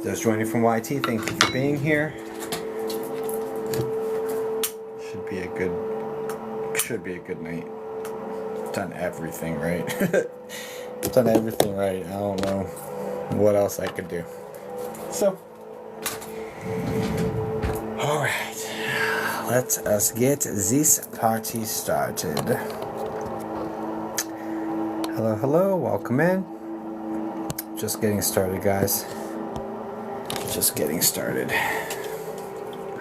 Just joining from YT, thank you for being here. Should be a good night. Done everything right. Done everything right. I don't know what else I could do. So, all right, let us get this party started. Hello, hello, welcome in. Just getting started, guys. Just getting started.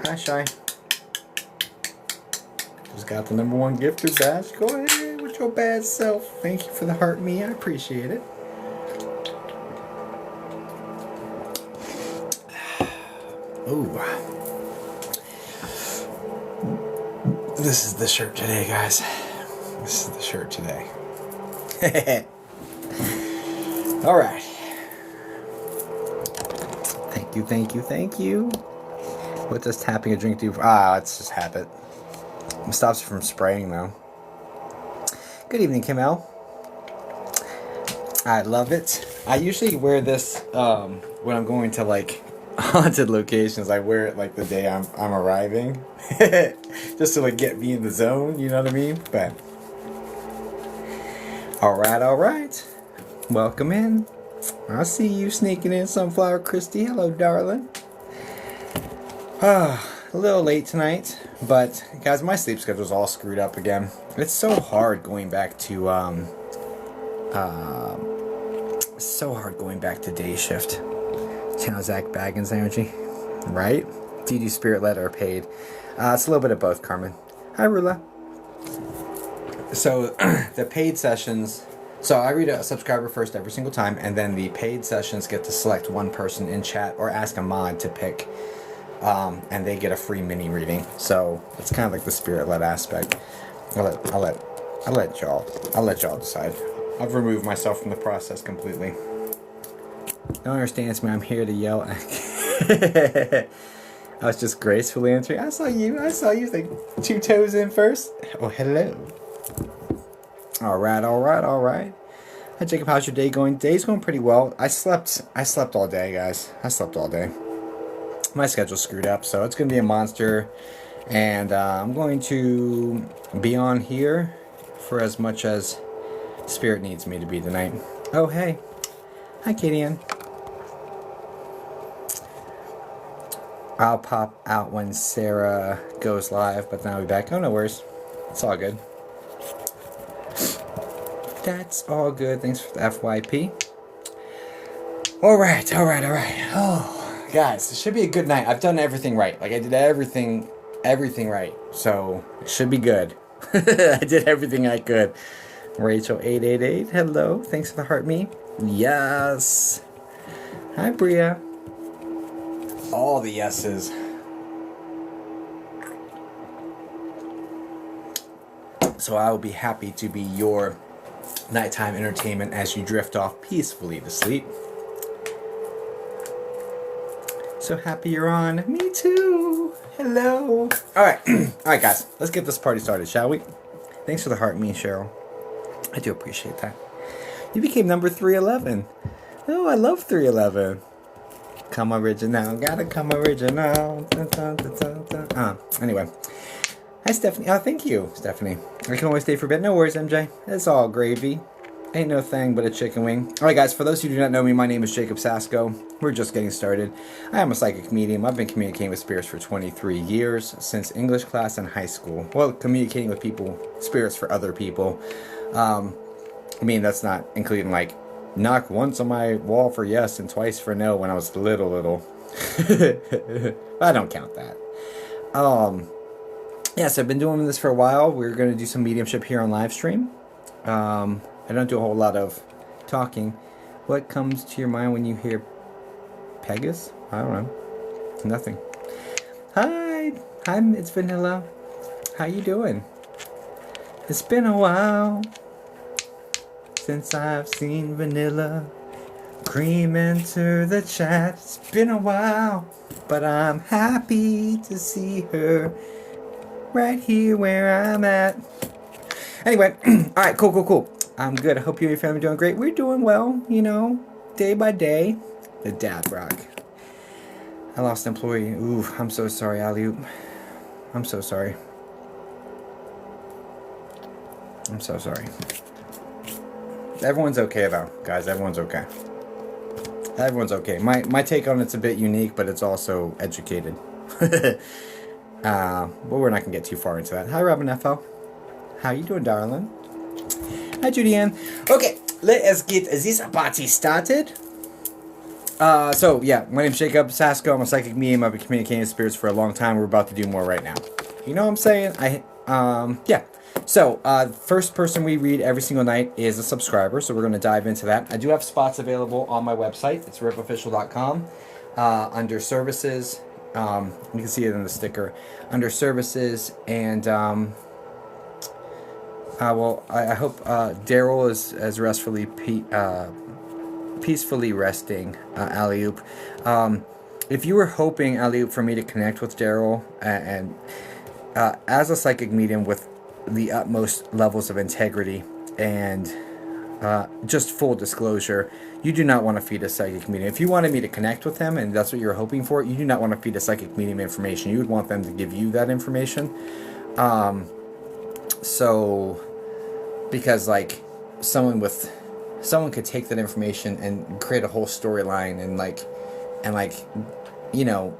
Hi, Shy. Just got the #1 gifter badge. Go ahead with your bad self. Thank you for the heart me. I appreciate it. Ooh. This is the shirt today, guys. This is the shirt today. All right. Thank you, thank you, thank you. What does tapping a drink do? It's just habit. It stops you from spraying, though. Good evening, Kim L. I love it. I usually wear this when I'm going to like haunted locations. I wear it like the day I'm arriving, just to like get me in the zone. You know what I mean? But all right. Welcome in. I see you sneaking in, Sunflower Christie. Hello, darling. A little late tonight, but guys, my sleep schedule's all screwed up again. It's so hard going back to day shift. Channel Zach Baggins energy, right? Do you do spirit led or paid? It's a little bit of both, Carmen. Hi, Rula. So the paid sessions. So I read a subscriber first every single time, and then the paid sessions get to select one person in chat or ask a mod to pick, and they get a free mini reading. So it's kind of like the spirit-led aspect. I'll let y'all decide. I've removed myself from the process completely. Don't understand me. I'm here to yell. I was just gracefully answering. I saw you like 2 toes in first. Oh, hello. All right. Hi, Jacob. How's your day going? Day's going pretty well. I slept all day, guys. I slept all day. My schedule's screwed up, so it's going to be a monster. And I'm going to be on here for as much as Spirit needs me to be tonight. Oh, hey. Hi, Katie Ann. I'll pop out when Sarah goes live, but then I'll be back. Oh, no worries. It's all good. That's all good. Thanks for the FYP. All right. Oh, guys, it should be a good night. I've done everything right. Like, I did everything right. So, it should be good. I did everything I could. Rachel888, hello. Thanks for the heart me. Yes. Hi, Bria. All the yeses. So I will be happy to be your nighttime entertainment as you drift off peacefully to sleep. So happy you're on. Me too. Hello. Alright, guys. Let's get this party started, shall we? Thanks for the heart, me, Cheryl. I do appreciate that. You became number 311. Oh, I love 311. Come original. Gotta come original. Dun, dun, dun, dun, dun. Anyway. Hi, Stephanie. Oh, thank you, Stephanie. I can always stay for a bit. No worries, MJ. It's all gravy. Ain't no thing but a chicken wing. Alright, guys. For those who do not know me, my name is Jacob Sasko. We're just getting started. I am a psychic medium. I've been communicating with spirits for 23 years, since English class in high school. Well, communicating with people, spirits for other people. I mean, that's not including, like, knock once on my wall for yes and twice for no when I was little. I don't count that. Yeah, so I've been doing this for a while. We're going to do some mediumship here on live stream. I don't do a whole lot of talking. What comes to your mind when you hear Pegasus? I don't know. Nothing. Hi, it's Vanilla. How you doing? It's been a while since I've seen Vanilla Cream enter the chat. It's been a while, but I'm happy to see her right here where I'm at. Anyway, alright, cool. I'm good. I hope you and your family are doing great. We're doing well, you know, day by day. The dad rock. I lost an employee. Ooh, I'm so sorry, Alley-oop. I'm so sorry. I'm so sorry. Everyone's okay though, guys. Everyone's okay. Everyone's okay. My take on it's a bit unique, but it's also educated. But we're not gonna get too far into that. Hi, Robin FL. How you doing, darling? Hi, Judy Ann. Okay, let us get this party started. So yeah, my name's Jacob Sasko. I'm a psychic medium. I've been communicating with spirits for a long time. We're about to do more right now. You know what I'm saying? Yeah. So, first person we read every single night is a subscriber, so we're going to dive into that. I do have spots available on my website. It's ripofficial.com. Under services, you can see it in the sticker. Under services, and I hope Daryl is restfully peacefully resting, Alley-oop. If you were hoping, Alley-oop, for me to connect with Daryl and as a psychic medium with the utmost levels of integrity and just full disclosure, you do not want to feed a psychic medium. If you wanted me to connect with him and that's what you're hoping for, you do not want to feed a psychic medium information. You would want them to give you that information. Because like someone could take that information and create a whole storyline and you know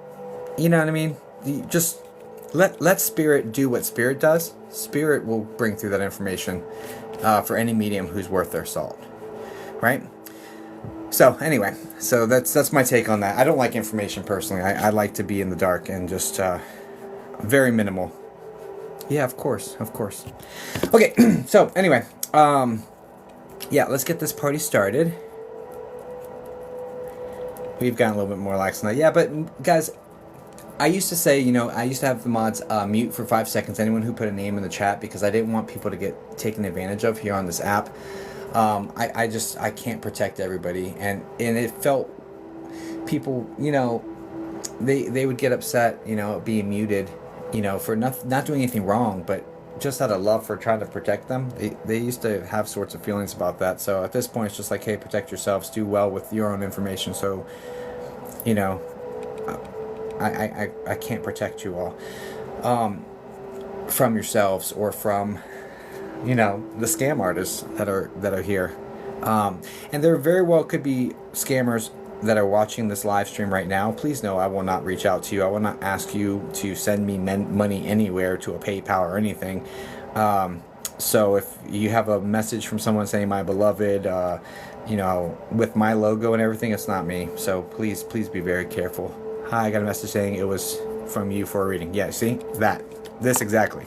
what I mean? Just let spirit do what spirit does. Spirit will bring through that information for any medium who's worth their salt, right? So anyway, so that's my take on that. I don't like information personally. I like to be in the dark and just very minimal. Yeah, of course. Okay, so anyway, yeah, let's get this party started. We've gotten a little bit more lax tonight. Yeah, but guys, I used to say, I used to have the mods mute for 5 seconds anyone who put a name in the chat because I didn't want people to get taken advantage of here on this app. I can't protect everybody, and it felt people, they would get upset, being muted, for not doing anything wrong, but just out of love for trying to protect them. They used to have sorts of feelings about that. So at this point, it's just like, hey, protect yourselves, do well with your own information. So, I can't protect you all from yourselves or from the scam artists that are here, and there very well could be scammers that are watching this live stream right now. Please know I will not reach out to you. I will not ask you to send me money anywhere to a PayPal or anything. So if you have a message from someone saying my beloved, with my logo and everything, it's not me. So please be very careful. Hi, I got a message saying it was from you for a reading. Yeah, see? This exactly.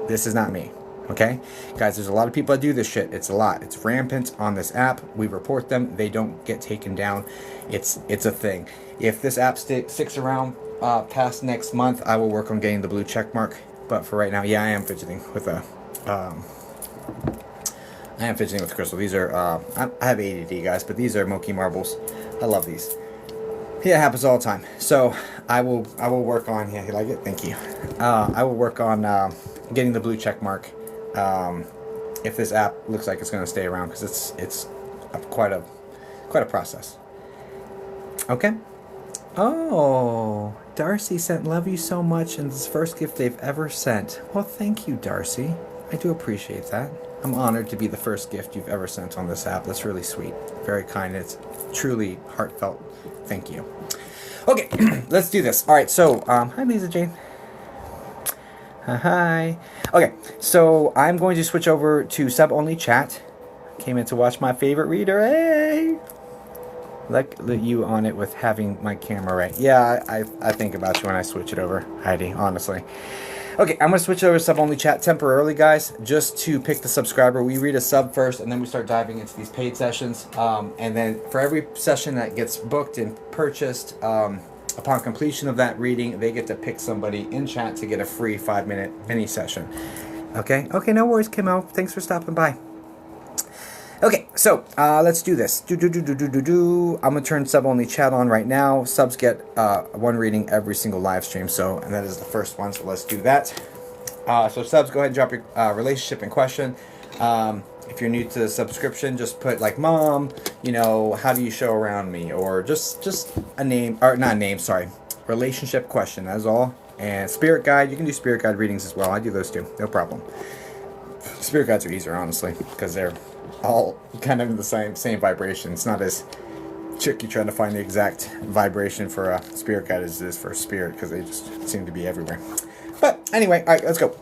This is not me. Okay? Guys, there's a lot of people that do this shit. It's a lot. It's rampant on this app. We report them. They don't get taken down. It's a thing. If this app sticks around past next month, I will work on getting the blue check mark. But for right now, yeah, I am fidgeting with crystal. These are, I have ADD, guys, but these are Moki marbles. I love these. Yeah, it happens all the time. So I will work on. Yeah, you like it? Thank you. I will work on getting the blue check mark. If this app looks like it's going to stay around, because it's quite a process. Okay. Oh, Darcy sent love you so much, and it's the first gift they've ever sent. Well, thank you, Darcy. I do appreciate that. I'm honored to be the first gift you've ever sent on this app. That's really sweet. Very kind. It's truly heartfelt. Thank you. Okay, let's do this. All right, so, hi, Lisa Jane. Hi. Okay, so I'm going to switch over to sub-only chat. Came in to watch my favorite reader. Hey! Like you on it with having my camera right. Yeah, I think about you when I switch it over, Heidi, honestly. Okay, I'm going to switch over to sub-only chat temporarily, guys, just to pick the subscriber. We read a sub first, and then we start diving into these paid sessions. And then for every session that gets booked and purchased, upon completion of that reading, they get to pick somebody in chat to get a free 5-minute mini session. Okay? Okay, no worries, Kimo. Thanks for stopping by. Okay, so let's do this. I'm going to turn sub-only chat on right now. Subs get one reading every single live stream, and that is the first one, so let's do that. So subs, go ahead and drop your relationship in question. If you're new to the subscription, just put like mom, you know, how do you show around me, or just a name, or not a name, sorry, relationship question. That's all. And spirit guide, you can do spirit guide readings as well. I do those too, no problem. Spirit guides are easier, honestly, because they're all kind of in the same vibration. It's not as tricky trying to find the exact vibration for a spirit guide as it is for a spirit, because they just seem to be everywhere. But anyway, all right, let's go.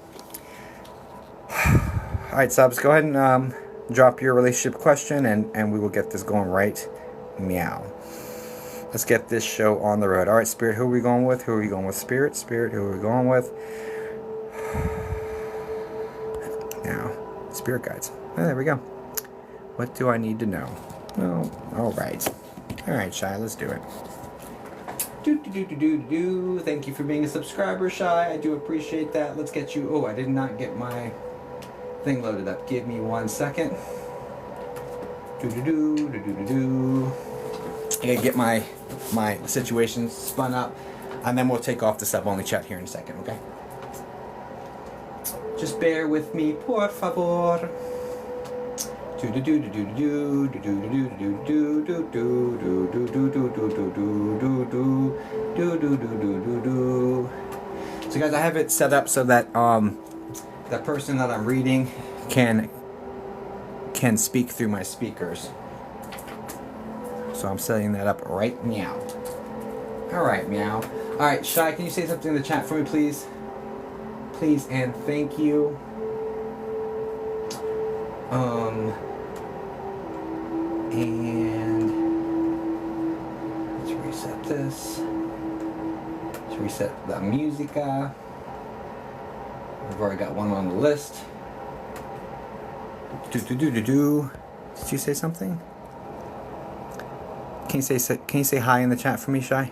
All right, subs, go ahead and drop your relationship question, and we will get this going right meow. Let's get this show on the road. All right, Spirit, who are we going with? Who are we going with? Spirit, Spirit, who are we going with? Now, Spirit guides. Oh, there we go. What do I need to know? Oh, all right. All right, Shy, let's do it. Thank you for being a subscriber, Shy. I do appreciate that. Let's get you... Oh, I did not get my thing loaded up. Give me 1 second. I gotta get my situation spun up, and then we'll take off the sub-only chat here in a second, okay? Just bear with me, por favor. So guys, I have it set up so that the person that I'm reading can speak through my speakers. So I'm setting that up right meow. Alright, meow. Alright, Shy, can you say something in the chat for me, please? Please and thank you. And let's reset this. Let's reset the musica. We've already got one on the list. Did you say something? Can you say hi in the chat for me, Shy?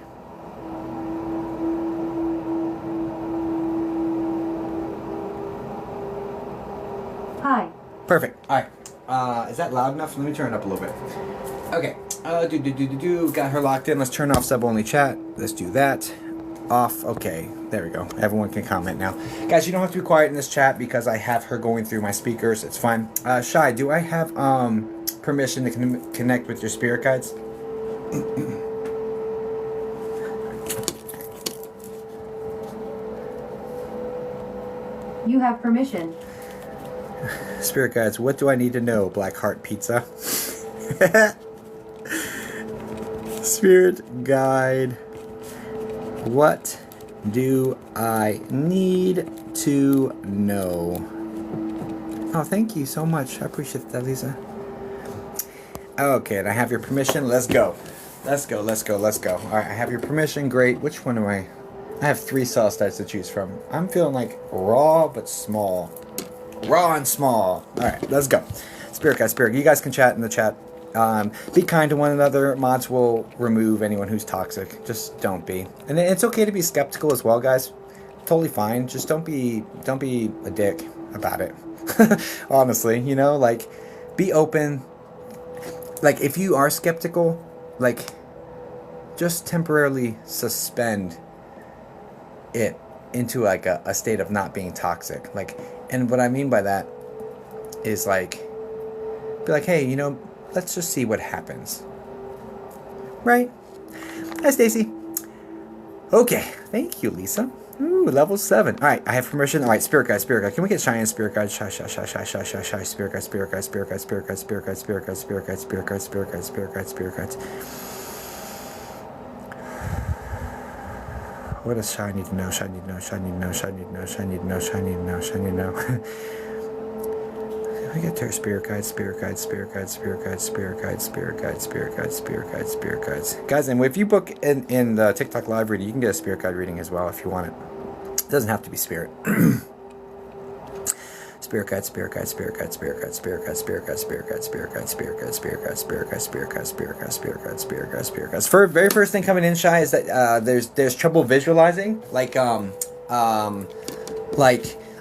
Hi. Perfect. All right. Is that loud enough? Let me turn it up a little bit. Okay. Got her locked in. Let's turn off sub-only chat. Let's do that. Off. Okay. There we go. Everyone can comment now. Guys, you don't have to be quiet in this chat because I have her going through my speakers. It's fine. Shy, do I have permission to connect with your spirit guides? You have permission. Spirit guides, what do I need to know? Black Heart Pizza. Spirit guide, what do I need to know? Oh, thank you so much. I appreciate that, Lisa. Okay, and I have your permission. Let's go. Let's go. All right, I have your permission. Great. Which one am I? I have 3 sauce types to choose from. I'm feeling like raw but small. Raw and small. All right, let's go. Spirit guide, Spirit. You guys can chat in the chat. Be kind to one another. Mods will remove anyone who's toxic. Just don't be. And it's okay to be skeptical as well, guys. Totally fine. Just don't be a dick about it. Honestly, you know, like, be open. Like, if you are skeptical, like, just temporarily suspend it into like a state of not being toxic. Like, and what I mean by that is like, be like, hey, you know, let's just see what happens. Right? Hi, Stacy. Okay, thank you, Lisa. Ooh, level 7. All right, I have permission. All right, Spirit Guide. Can we get Shy and Spirit Guide? Shy. Spirit Guide. What does Shy need to know? Shy need to know. We get to her Spirit Guides. Guys, and if you book in the TikTok live reading, you can get a Spirit Guide reading as well if you want it. It doesn't have to be Spirit. Spirit Guide. For very first thing coming in, Shy, is that there's trouble visualizing.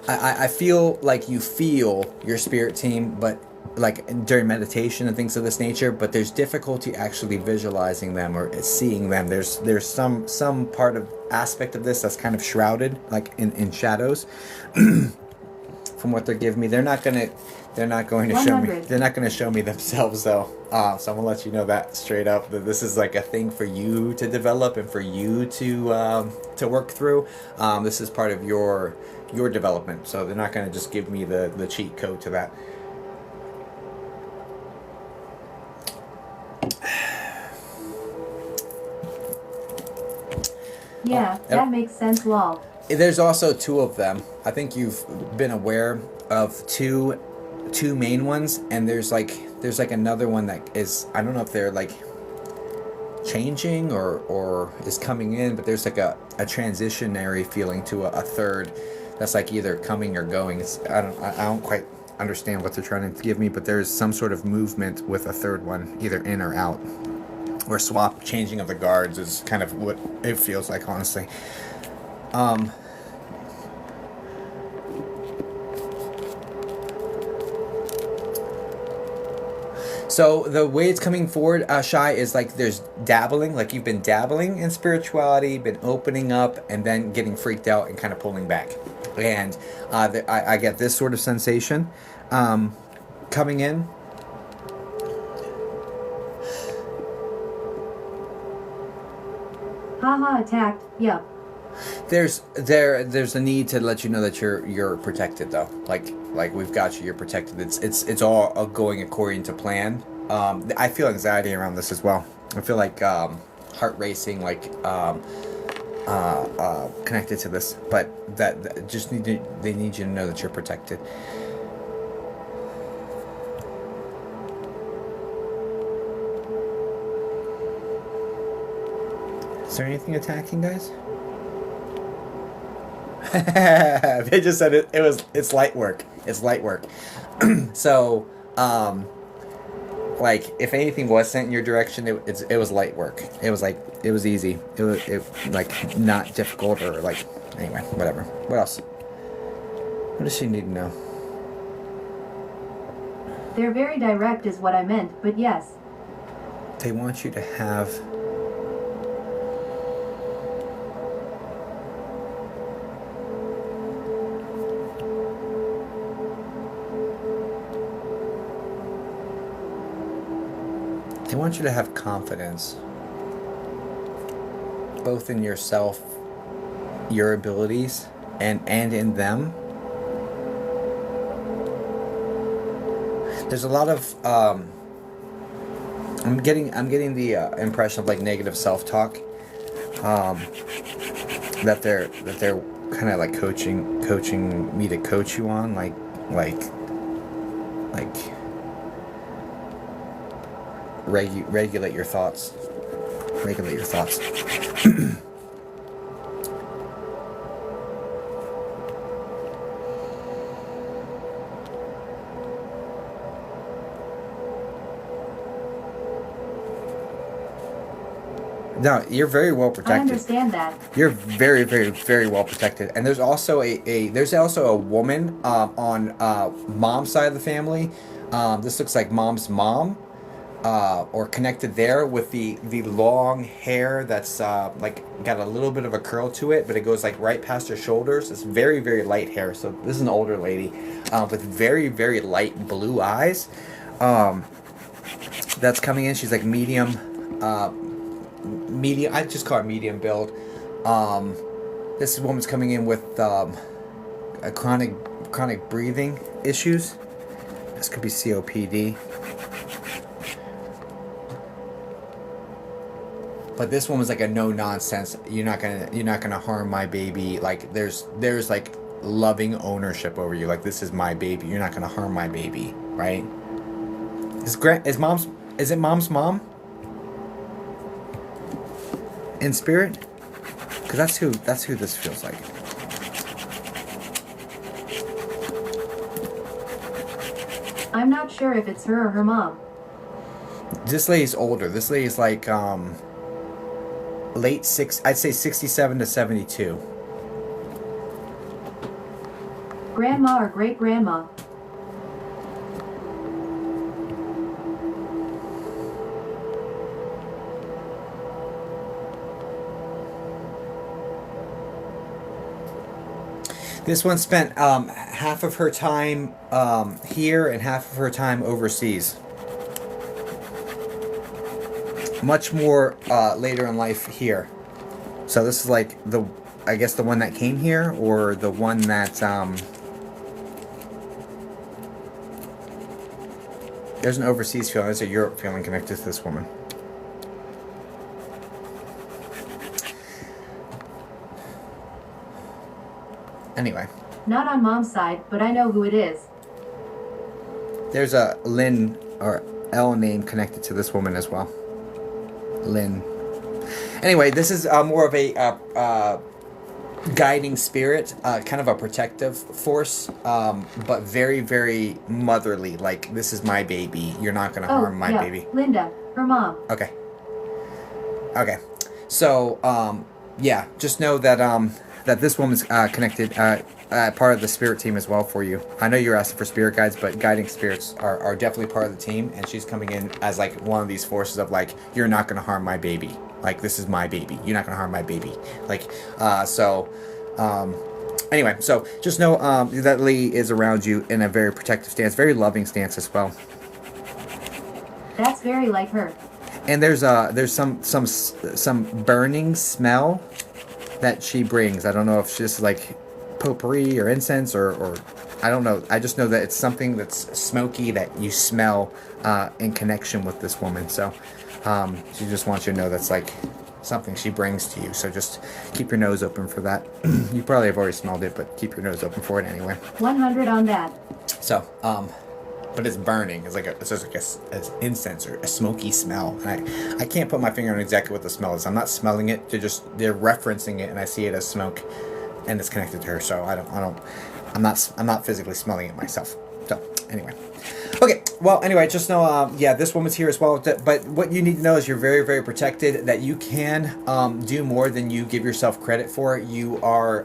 I feel like you feel your spirit team, but like during meditation and things of this nature, but there's difficulty actually visualizing them or seeing them. There's some part of aspect of this that's kind of shrouded, like in shadows. From what they're giving me, they're not gonna They're not going to show me. 100. They're not going to show me themselves though. So I'm gonna let you know that straight up. That this is like a thing for you to develop and for you to work through. This is part of your development. So they're not going to just give me the cheat code to that. Yeah, that makes sense, lol. There's also two of them. I think you've been aware of two main ones, and there's like another one that is, I don't know if they're like changing or is coming in, but there's like a transitionary feeling to a third that's like either coming or going. I don't quite understand what they're trying to give me, but there's some sort of movement with a third one, either in or out. Or changing of the guards is kind of what it feels like, honestly. So the way it's coming forward, Shai, is like there's dabbling, like you've been dabbling in spirituality, been opening up, and then getting freaked out and kind of pulling back. And I get this sort of sensation coming in. Haha, attacked. Yup. There's a need to let you know that you're protected though. Like we've got you. You're protected. It's all going according to plan. I feel anxiety around this as well. I feel like heart racing, like connected to this. But that just they need you to know that you're protected. Is there anything attacking, guys? They just said it's light work. It's light work. So, like if anything was sent in your direction, it was light work. It was easy. It was like not difficult or like anyway, whatever. What else? What does she need to know? They're very direct is what I meant, but yes. They want you to have. They want you to have confidence, both in yourself, your abilities, and in them. There's a lot of I'm getting the impression of like negative self-talk that they're kind of like coaching me to coach you on like regulate your thoughts. Regulate your thoughts. No, you're very well protected. I understand that. You're very, very, very well protected. And there's also a woman on mom's side of the family. This looks like mom's mom. Or connected there with the long hair that's like got a little bit of a curl to it, but it goes like right past her shoulders. It's very, very light hair. So this is an older lady with very, very light blue eyes. That's coming in. She's like medium. I just call her medium build. This woman's coming in with chronic breathing issues. This could be COPD. But this one was like a no nonsense. You're not gonna harm my baby. Like there's like loving ownership over you. Like this is my baby. You're not gonna harm my baby, right? Is it mom's mom? In spirit? Because that's who this feels like. I'm not sure if it's her or her mom. This lady's older. This lady's like late I'd say 67 to 72. Grandma or great grandma. This one spent half of her time here and half of her time overseas. Much more later in life here. So this is like I guess the one that came here, or the one that there's an overseas feeling. There's a Europe feeling connected to this woman. Anyway. Not on Mom's side, but I know who it is. There's a Lynn or L name connected to this woman as well. Lynn. Anyway, this is more of a guiding spirit, kind of a protective force, but very, very motherly. Like, this is my baby. You're not going to harm my baby. Linda, her mom. Okay. Okay. So, yeah, just know that that this woman's connected, part of the spirit team as well for you. I know you're asking for spirit guides, but guiding spirits are definitely part of the team, and she's coming in as like one of these forces of like, you're not going to harm my baby. Like, this is my baby. You're not going to harm my baby. Like, anyway, so just know that Lee is around you in a very protective stance, very loving stance as well. That's very like her. And there's some burning smell that she brings. I don't know if it's just like potpourri or incense or I don't know. I just know that it's something that's smoky that you smell in connection with this woman. So she just wants you to know that's like something she brings to you. So just keep your nose open for that. You probably have already smelled it, but keep your nose open for it anyway. 100 on that. So, but it's burning. It's like it's just like an incense or a smoky smell. And I can't put my finger on exactly what the smell is. I'm not smelling it. They're referencing it, and I see it as smoke, and it's connected to her. So I'm not physically smelling it myself. So anyway, okay. Well, anyway, just know, this woman's here as well. But what you need to know is you're very, very protected. That you can do more than you give yourself credit for. You are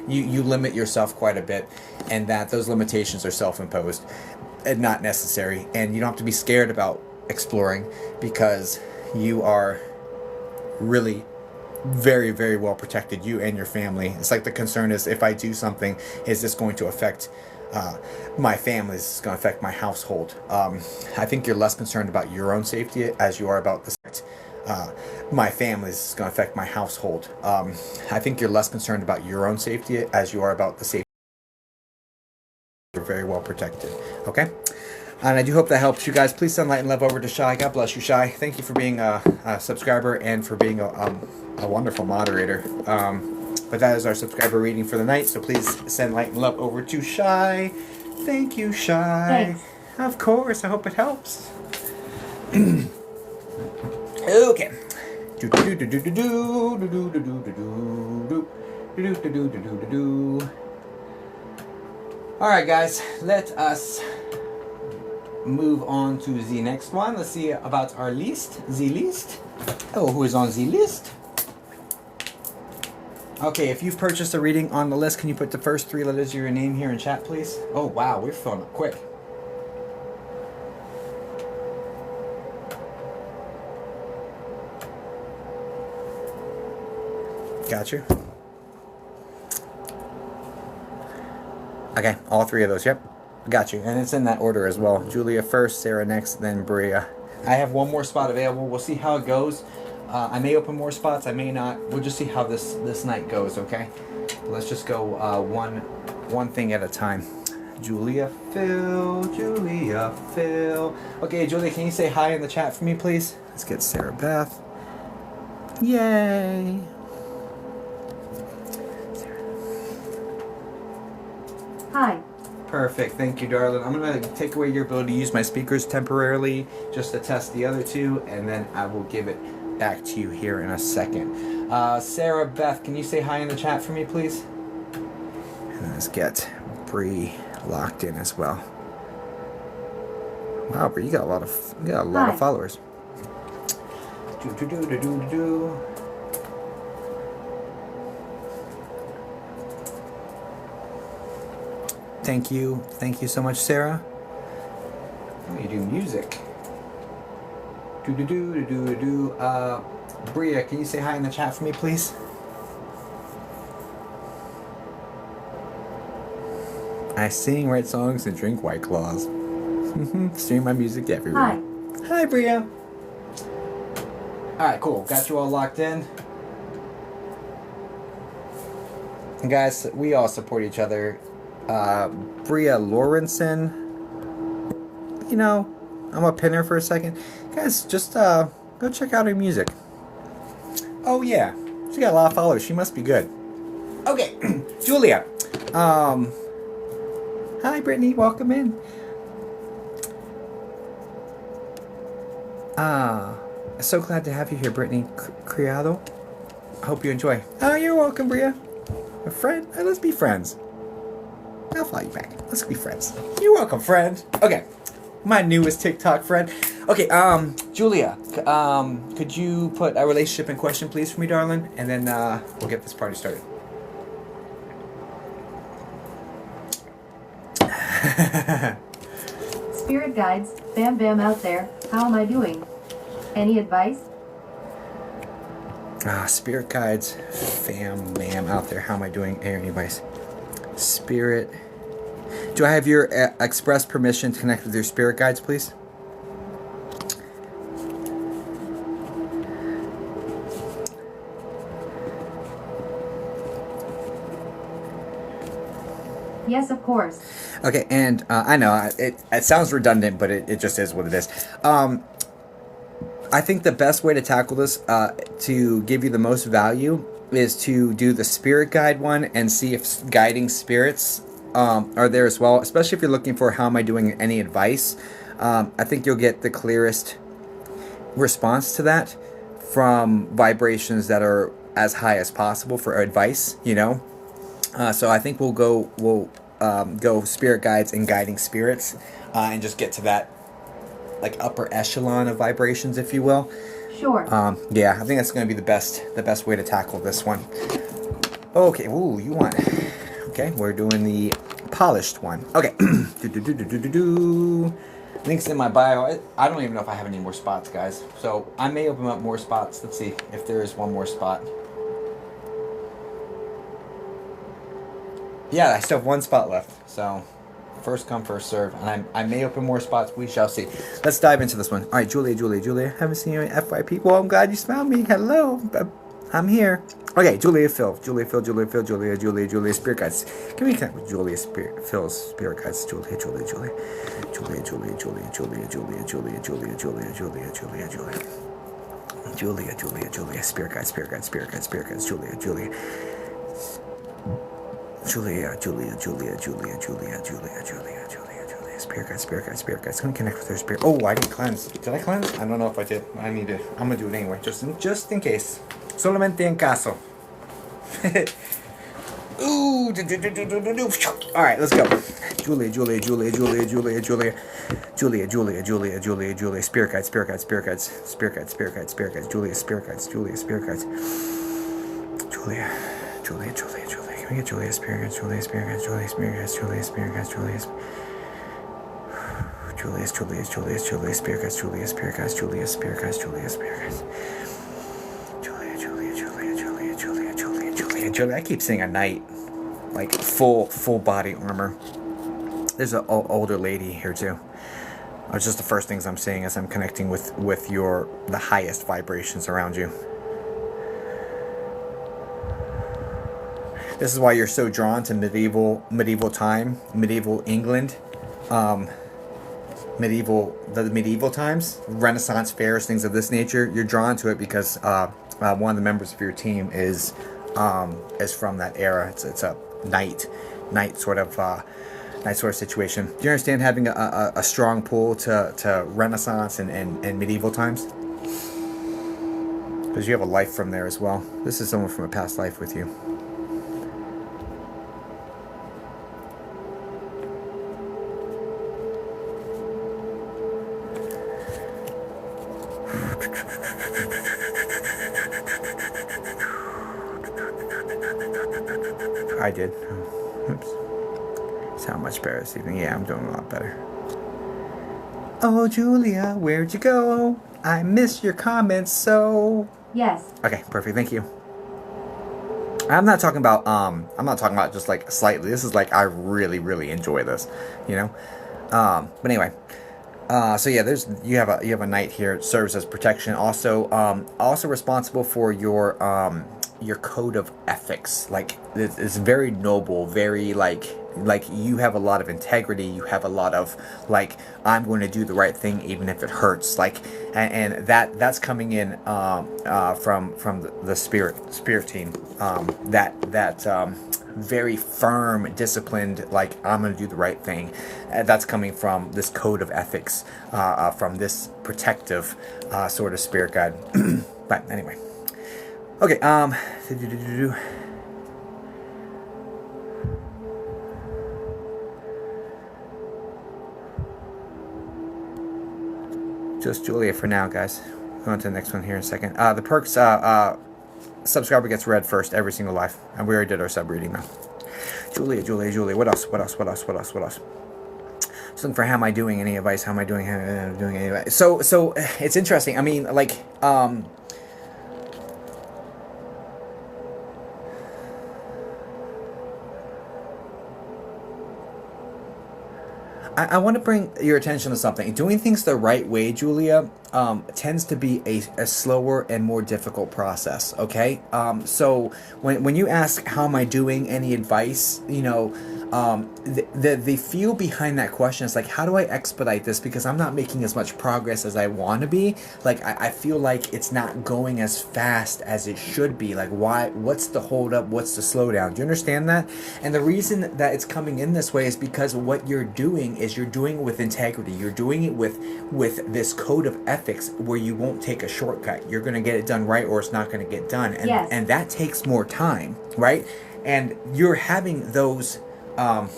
you limit yourself quite a bit, and that those limitations are self-imposed and not necessary. And you don't have to be scared about exploring, because you are really very, very well protected, you and your family. It's like the concern is, if I do something, is this going to affect my family? Is this going to affect my household? I think you're less concerned about your own safety as you are about the my family is going to affect my household. I think you're less concerned about your own safety as you are about the safety. You're very well protected. Okay? And I do hope that helps you guys. Please send light and love over to Shy. God bless you, Shy. Thank you for being a subscriber and for being a wonderful moderator. But that is our subscriber reading for the night. So please send light and love over to Shy. Thank you, Shy. Thanks. Of course. I hope it helps. Okay. Alright, guys. Let us move on to the next one. Let's see about our list. The list. Oh, who is on the list? Okay, if you've purchased a reading on the list, can you put the first 3 letters of your name here in chat, please? Oh, wow, we're filling up quick. Got you. Okay, all 3 of those, yep. Got you, and it's in that order as well. Julia first, Sarah next, then Bria. I have one more spot available. We'll see how it goes. I may open more spots, I may not. We'll just see how this night goes, okay? Let's just go one thing at a time. Julia, Phil, Julia, Phil. Okay, Julia, can you say hi in the chat for me, please? Let's get Sarah Beth. Yay! Hi. Perfect, thank you, darling. I'm gonna take away your ability to use my speakers temporarily just to test the other 2, and then I will give it back to you here in a second. Sarah Beth, can you say hi in the chat for me, please? And let's get Bree locked in as well. Wow, Bree, you got a lot of followers. Thank you so much, Sarah. Oh, you do music. Bria, can you say hi in the chat for me, please? I sing, write songs, and drink White Claws. Stream my music everywhere. Hi. Hi, Bria. Alright, cool. Got you all locked in. And guys, we all support each other. Bria Lawrenson. You know, I'm gonna pin her for a second. Guys, just go check out her music. Oh yeah, she got a lot of followers. She must be good. Okay, Julia. Hi, Brittany. Welcome in. So glad to have you here, Brittany Criado. I hope you enjoy. Oh, you're welcome, Bria. A friend? Let's be friends. I'll follow you back. Let's be friends. You're welcome, friend. Okay. My newest TikTok friend. Okay, Julia, could you put a relationship in question, please, for me, darling? And then, we'll get this party started. Spirit guides, Bam Bam out there. How am I doing? Any advice? Spirit guides, fam, ma'am, out there. How am I doing? Any advice? Spirit. Do I have your express permission to connect with your spirit guides, please? Yes, of course. Okay, and I know it sounds redundant, but it just is what it is. I think the best way to tackle this, to give you the most value, is to do the spirit guide one and see if guiding spirits are there as well. Especially if you're looking for how am I doing any advice. I think you'll get the clearest response to that from vibrations that are as high as possible for advice. You know, so I think we'll go spirit guides and guiding spirits, and just get to that like upper echelon of vibrations, if you will. Sure. Yeah, I think that's going to be the best way to tackle this one. Okay, ooh, you want... Okay, we're doing the polished one. Okay. Links in my bio. I don't even know if I have any more spots, guys. So I may open up more spots. Let's see if there is one more spot. Yeah, I still have one spot left. So first come, first serve. And I may open more spots. We shall see. Let's dive into this one. All right, Julia. Haven't seen you in FYP. Well, I'm glad you found me. Hello. I'm here. Okay, Julia, Spirit Guides. Can we connect with Phil's Spirit Guides? Julia. Spirit Guides, Julia. Spirit guides. Can we connect with her spirit? Oh, I didn't cleanse. Did I cleanse? I don't know if I did. I need to. I'm gonna do it anyway, just in case. Solamente en caso. Ooh. All right, let's go. Julia. Spirit guides. Julia, spirit guides. Julia. Can we get Julia spirit guides? Julia spirit guides. Julia spirit guides. Julia spirit guides. Julia. I keep saying a knight, like full body armor. There's an older lady here too. It's just the first things I'm saying as I'm connecting with the highest vibrations around you. This is why you're so drawn to medieval England, the medieval times, Renaissance fairs, things of this nature. You're drawn to it because one of the members of your team is from that era. It's a knight sort of situation. Do you understand having a strong pull to Renaissance and medieval times? Because you have a life from there as well. This is someone from a past life with you. I did. Oops. Sound much better this evening. Yeah, I'm doing a lot better. Oh, Julia, where'd you go? I missed your comments, so... Yes. Okay, perfect. Thank you. I'm not talking about just like slightly. This is like I really enjoy this, you know. But anyway, so yeah, you have a knight here. It serves as protection. Also responsible for your code of ethics. Like it's very noble, very like you have a lot of integrity. You have a lot of like I'm going to do the right thing even if it hurts. Like and that's coming in from the spirit team. That very firm, disciplined, like I'm going to do the right thing. That's coming from this code of ethics, from this protective sort of spirit guide. But anyway, okay. Just Julia for now, guys. Go on to the next one here in a second. The perks. Subscriber gets read first every single live, and we already did our sub reading now. Julia. What else? Just looking for how am I doing? Any advice? How am I doing? How am I doing? Any advice? So it's interesting. I mean, like, I want to bring your attention to something. Doing things the right way, Julia, tends to be a slower and more difficult process, okay? So when you ask, how am I doing, any advice, you know, the feel behind that question is like, how do I expedite this? Because I'm not making as much progress as I want to be. Like, I feel like it's not going as fast as it should be. Like, what's the hold up? What's the slowdown? Do you understand that? And the reason that it's coming in this way is because what you're doing is you're doing it with integrity. You're doing it with this code of ethics where you won't take a shortcut. You're going to get it done right or it's not going to get done. And, yes. And that takes more time, right? And you're having those... oh,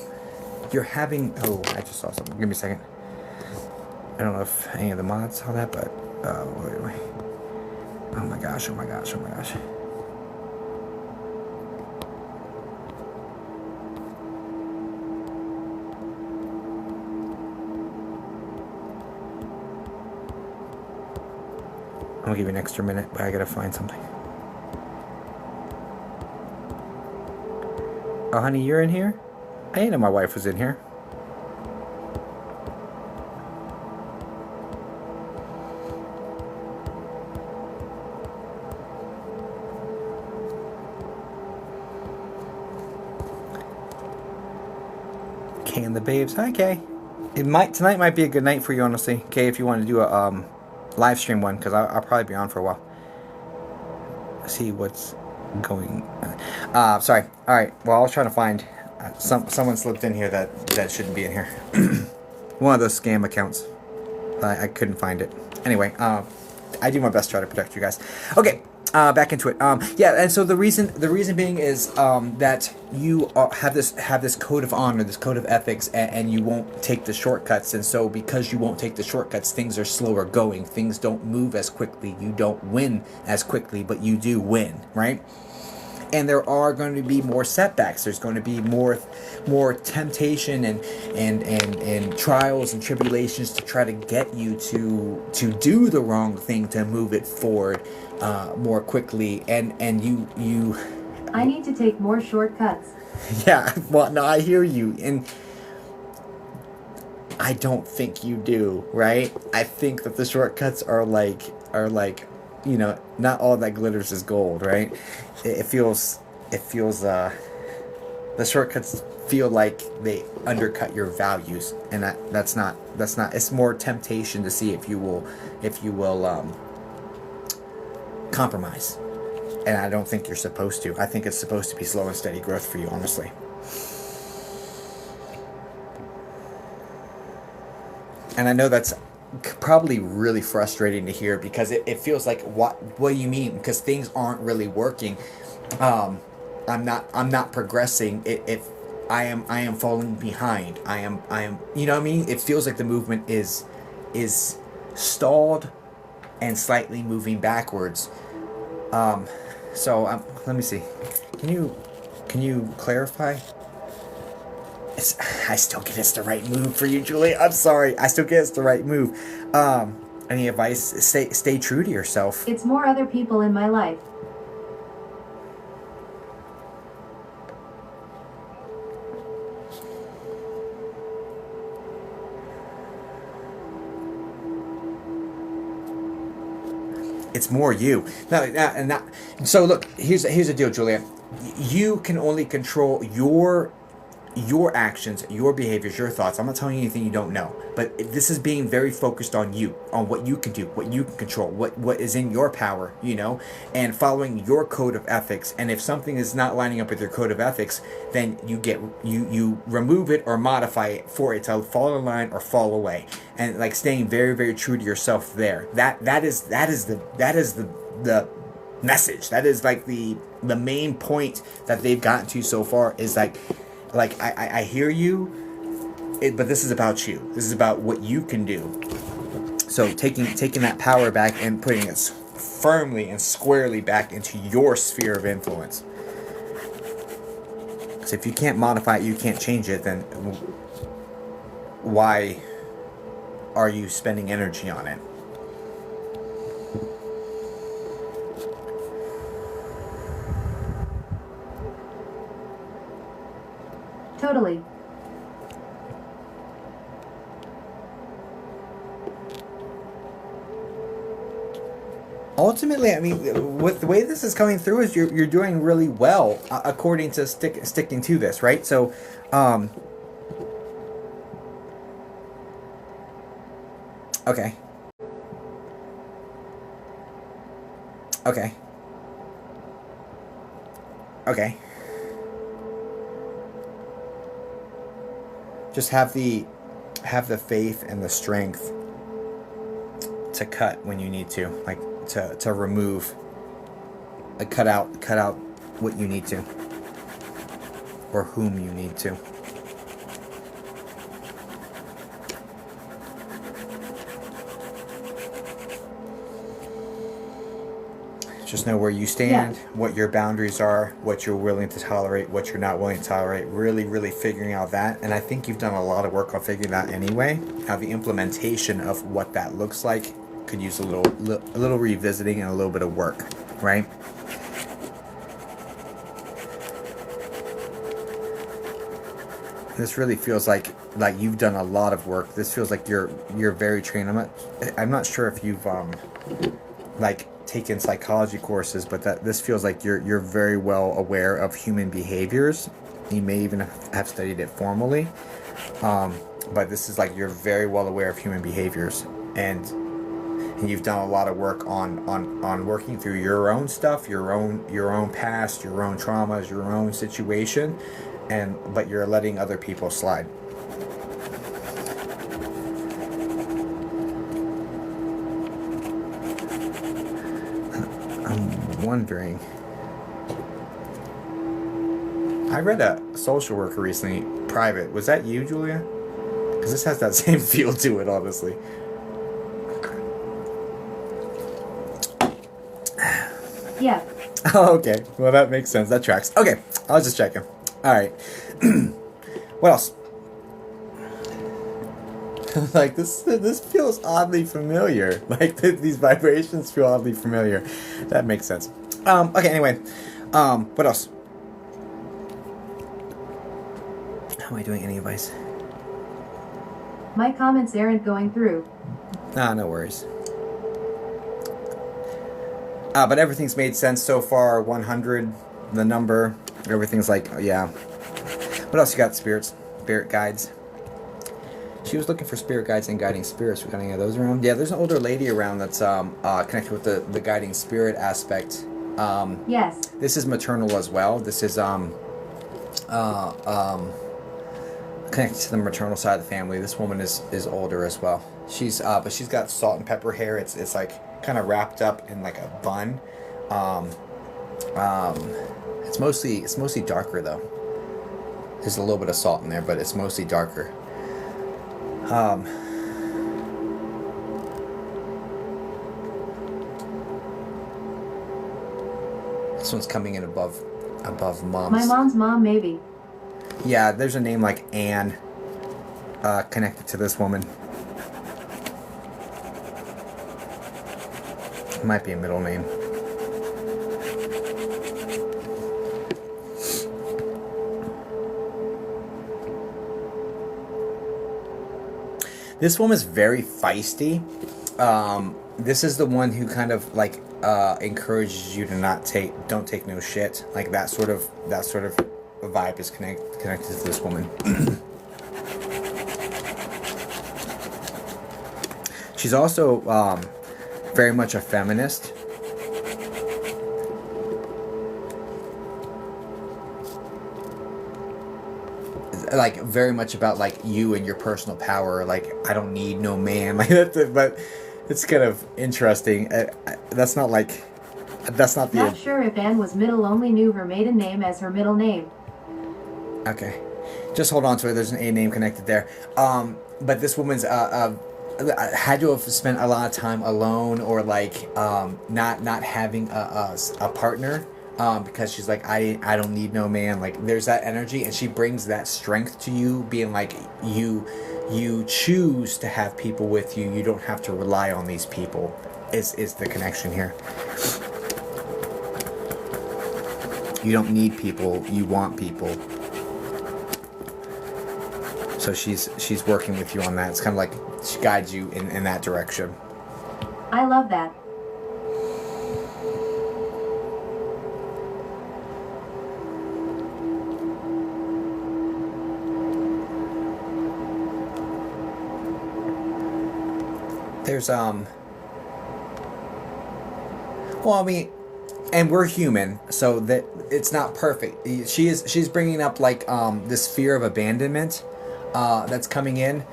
I just saw something. Give me a second. I don't know if any of the mods saw that, but wait. Oh my gosh. I'm gonna give you an extra minute, but I gotta find something. Oh, honey, you're in here? I didn't know my wife was in here. Kay and the babes. Hi, Kay. Tonight might be a good night for you, honestly. Kay, if you want to do a live stream one, because I'll probably be on for a while. See what's going on. Sorry. All right. Well, I was trying to find someone slipped in here that shouldn't be in here. One of those scam accounts. I couldn't find it. Anyway, I do my best to try to protect you guys. Okay. Back into it. Yeah, and so the reason being is that you have this code of honor, this code of ethics, and you won't take the shortcuts. And so because you won't take the shortcuts, things are slower going. Things don't move as quickly. You don't win as quickly, but you do win, right? And there are going to be more setbacks. There's going to be more temptation and trials and tribulations to try to get you to do the wrong thing, to move it forward more quickly. And you I need to take more shortcuts. Yeah, well, no, I hear you, and I don't think you do, right? I think that the shortcuts are like you know, not all that glitters is gold, right? It feels the shortcuts feel like they undercut your values, and that's not it's more temptation to see if you will compromise. And I don't think you're supposed to. I think it's supposed to be slow and steady growth for you, honestly. And I know that's probably really frustrating to hear, because it feels like, what do you mean? Because things aren't really working. I'm not progressing. If I am falling behind. I am you know what I mean? It feels like the movement is stalled and slightly moving backwards. So let me see. Can you clarify? I still get it's the right move for you, Julie. I'm sorry. I still get it's the right move. Any advice? Stay true to yourself. It's more other people in my life. It's more you. So look, here's the deal, Julia. You can only control your actions, your behaviors, your thoughts. I'm not telling you anything you don't know, but this is being very focused on you, on what you can do, what you can control, what is in your power, and following your code of ethics. And if something is not lining up with your code of ethics, then you remove it or modify it for it to fall in line or fall away, and like staying very, very true to yourself there. That is the message. That is like the main point that they've gotten to so far, is like I hear you, but this is about you. This is about what you can do. So taking that power back and putting it firmly and squarely back into your sphere of influence. So if you can't modify it, you can't change it, then why are you spending energy on it? Totally. Ultimately, I mean, with the way this is coming through, is you're doing really well, according to sticking to this, right? So, okay, okay, okay. Just have the faith and the strength to cut when you need to, like to remove, like cut out what you need to, or whom you need to. Just know where you stand, what your boundaries are, what you're willing to tolerate, what you're not willing to tolerate. Really, really figuring out that. And I think you've done a lot of work on figuring that anyway. Now the implementation of what that looks like could use a little revisiting and a little bit of work, right? This really feels like you've done a lot of work. This feels like you're very trained. I'm not sure if you've taken psychology courses, but this feels like you're very well aware of human behaviors. You may even have studied it formally, but this is like you're very well aware of human behaviors, and you've done a lot of work on working through your own stuff, your own past, your own traumas, your own situation, but you're letting other people slide. I'm wondering, I read a social worker recently, private. Was that you, Julia? Because this has that same feel to it, honestly. Yeah. Oh, okay. Well, that makes sense. That tracks. Okay. I was just checking. All right. What else? Like this feels oddly familiar. Like these vibrations feel oddly familiar. That makes sense. Okay. Anyway, what else? How am I doing? Any advice? My comments aren't going through. No worries. But everything's made sense so far. 100, the number, everything's like, yeah. What else you got? Spirit guides. She was looking for spirit guides and guiding spirits. We got any of those around? Yeah, there's an older lady around that's connected with the guiding spirit aspect. Yes. This is maternal as well. This is connected to the maternal side of the family. This woman is older as well. But she's got salt and pepper hair. It's like kind of wrapped up in like a bun. It's mostly darker though. There's a little bit of salt in there, but it's mostly darker. This one's coming in above mom's. My mom's mom, maybe. Yeah, there's a name like Anne connected to this woman. It might be a middle name. This woman's very feisty. This is the one who kind of like encourages you to don't take no shit. Like that sort of vibe is connected to this woman. She's also very much a feminist. Like very much about like you and your personal power. Like I don't need no man. Like but it's kind of interesting. That's not the. Not sure if Anne was middle, only knew her maiden name as her middle name. Okay, just hold on to it. There's an A name connected there. But this woman's had to have spent a lot of time alone or like not having a partner. Because she's like, I don't need no man. Like there's that energy, and she brings that strength to you, being like you choose to have people with you. You don't have to rely on these people. Is the connection here? You don't need people. You want people. So she's working with you on that. It's kind of like she guides you in that direction. I love that. There's well, I mean, and we're human, so that it's not perfect. She's bringing up like this fear of abandonment that's coming in,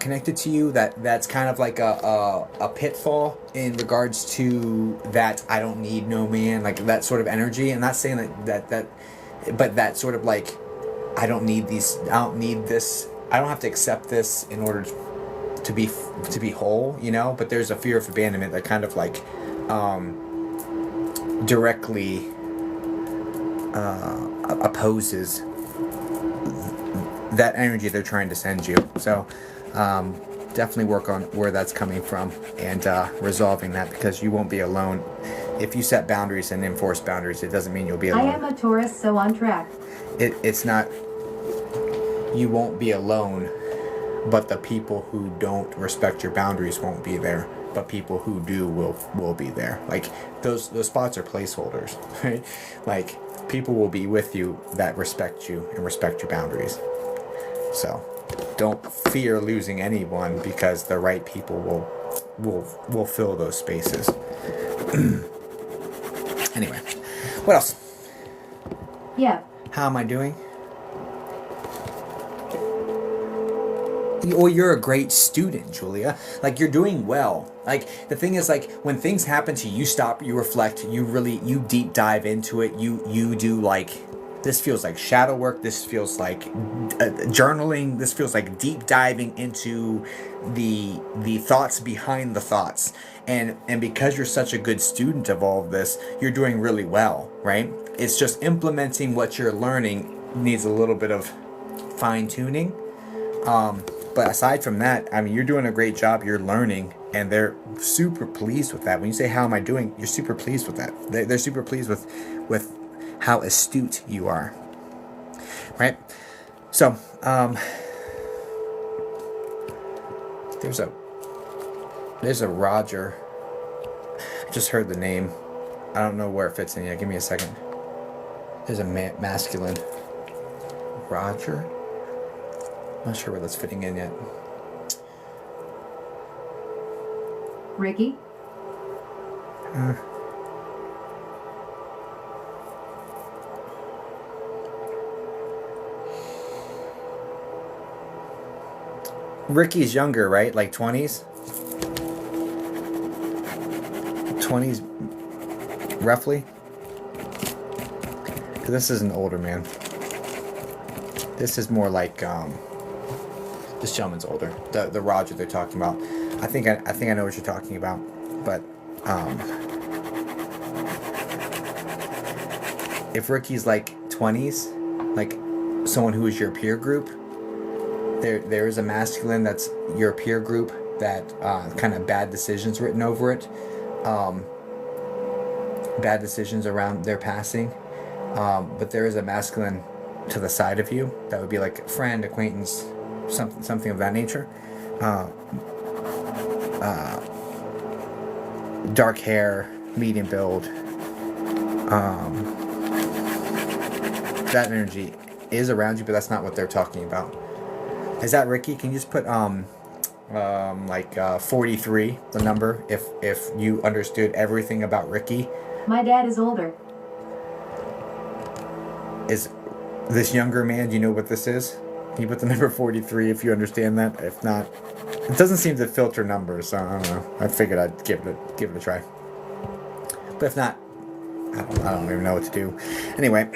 connected to you. That's kind of like a pitfall in regards to that. I don't need no man, like that sort of energy. I'm not saying that, but that sort of like I don't need these. I don't need this. I don't have to accept this in order to be whole, you know. But there's a fear of abandonment that kind of like directly opposes that energy they're trying to send you. So definitely work on where that's coming from and resolving that, because you won't be alone. If you set boundaries and enforce boundaries, it doesn't mean you'll be alone. I am a Taurus, so on track. It's not, you won't be alone, but the people who don't respect your boundaries won't be there. But people who do will be there. Like those spots are placeholders, right? Like people will be with you that respect you and respect your boundaries. So don't fear losing anyone, because the right people will fill those spaces. Anyway, what else? Yeah. How am I doing? Well, you're a great student, Julia. Like, you're doing well. Like, the thing is, like, when things happen to you, you stop, you reflect, you deep dive into it. You do, like, this feels like shadow work. This feels like journaling. This feels like deep diving into the thoughts behind the thoughts. And because you're such a good student of all of this, you're doing really well, right? It's just implementing what you're learning needs a little bit of fine-tuning. But aside from that, I mean, you're doing a great job. You're learning, and they're super pleased with that. When you say, how am I doing? You're super pleased with that. They're super pleased with how astute you are, right? So, there's a Roger. I just heard the name. I don't know where it fits in yet. Give me a second. There's a masculine. Roger? Not sure where that's fitting in yet. Ricky? Ricky's younger, right? Like 20s? 20s, roughly? This is an older man. This is more like, this gentleman's older. The Roger they're talking about. I think I know what you're talking about. But if Ricky's like 20s, like someone who is your peer group, there is a masculine that's your peer group that kind of bad decisions written over it. Bad decisions around their passing. But there is a masculine to the side of you that would be like a friend, acquaintance, something of that nature. dark hair, medium build. That energy is around you, but that's not what they're talking about. Is that Ricky? Can you just put 43, the number, if you understood everything about Ricky? My dad is older. Is this younger man? Do you know what this is? Can you put the number 43 if you understand that? If not, it doesn't seem to filter numbers. So I don't know. I figured I'd give it a try. But if not, I don't even know what to do. Anyway,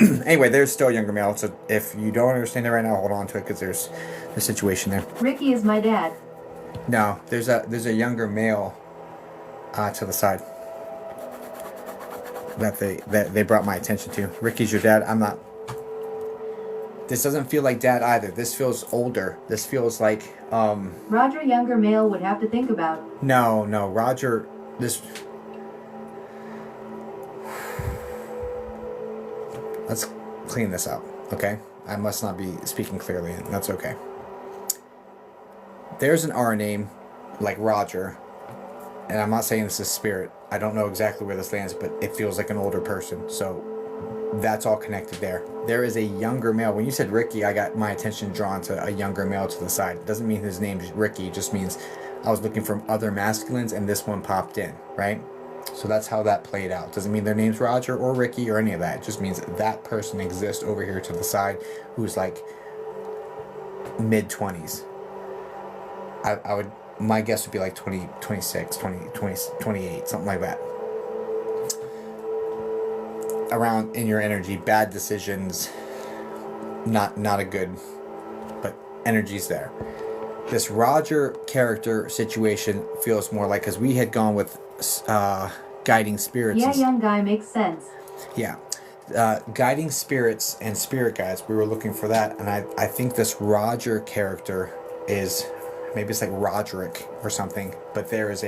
there's still a younger male. So if you don't understand it right now, hold on to it because there's a situation there. Ricky is my dad. No, there's a younger male to the side that they brought my attention to. Ricky's your dad. I'm not. This doesn't feel like dad either. This feels older. This feels like Roger, younger male, would have to think about. No, Roger. This. Let's clean this up, okay? I must not be speaking clearly, and that's okay. There's an R name, like Roger, and I'm not saying this is spirit. I don't know exactly where this lands, but it feels like an older person, so that's all connected there. There is a younger male. When you said Ricky, I got my attention drawn to a younger male to the side. It doesn't mean his name's Ricky, it just means I was looking for other masculines, and this one popped in, right? So that's how that played out. Doesn't mean their name's Roger or Ricky or any of that. It just means that person exists over here to the side who's like mid-20s. I would, my guess would be like 20, 26, 20, 28, something like that. Around in your energy, bad decisions, not a good, but energy's there. This Roger character situation feels more like, because we had gone with guiding spirits. Yeah, young guy, makes sense. Yeah. Guiding spirits and spirit guides, we were looking for that, and I think this Roger character is, maybe it's like Roderick or something, but there is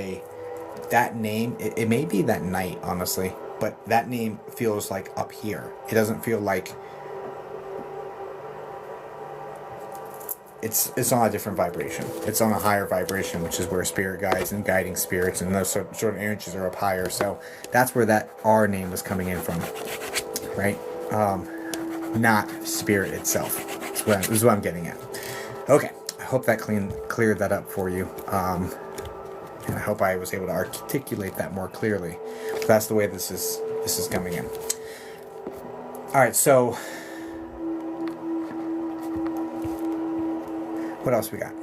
that name, it may be that knight, honestly, but that name feels like up here. It doesn't feel like it's on a different vibration. It's on a higher vibration, which is where spirit guides and guiding spirits and those sort of energies are up higher. So that's where that R name was coming in from, right? Not spirit itself. This is what I'm getting at. Okay, I hope that cleared that up for you. And I hope I was able to articulate that more clearly. But that's the way this is coming in. All right, so what else we got?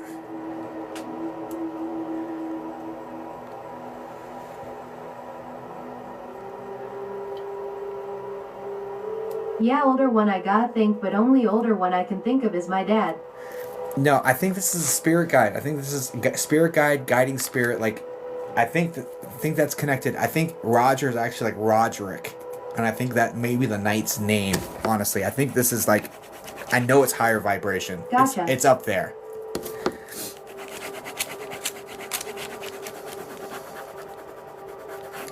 Yeah, older one I gotta think, but only older one I can think of is my dad. No, I think this is a spirit guide. I think this is spirit guide, guiding spirit. Like, I think that's connected. I think Roger is actually like Roderick, and I think that may be the knight's name. Honestly, I think this is like, I know it's higher vibration. Gotcha. It's up there.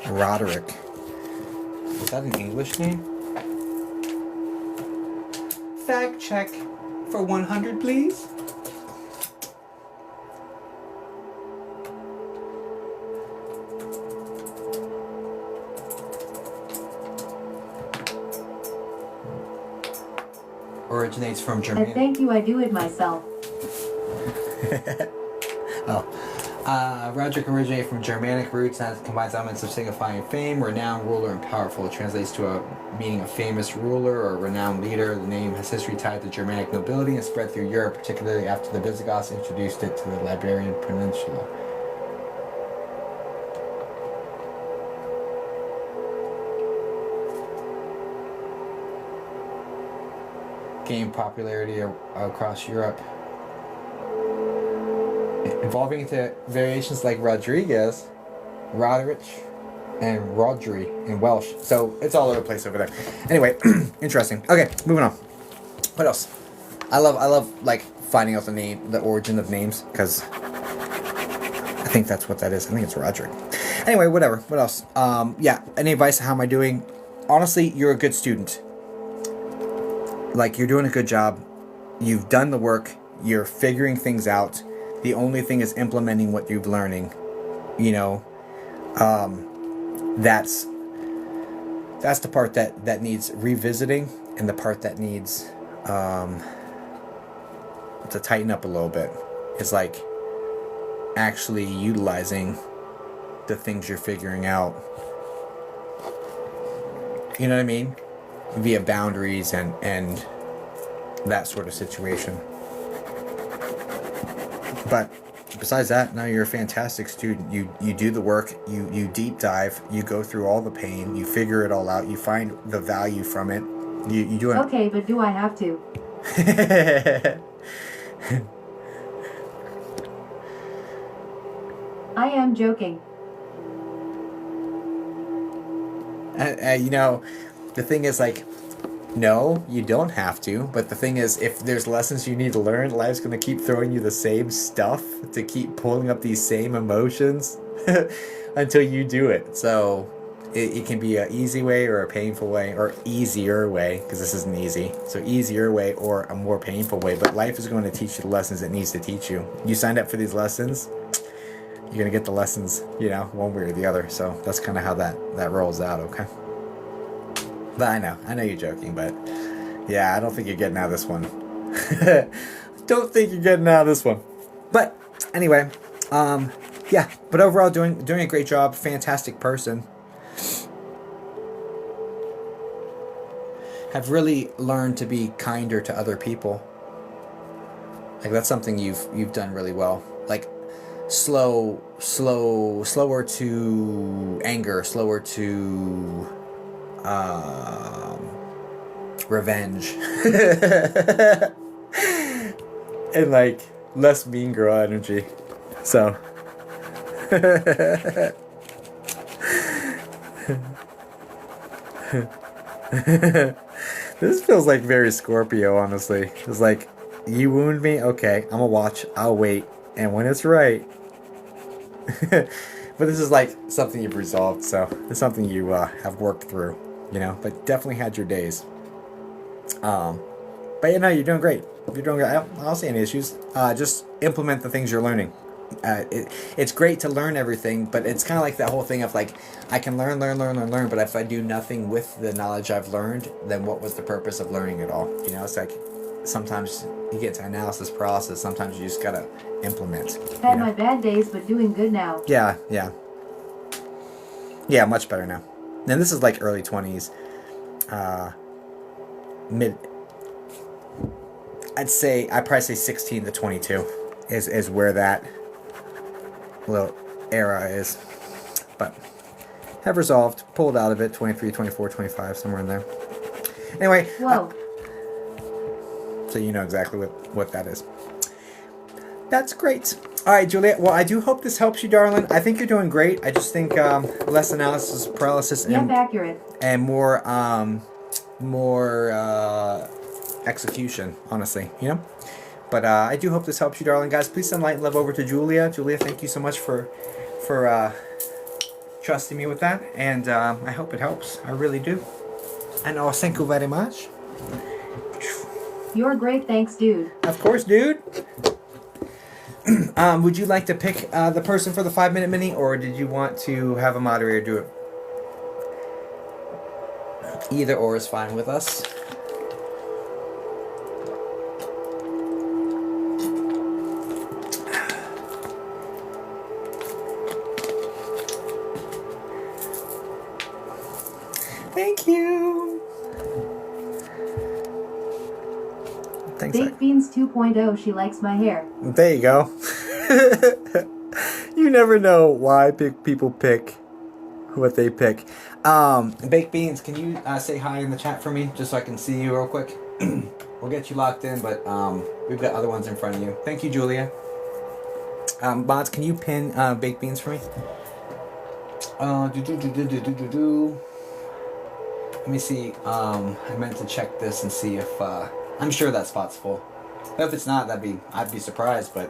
Roderick. Is that an English name? Fact check for 100, please. Originates from Germany. Thank you, I do it myself. Roderick originated from Germanic roots and combines elements of signifying fame, renowned, ruler, and powerful. It translates to a meaning of famous ruler or renowned leader. The name has history tied to Germanic nobility and spread through Europe, particularly after the Visigoths introduced it to the Iberian Peninsula. Gained popularity across Europe, evolving into variations like Rodriguez, Roderick, and Rodri in Welsh. So it's all over the place over there. Anyway, interesting. Okay, moving on. What else? I love like finding out the origin of names, because I think that's what that is. I think it's Roderick. Anyway, whatever. What else? Yeah. Any advice? How am I doing? Honestly, you're a good student. Like, you're doing a good job. You've done the work. You're figuring things out. The only thing is implementing what you're learning. you know, that's the part that needs revisiting, and the part that needs to tighten up a little bit. It's like actually utilizing the things you're figuring out. You know what I mean? Via boundaries and that sort of situation. But besides that, no, you're a fantastic student. You do the work, you deep dive, you go through all the pain, you figure it all out, you find the value from it. You do it. Okay, but do I have to? I am joking. You know, the thing is, like, no, you don't have to. But the thing is, if there's lessons you need to learn, life's going to keep throwing you the same stuff to keep pulling up these same emotions until you do it. So it can be an easy way or a painful way, or easier way, because this isn't easy. So easier way or a more painful way. But life is going to teach you the lessons it needs to teach you. You signed up for these lessons, you're going to get the lessons, you know, one way or the other. So that's kind of how that rolls out, okay? But I know you're joking, but yeah, I don't think you're getting out of this one. Don't think you're getting out of this one. But anyway, yeah, but overall doing a great job, fantastic person. Have really learned to be kinder to other people. Like, that's something you've done really well. Like, slower to anger, slower to revenge, and like less mean girl energy. So this feels like very Scorpio, honestly. It's like, you wound me, okay, I'm gonna watch, I'll wait, and when it's right. But this is like something you've resolved, so it's something you have worked through, you know. But definitely had your days. But you know, you're doing great. You're doing great. I don't see any issues. Just implement the things you're learning. It's great to learn everything, but it's kind of like that whole thing of like, I can learn, but if I do nothing with the knowledge I've learned, then what was the purpose of learning it all? You know, it's like sometimes you get to analysis paralysis. Sometimes you just gotta implement. Had my bad days, but doing good now. Yeah, much better now. And this is like early 20s, I'd probably say 16 to 22 is where that little era is. But have resolved, pulled out of it, 23, 24, 25, somewhere in there. Anyway. Whoa. So you know exactly what that is. That's great. All right, Juliet. Well, I do hope this helps you, darling. I think you're doing great. I just think less analysis paralysis and accurate. And more execution, honestly, you know. But I do hope this helps you, darling. Guys, please send light and love over to Julia. Julia, thank you so much for trusting me with that, and I hope it helps. I really do. And thank you very much. You're great, thanks, dude. Of course, dude. Would you like to pick the person for the 5-minute mini, or did you want to have a moderator do it? Either or is fine with us. Thank you. Thanks. Baked Beans 2.0, she likes my hair. There you go. You never know why people pick what they pick. Baked Beans, can you say hi in the chat for me, just so I can see you real quick? We'll get you locked in, but we've got other ones in front of you. Thank you, Julia. Bots, can you pin Baked Beans for me? Let me see. I meant to check this and see if I'm sure that spot's full. If it's not, I'd be surprised, but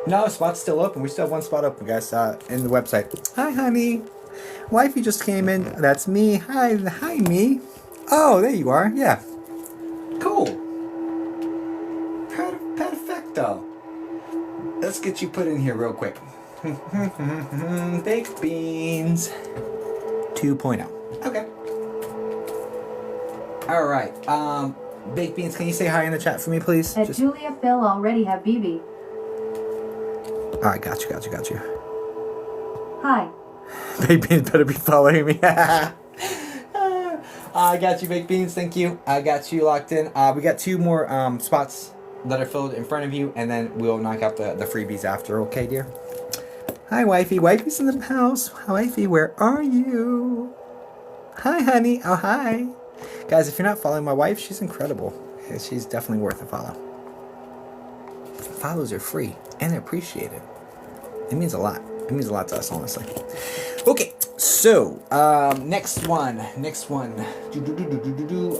no, spot's still open. We still have one spot open, guys, in the website. Hi, honey. Wifey just came in. That's me. Hi, me. Oh, there you are. Yeah. Cool. Perfecto. Let's get you put in here real quick. Baked beans 2.0. Okay. All right. Baked beans, can you say hi in the chat for me, please? At Julia Phil already have BB. All right, got you. Hi. Baked beans better be following me. I got you, Baked beans. Thank you. I got you locked in. We got 2 more spots that are filled in front of you, and then we'll knock out the freebies after. Okay, dear. Hi, wifey. Wifey's in the house. Hi, wifey. Where are you? Hi, honey. Oh, hi. Guys, if you're not following my wife, she's incredible. She's definitely worth a follow. Follows are free and they're appreciated. It means a lot. It means a lot to us, honestly. Okay, so next one. I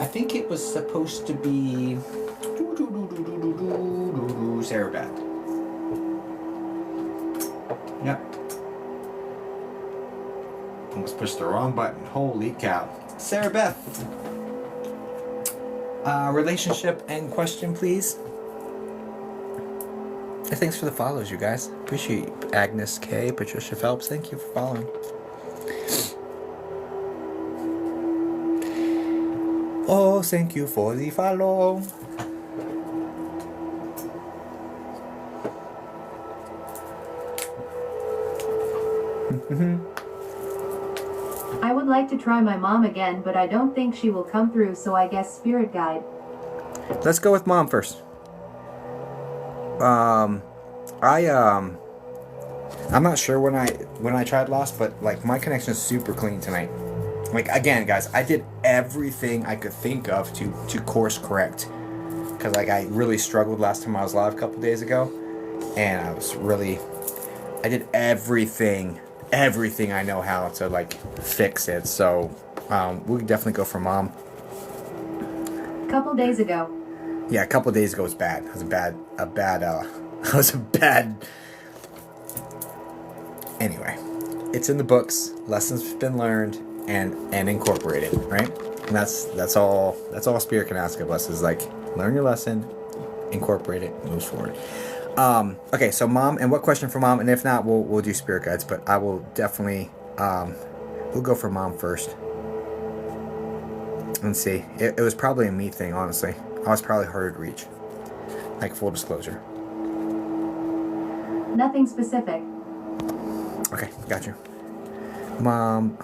think it was supposed to be Sarah Beth. Yep. Almost pushed the wrong button. Holy cow. Sarah Beth. Relationship and question, please. Thanks for the follows, you guys. Appreciate you. Agnes K, Patricia Phelps, thank you for following. Oh, thank you for the follow. I would like to try my mom again, but I don't think she will come through, so I guess spirit guide. Let's go with mom first. I'm not sure when I tried Lost, but like my connection is super clean tonight. Like again, guys, I did everything I could think of to course correct, because like I really struggled last time I was live a couple days ago, and I did everything I know how to like fix it. So we can definitely go for mom. Couple days ago. Yeah, a couple days ago was bad. It was a bad. Anyway, it's in the books. Lessons been learned and incorporated, right? And that's all Spirit can ask of us is like learn your lesson, incorporate it, move forward. Okay, so mom, and what question for mom? And if not, we'll do spirit guides. But I will definitely we'll go for mom first. Let's see. It was probably a me thing, honestly. I was probably harder to reach. Like full disclosure. Nothing specific. Okay, got you. Mom,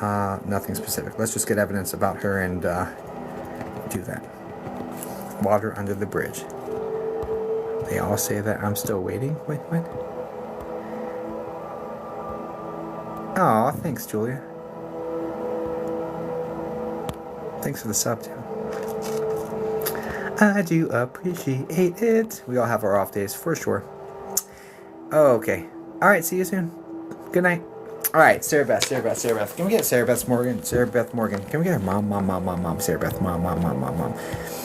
nothing specific. Let's just get evidence about her and do that. Water under the bridge. They all say that I'm still waiting. Wait, what? Aw, thanks, Julia. Thanks for the sub, too. I do appreciate it. We all have our off days, for sure. Okay. Alright, see you soon. Good night. Alright, Sarah Beth. Can we get Sarah Beth Morgan? Can we get her mom? Sarah Beth, mom. Sarah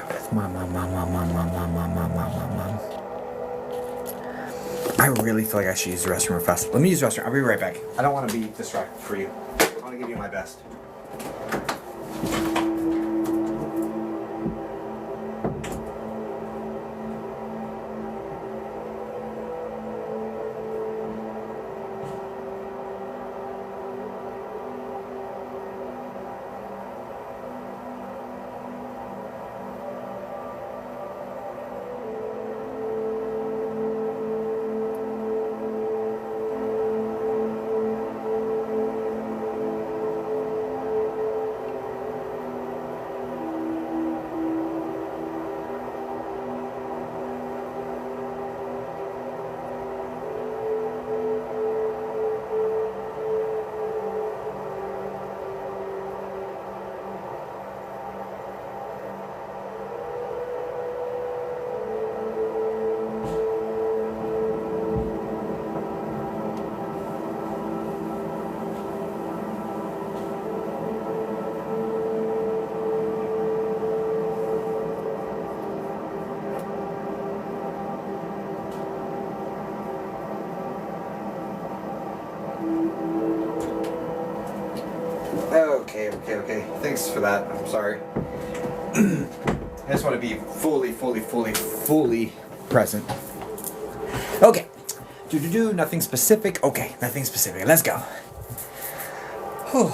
Beth, mom. I really feel like I should use the restroom real fast. Let me use the restroom. I'll be right back. I don't want to be distracted for you. I want to give you my best. Okay. Thanks for that. I'm sorry. I just want to be fully present. Okay. Nothing specific. Okay, nothing specific. Let's go. Whew.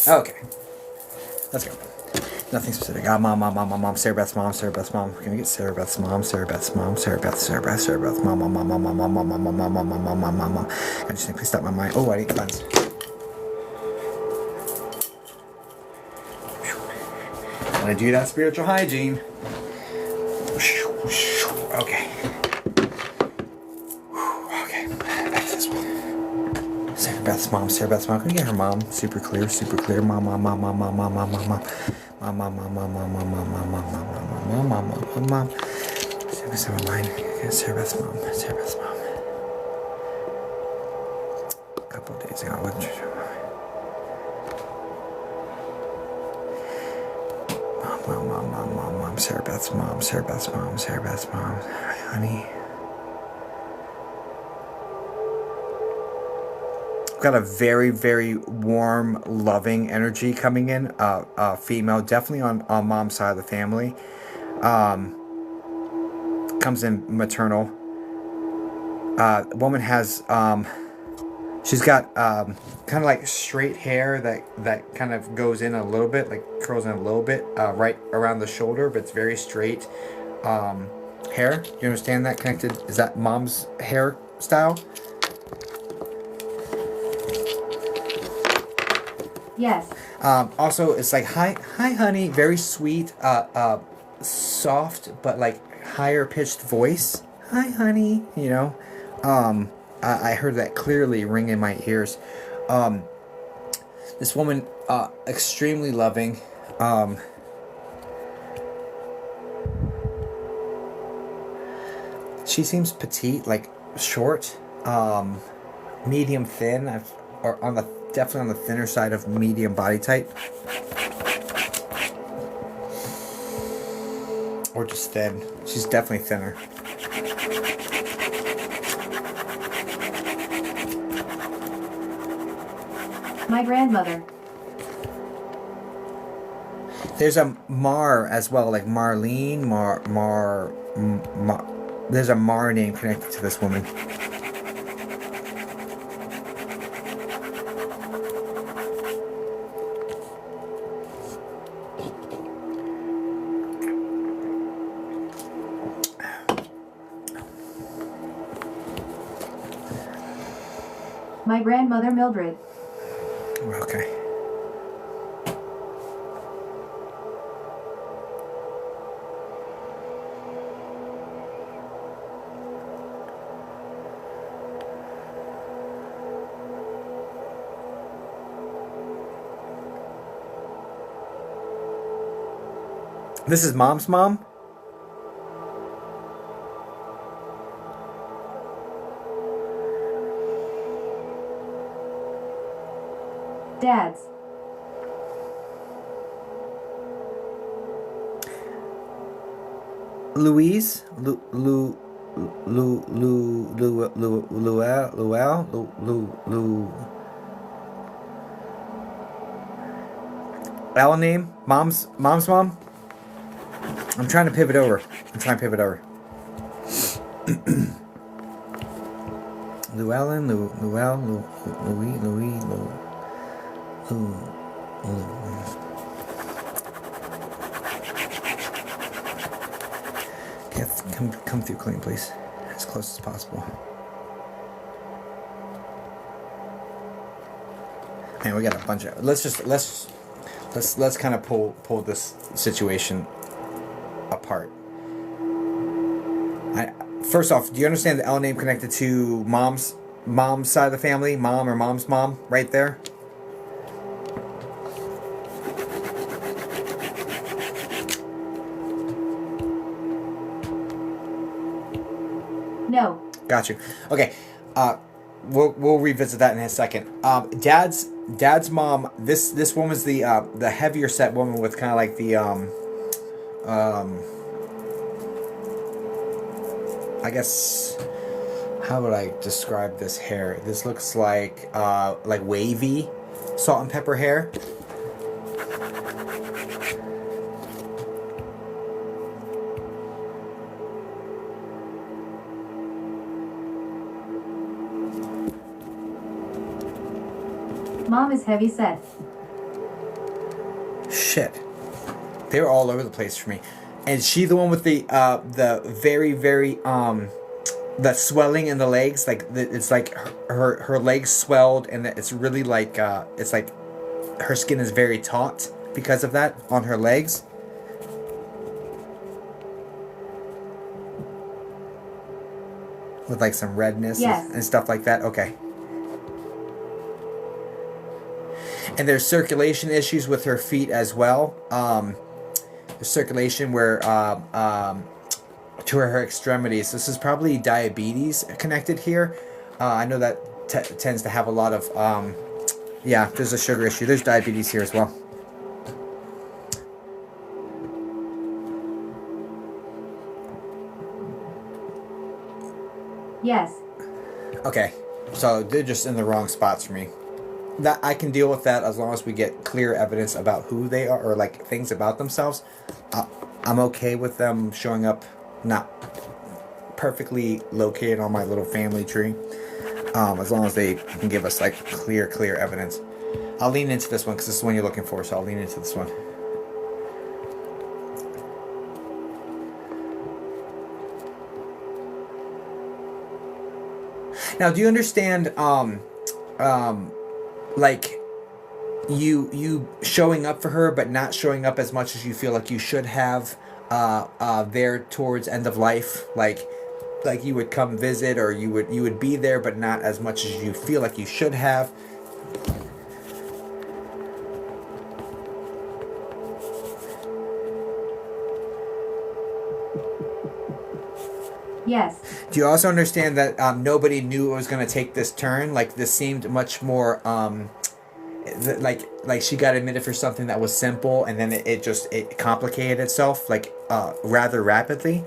Okay. Let's go. Nothing specific. Mom. Sarah Beth's mom. Can we get Sarah Beth's mom? Sarah Beth's mom. Sarah Beth's mom. Mom. I just need to stop my mind. Oh, I need cleanse. When I do that spiritual hygiene. Okay. Okay. Back to this one. Sarah Beth's mom. Can we get her mom? Super clear. Mom. Sarah Beth's mom. A couple of days ago. Mom. Sarah Beth's mom. Hi, honey. Got a very, very warm, loving energy coming in. Female, definitely on mom's side of the family. Comes in maternal. Woman has she's got kind of like straight hair that kind of goes in a little bit, like curls in a little bit, right around the shoulder, but it's very straight hair. You understand that? Connected? Is that mom's hairstyle? Yes. Also, it's like hi, honey. Very sweet, soft, but like higher pitched voice. Hi, honey. You know, I heard that clearly ring in my ears. This woman, extremely loving. She seems petite, like short, medium thin, or definitely on the thinner side of medium body type. Or just thin. She's definitely thinner. My grandmother. There's a Mar as well, like Marlene, there's a Mar name connected to this woman. My grandmother Mildred. Okay. This is mom's mom? Dad's. Louise? L name? Mom's mom? I'm trying to pivot over. Llewellyn, Louis. Come through clean, please. As close as possible. Man, we got a bunch of. Let's kind of pull this situation apart. First off, do you understand the L name connected to mom's side of the family? Mom or mom's mom, right there. No. Got you. Okay. We'll revisit that in a second. Dad's mom. This woman's the heavier set woman with kind of like the I guess, how would I describe this hair? This looks like wavy salt and pepper hair. Mom is heavy set. Shit. They were all over the place for me. And she the one with the very, very, the swelling in the legs? Like, it's like her legs swelled, and it's really like, it's like her skin is very taut because of that on her legs. With like some redness and stuff like that. Okay. And there's circulation issues with her feet as well. There's circulation where to her extremities. This is probably diabetes connected here. I know that tends to have a lot of yeah, there's a sugar issue. There's diabetes here as well. Yes. Okay, so they're just in the wrong spots for me. That I can deal with that as long as we get clear evidence about who they are or like things about themselves. I'm okay with them showing up not perfectly located on my little family tree, as long as they can give us like clear evidence. I'll lean into this one because this is the one you're looking for, so I'll lean into this one. Now, do you understand, like, you showing up for her, but not showing up as much as you feel like you should have, there towards end of life? Like you would come visit, or you would be there, but not as much as you feel like you should have. Yes. Do you also understand that nobody knew it was going to take this turn? Like, this seemed much more like she got admitted for something that was simple, and then it complicated itself like rather rapidly.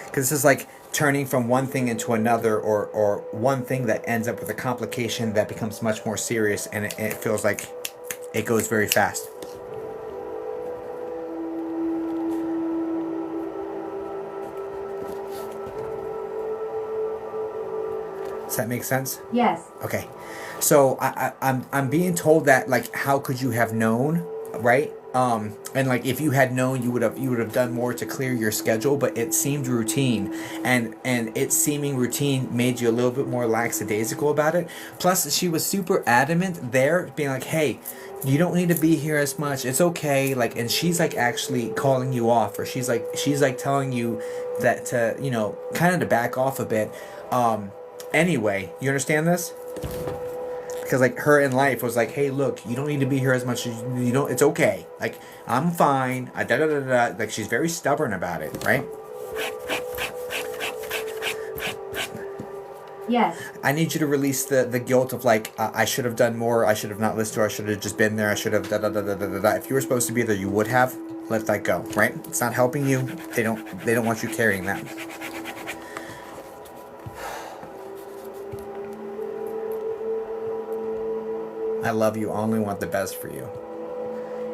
Because this is like turning from one thing into another, or one thing that ends up with a complication that becomes much more serious, and it feels like it goes very fast. Does that make sense? Yes. Okay. So I'm being told that, like, how could you have known, right? And like, if you had known, you would have done more to clear your schedule, but it seemed routine, and it seeming routine made you a little bit more lackadaisical about it. Plus, she was super adamant there, being like, hey, you don't need to be here as much, it's okay, like, and she's like actually calling you off, or she's like telling you that to, you know, kind of to back off a bit. Anyway, you understand this? Because like, her in life was like, hey, look, you don't need to be here as much as you don't. It's okay. Like, I'm fine. Like, she's very stubborn about it, right? Yes. I need you to release the guilt of like, I should have done more. I should have not listened to her. I should have just been there. I should have If you were supposed to be there, you would have. Let that go, right? It's not helping you. They don't want you carrying that. I love you, only want the best for you.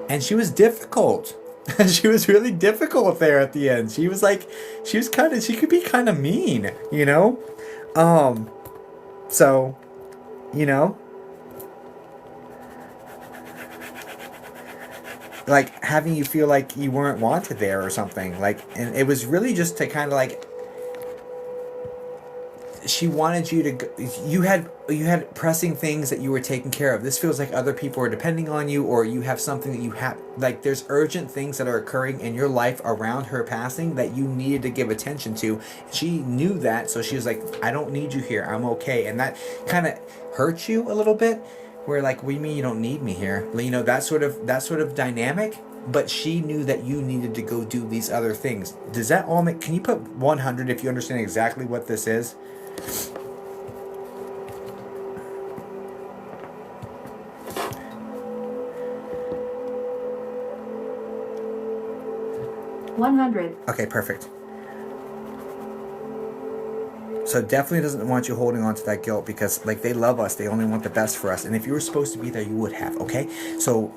And she was difficult. She was really difficult there at the end. She was like, she could be kind of mean, you know? So, you know, like having you feel like you weren't wanted there or something. Like, and it was really just to kind of like, she wanted you to go, you had pressing things that you were taking care of. This feels like other people are depending on you, or you have something that you have, like, there's urgent things that are occurring in your life around her passing that you needed to give attention to. She knew that, so she was like, I don't need you here, I'm okay. And that kind of hurt you a little bit, where like, what do you mean you don't need me here? You know, that sort of dynamic. But she knew that you needed to go do these other things. Does that all make, can you put 100 if you understand exactly what this is? $100. Okay, perfect. So definitely doesn't want you holding on to that guilt, because like, they love us, they only want the best for us, and if you were supposed to be there, you would have. Okay, so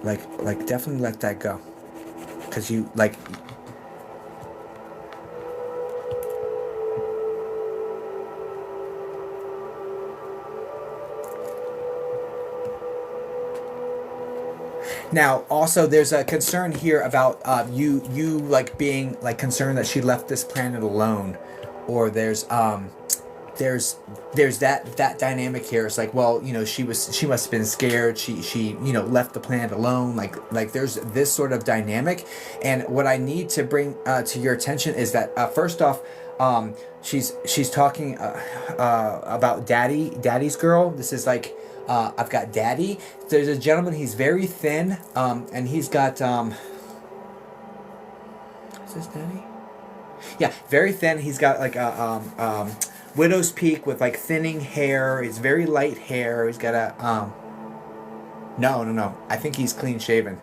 like definitely let that go. because you like. Now, also, there's a concern here about you like being like concerned that she left this planet alone, or there's that dynamic here. It's like, well, you know, she must have been scared. She left the planet alone. Like there's this sort of dynamic, and what I need to bring to your attention is that first off, she's talking about daddy's girl. This is like. I've got daddy. There's a gentleman. He's very thin, and he's got. Is this daddy? Yeah, very thin. He's got like a widow's peak with like thinning hair. It's very light hair. He's got a. No. I think he's clean shaven.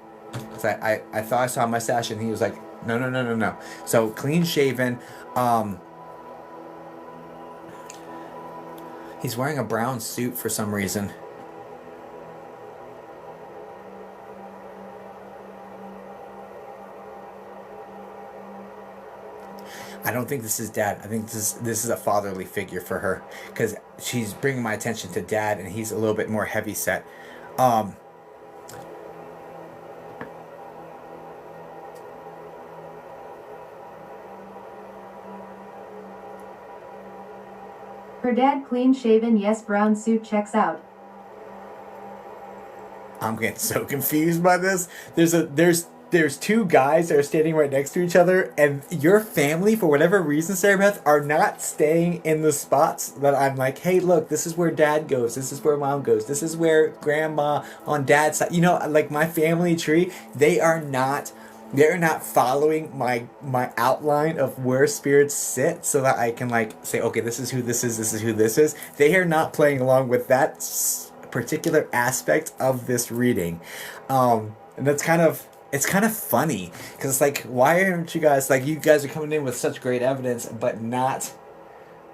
So I thought I saw a mustache, and he was like, no. So clean shaven. He's wearing a brown suit for some reason. I don't think this is dad. I think this is a fatherly figure for her, because she's bringing my attention to dad, and he's a little bit more heavy set. Her dad clean shaven, yes, brown suit checks out. I'm getting so confused by this. There's two guys that are standing right next to each other, and your family, for whatever reason, Sarah Beth, are not staying in the spots that I'm like, hey, look, this is where dad goes, this is where mom goes, this is where grandma on dad's side, like my family tree, they're not following my outline of where spirits sit, so that I can like say, okay, this is who this is who this is. They are not playing along with that particular aspect of this reading, and that's kind of. It's kind of funny, because it's like, why aren't you guys, like, you guys are coming in with such great evidence, but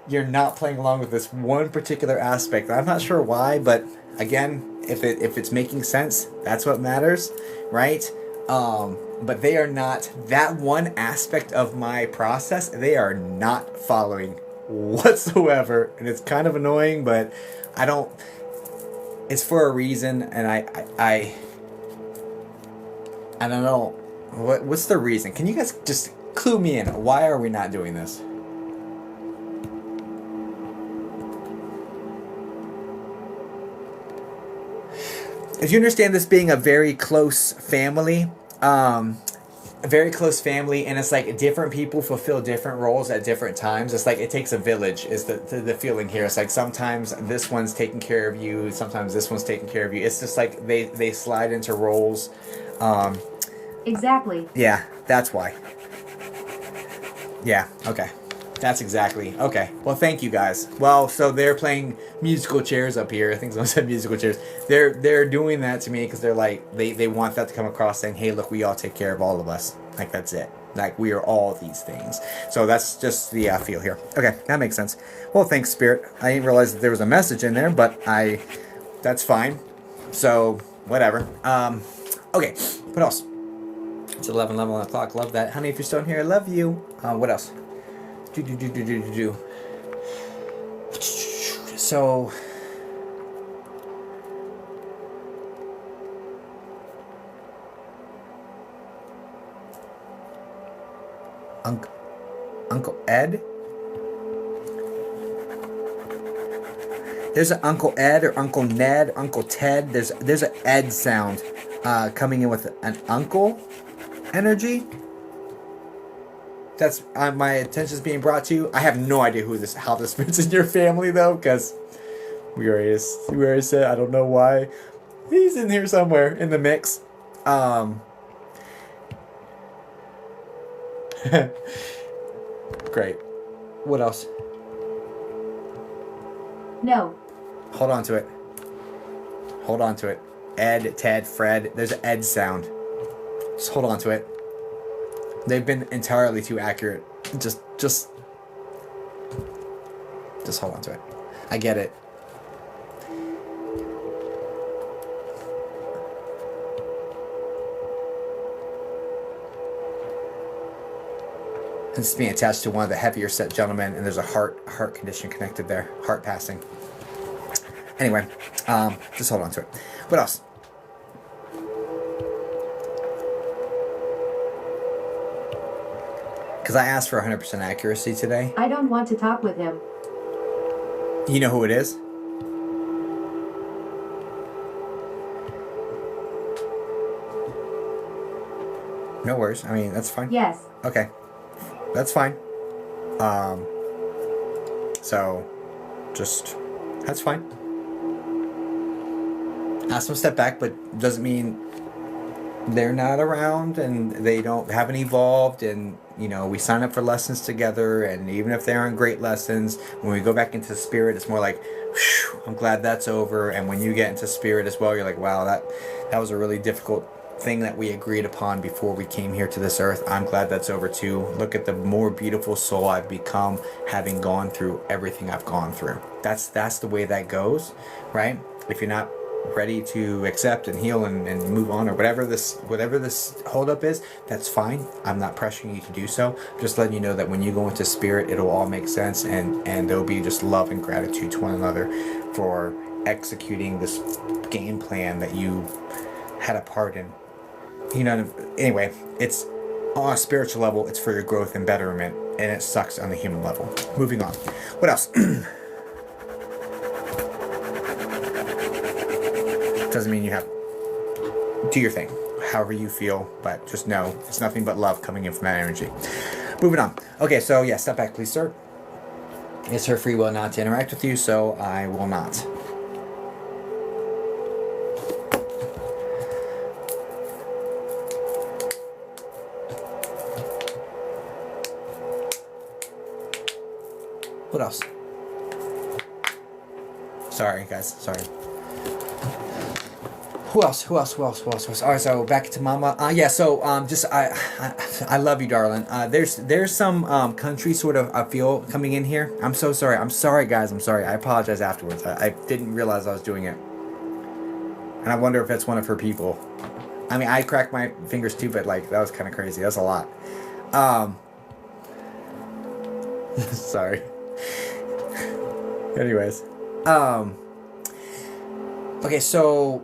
you're not playing along with this one particular aspect. I'm not sure why, but again, if it's making sense, that's what matters, right? But they are not, that one aspect of my process, they are not following whatsoever, and it's kind of annoying, but it's for a reason, and I don't know. What's the reason? Can you guys just clue me in? Why are we not doing this? If you understand this being a very close family, and it's like different people fulfill different roles at different times. It's like it takes a village is the feeling here. It's like sometimes this one's taking care of you, sometimes this one's taking care of you. It's just like they slide into roles. Exactly. Yeah, that's why. Yeah, okay. That's exactly. Okay. Well, thank you guys. Well, so they're playing musical chairs up here. I think someone said musical chairs. They're doing that to me because they're like, they want that to come across saying, hey, look, we all take care of all of us. Like, that's it. Like, we are all these things. So that's just the feel here. Okay, that makes sense. Well, thanks, Spirit. I didn't realize that there was a message in there, but that's fine. So, whatever. Okay, what else? It's 11 o'clock. Love that. Honey, if you're still in here, I love you. What else? So... Uncle Ed? There's an Uncle Ed or Uncle Ned, Uncle Ted. There's an Ed sound coming in with an uncle energy. That's my attention is being brought to. I have no idea how this fits in your family though, because we already said I don't know why. He's in here somewhere in the mix. Great. What else? No. Hold on to it. Ed, Ted, Fred. There's an Ed sound. Just hold on to it. They've been entirely too accurate. Just hold on to it. I get it. And it's being attached to one of the heavier set gentlemen, and there's a heart condition connected there, heart passing. Anyway, just hold on to it. What else? Because I asked for 100% accuracy today. I don't want to talk with him. You know who it is? No worries. I mean, that's fine. Yes. Okay. That's fine. So, just, that's fine. Ask them to step back, but doesn't mean they're not around and they haven't evolved, and we sign up for lessons together, and even if they aren't great lessons, when we go back into spirit, it's more like, whew, I'm glad that's over. And when you get into spirit as well, you're like, wow, that was a really difficult thing that we agreed upon before we came here to this earth. I'm glad that's over too. Look at the more beautiful soul I've become, having gone through everything I've gone through. That's the way that goes, right? If you're not ready to accept and heal and move on, or whatever this holdup is, that's fine. I'm not pressuring you to do so. I'm just letting you know that when you go into spirit, it'll all make sense, and there'll be just love and gratitude to one another for executing this game plan that you had a part in. Anyway, it's on a spiritual level, it's for your growth and betterment, and it sucks on the human level. Moving on. What else? Doesn't mean you have to do your thing, however you feel, but just know it's nothing but love coming in from that energy. Moving on. Okay, so yeah, step back, please, sir. It's her free will not to interact with you, so I will not. What else? Sorry, guys. Sorry. Who else? All right, so back to Mama. Yeah. So I love you, darling. There's some country sort of I feel coming in here. I'm so sorry. I'm sorry, guys. I'm sorry. I apologize afterwards. I didn't realize I was doing it, and I wonder if that's one of her people. I mean, I cracked my fingers too, but like that was kind of crazy. That's a lot. Sorry. Anyways, okay, so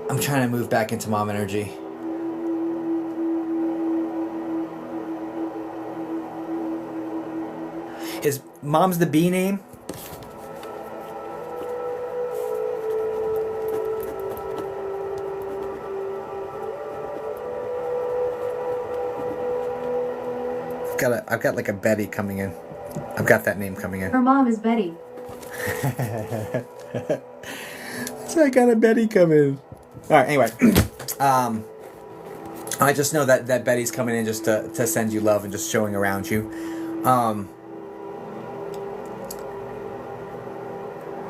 I'm trying to move back into mom energy. Is mom's the B name? I've got like a Betty coming in. I've got that name coming in. Her mom is Betty. So I got a Betty coming. All right. Anyway, I just know that Betty's coming in just to send you love and just showing around you.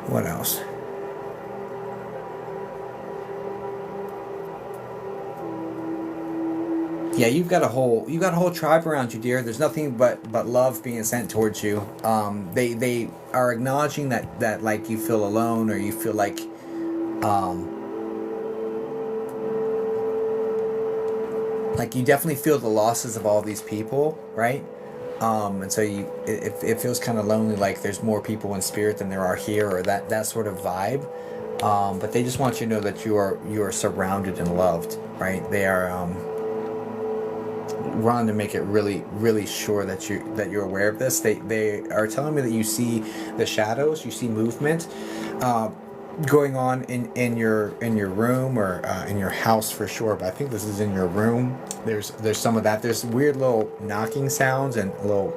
What else? Yeah, you've got a whole tribe around you, dear. There's nothing but love being sent towards you. They are acknowledging that like you feel alone, or you feel like you definitely feel the losses of all these people, right? And so it feels kind of lonely, like there's more people in spirit than there are here, or that sort of vibe. But they just want you to know that you are surrounded and loved, right? They are wanting to make it really, really sure that you're aware of this. They are telling me that you see the shadows, you see movement going on in your room, or in your house for sure, but I think this is in your room. There's some of that. There's weird little knocking sounds and little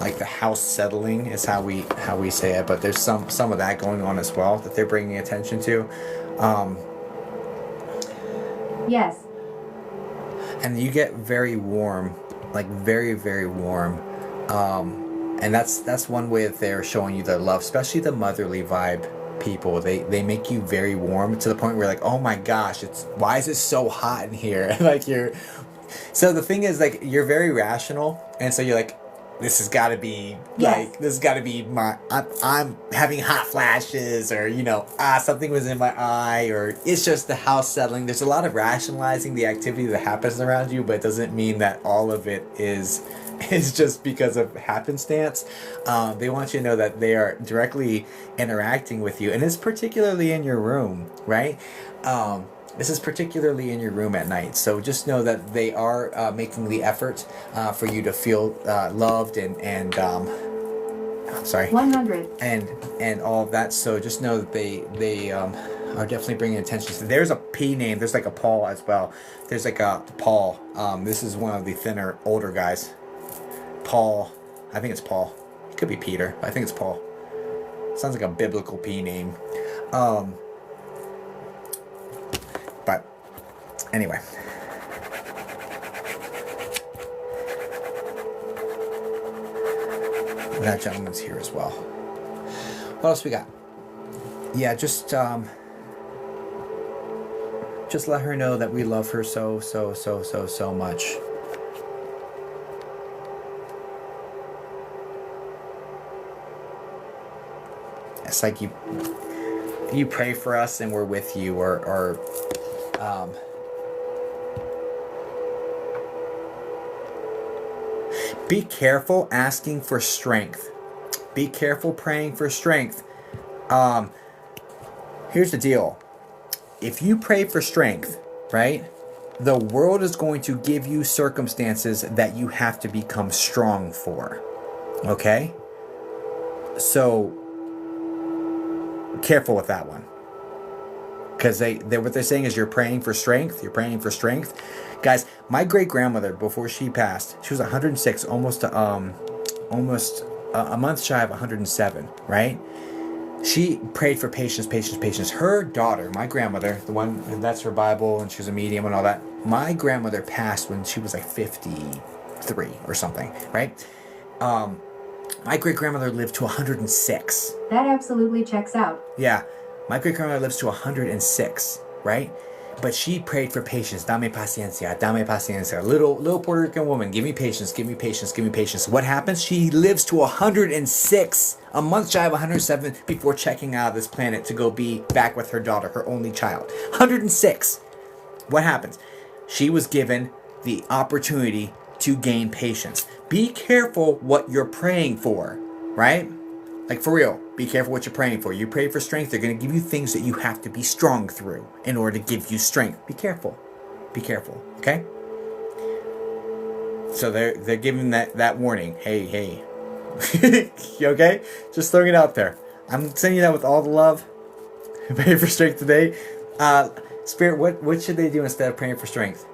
like the house settling is how we say it, but there's some of that going on as well that they're bringing attention to. Yes. And you get very warm, like very, very warm. And that's one way that they're showing you their love, especially the motherly vibe people. They make you very warm to the point where you're like, oh my gosh, why is it so hot in here? So the thing is, like, you're very rational, and so you're like, this has got to be Yes. like, this has got to be I'm having hot flashes, or something was in my eye, or it's just the house settling. There's a lot of rationalizing the activity that happens around you, but it doesn't mean that all of it is just because of happenstance. They want you to know that they are directly interacting with you, and it's particularly in your room, right? This is particularly in your room at night, so just know that they are making the effort for you to feel loved and sorry, 100. and all of that. So just know that they are definitely bringing attention to. There's a P name. There's like a Paul as well. There's like a Paul. This is one of the thinner, older guys. Paul. I think it's Paul. It could be Peter, but I think it's Paul. Sounds like a biblical P name. But anyway. That gentleman's here as well. What else we got? Yeah, just let her know that we love her so much. It's like you pray for us and we're with you, or be careful asking for strength. Be careful praying for strength. Here's the deal. If you pray for strength, right, the world is going to give you circumstances that you have to become strong for. Okay? So, careful with that one. Because they what they're saying is you're praying for strength. You're praying for strength. Guys, my great-grandmother, before she passed, she was 106, almost a month shy of 107, right? She prayed for patience. Her daughter, my grandmother, the one that's her Bible, and she was a medium and all that. My grandmother passed when she was like 53 or something, right? My great-grandmother lived to 106. That absolutely checks out. Yeah, my great-grandmother lives to 106, right? But she prayed for patience. Dame paciencia, dame paciencia. Little Puerto Rican woman, give me patience, give me patience, give me patience. What happens? She lives to 106, a month shy of 107, before checking out of this planet to go be back with her daughter, her only child. 106. What happens? She was given the opportunity to gain patience. Be careful what you're praying for, right? Like, for real, be careful what you're praying for. You pray for strength, they're going to give you things that you have to be strong through in order to give you strength. Be careful. Be careful, okay? So they're giving that warning. Hey. You okay? Just throwing it out there. I'm sending you that with all the love. Pray for strength today. Spirit, what should they do instead of praying for strength?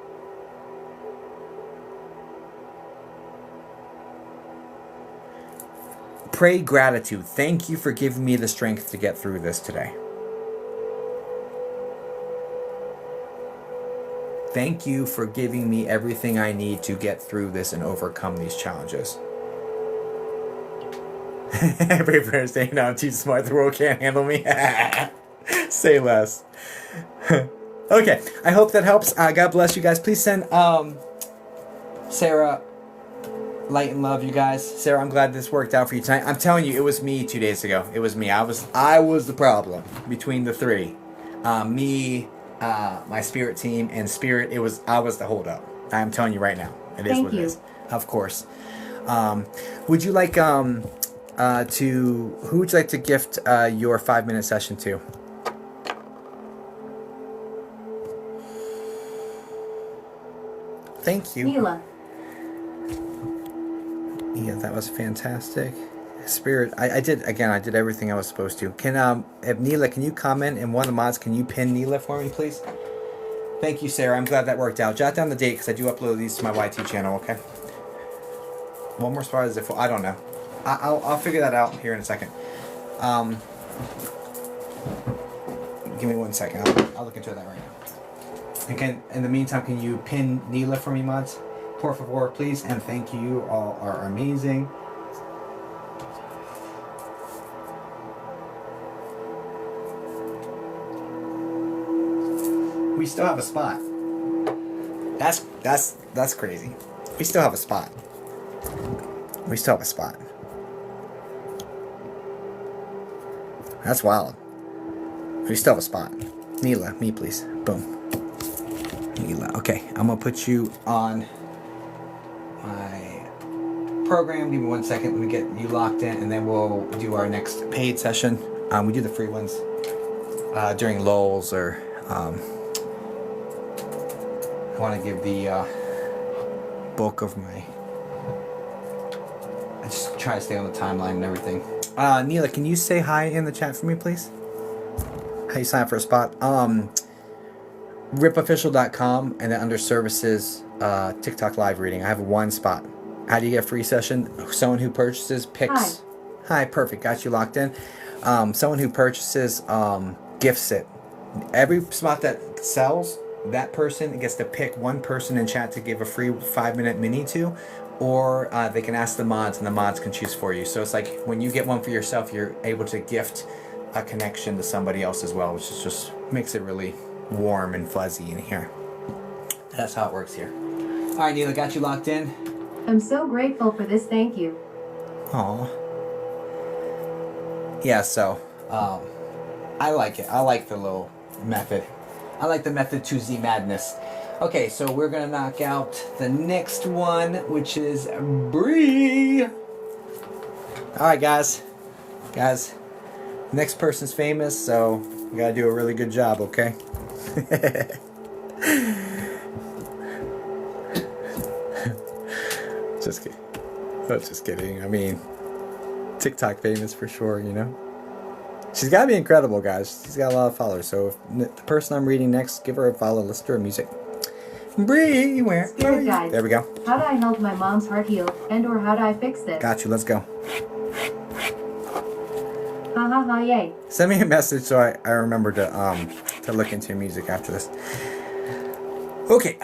Pray gratitude. Thank you for giving me the strength to get through this today. Thank you for giving me everything I need to get through this and overcome these challenges. Pray for saying, no, I'm too smart. The world can't handle me. Say less. Okay, I hope that helps. God bless you guys. Please send Sarah light and love, you guys. Sarah, I'm glad this worked out for you tonight. I'm telling you, it was me 2 days ago. It was me. I was the problem between the three. My spirit team, and Spirit. I was the holdup. I'm telling you right now. It is what it is. Of course. Would you like who would you like to gift your 5-minute session to? Thank you. Mila. Yeah, that was fantastic. Spirit, I did everything I was supposed to. Can Neela, can you comment, and one of the mods, can you pin Neela for me, please? Thank you, Sarah. I'm glad that worked out. Jot down the date, because I do upload these to my YT channel, okay? One more spot is if I don't know. I'll figure that out here in a second. Give me 1 second. I'll look into that right now. And in the meantime, can you pin Neela for me, mods? Por favor, please, and thank you. You all are amazing. We still have a spot. That's crazy. We still have a spot. We still have a spot. That's wild. We still have a spot. Neela, me please. Boom. Neela. Okay, I'm gonna put you on my program. Give me 1 second. Let me get you locked in, and then we'll do our next paid session. We do the free ones during lulls, or I want to give the bulk of my. I just try to stay on the timeline and everything. Neela, can you say hi in the chat for me, please? How you sign up for a spot? ripofficial.com, and then under services, TikTok live reading. I have one spot. How do you get a free session? Someone who purchases picks. Hi, perfect. Got you locked in. Someone who purchases gifts it. Every spot that sells, that person gets to pick one person in chat to give a free 5-minute mini to, or they can ask the mods, and the mods can choose for you. So it's like when you get one for yourself, you're able to gift a connection to somebody else as well, which is just makes it really warm and fuzzy in here. That's how it works here. All right, Neela, got you locked in. I'm so grateful for this. Thank you. Aw. Yeah, so I like it. I like the little method. I like the method to the madness. Okay, so we're gonna knock out the next one, which is Bree. All right, guys. Next person's famous, so we gotta do a really good job, okay? Just kidding. Oh, just kidding. I mean, TikTok famous for sure, you know? She's gotta be incredible, guys. She's got a lot of followers, so if the person I'm reading next, give her a follow, listen to her music. Bree, where are you? Guide. There we go. How do I help my mom's heart heal? And or how do I fix this? Got you, let's go. Ha ha ha, yay. Send me a message so I remember to look into music after this. Okay.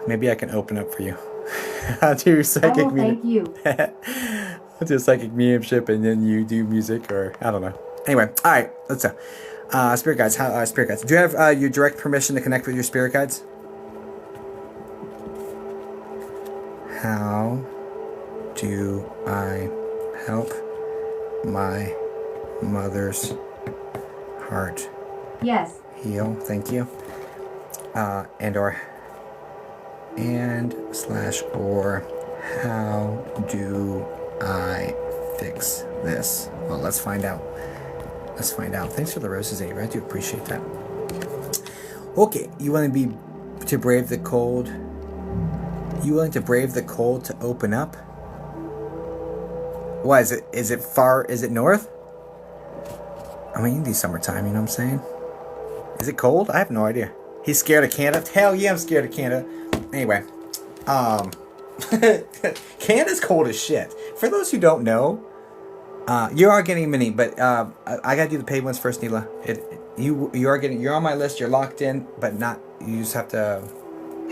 Maybe I can open up for you. I'll do psychic I will thank you. I'll do psychic mediumship, and then you do music, or I don't know. Anyway, all right. Let's spirit guides. Spirit guides. Do you have your direct permission to connect with your spirit guides? How do I help my mother's heart Yes. heal? Thank you. Or how do I fix this? Well, let's find out. Thanks for the roses, Ava. I do appreciate that. Okay, you want to brave the cold? You willing to brave the cold to open up? What is it? Is it far? Is it north? I mean, you can do summertime, you know what I'm saying? Is it cold? I have no idea. He's scared of Canada? Hell yeah, I'm scared of Canada. Anyway, Canada's cold as shit. For those who don't know, you are getting a mini, but I gotta do the paid ones first, Neela. You're on my list. You're locked in, but not. You just have to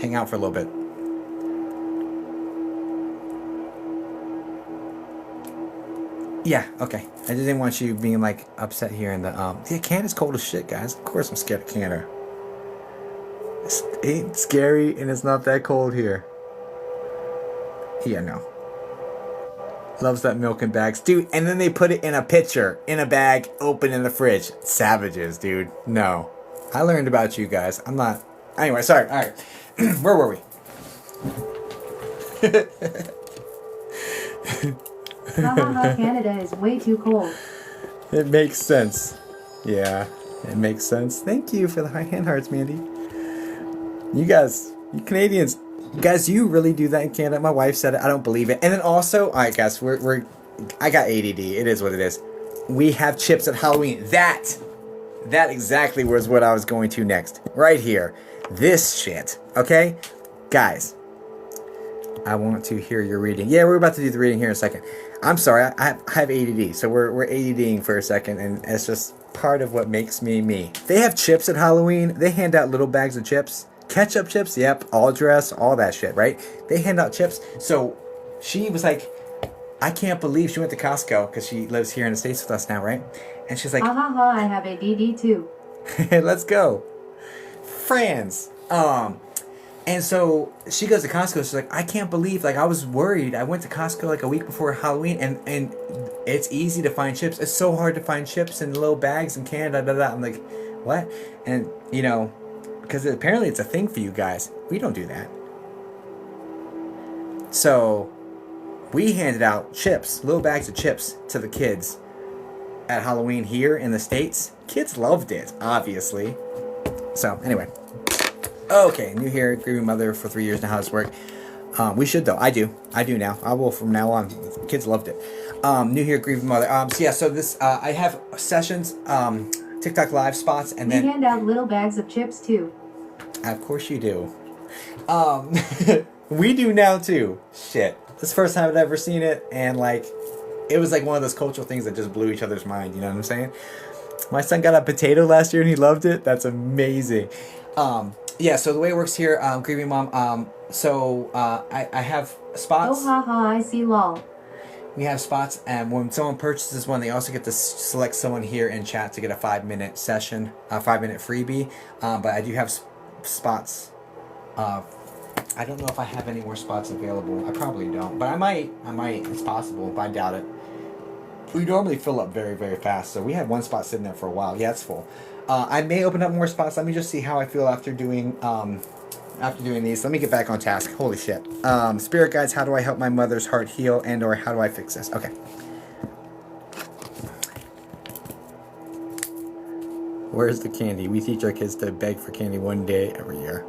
hang out for a little bit. Yeah, okay. I just didn't want you being like upset here in the yeah, Canada's cold as shit, guys. Of course I'm scared of Canada. It ain't scary and it's not that cold here. Yeah, no. Loves that milk in bags. Dude, and then they put it in a pitcher, in a bag, open in the fridge. Savages, dude. No. I learned about you guys. I'm not. Anyway, sorry. Alright. Where were we? Canada is way too cold. It makes sense. Yeah, it makes sense. Thank you for the high hand hearts, Mandy. You guys, you Canadians, guys, you really do that in Canada? My wife said it. I don't believe it. And then also, all right, guys, I got ADD. It is what it is. We have chips at Halloween. That exactly was what I was going to next. Right here. This shit. Okay? Guys, I want to hear your reading. Yeah, we're about to do the reading here in a second. I'm sorry, I have ADD, so we're ADDing for a second, and it's just part of what makes me me. They have chips at Halloween. They hand out little bags of chips. Ketchup chips, yep, all dress, all that shit, right? They hand out chips. So she was like, I can't believe she went to Costco, because she lives here in the States with us now, right? And she's like, I have ADD too. let's go. Friends. And so she goes to Costco. She's like, I can't believe, like, I was worried. I went to Costco like a week before Halloween, and it's easy to find chips. It's so hard to find chips in little bags in Canada. Da, da, da. I'm like, what? And, you know, because apparently it's a thing for you guys. We don't do that. So we handed out chips, little bags of chips to the kids at Halloween here in the States. Kids loved it, obviously. So, anyway. Okay, new here, grieving mother for 3 years now. How does this work? We should though. I do now. I will from now on. Kids loved it. New here, grieving mother. So yeah. So this I have sessions, TikTok live spots, and We then hand out little bags of chips too. of course you do. We do now too. Shit, this is the first time I've ever seen it, and like, it was like one of those cultural things that just blew each other's mind. You know what I'm saying? My son got a potato last year and he loved it. That's amazing. Yeah, so the way it works here, grieving mom, I have spots. Oh haha, I see lol. We have spots, and when someone purchases one, they also get to select someone here in chat to get a 5-minute session, a 5-minute freebie. But I do have spots. I don't know if I have any more spots available. I probably don't, but I might. It's possible, but I doubt it. We normally fill up very, very fast, so we had one spot sitting there for a while. Yeah, it's full. I may open up more spots. Let me just see how I feel after doing these. Let me get back on task. Holy shit. Spirit guides, how do I help my mother's heart heal, and or how do I fix this? Okay. Where's the candy? We teach our kids to beg for candy one day every year.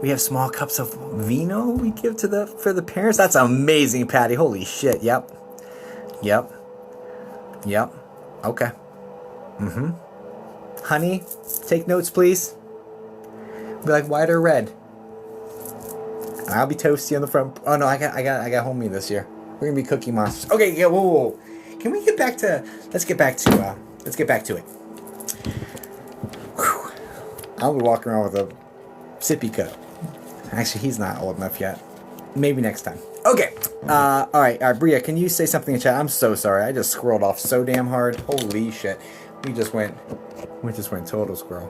We have small cups of vino we give for the parents. That's amazing, Patty. Holy shit. Yep. Okay. Honey, take notes, please. Be like white or red. I'll be toasty on the front. Oh no, I got homie this year. We're gonna be cookie monsters. Okay, yeah, whoa. Can we get back to? Let's get back to it. Whew. I'll be walking around with a sippy cup. Actually, he's not old enough yet. Maybe next time. Okay. All right, Bria, can you say something in chat? I'm so sorry. I just scrolled off so damn hard. Holy shit. We just went total scroll.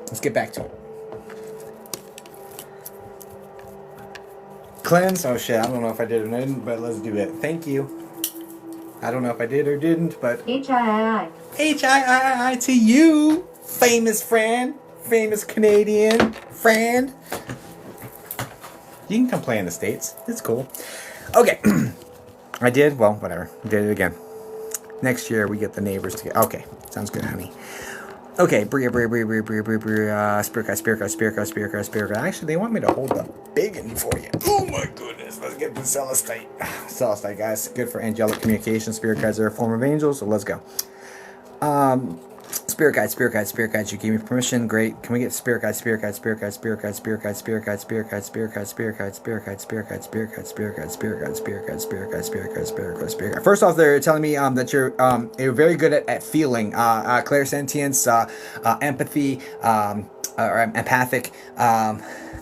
Let's get back to it. Cleanse. Oh shit. I don't know if I did or didn't, but let's do it. Thank you. I don't know if I did or didn't, but H-I-I-I. H-I-I-I to you, famous friend, famous Canadian friend. You can come play in the States. It's cool. Okay. I did. Well, whatever. Did it again. Next year we get the neighbors together. Okay. Sounds good, honey. Okay. Bria. Spirit guide. Actually, they want me to hold the big one for you. Oh my goodness. Let's get the Celestite. Celestite, guys. Good for angelic communication. Spirit guides are a form of angels, so let's go. Spirit guide, you gave me permission, great. Can we get spirit guide? First off, they're telling me that you're very good at feeling, clairsentience, empathy, or empathic.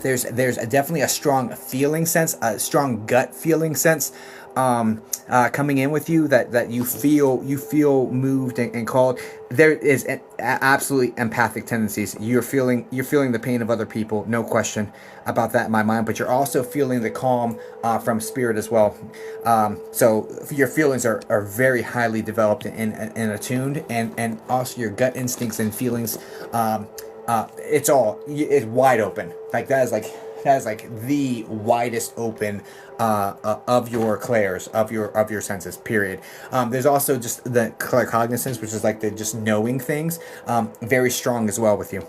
There's definitely a strong feeling sense, a strong gut feeling sense coming in with you that you feel moved and called. There is absolutely empathic tendencies. You're feeling the pain of other people, no question about that in my mind, but you're also feeling the calm from spirit as well. So your feelings are very highly developed and attuned, and also your gut instincts and feelings, it's wide open. Like that is like the widest open of your clairs, of your senses, period. There's also just the claircognizance, which is like the just knowing things, very strong as well with you.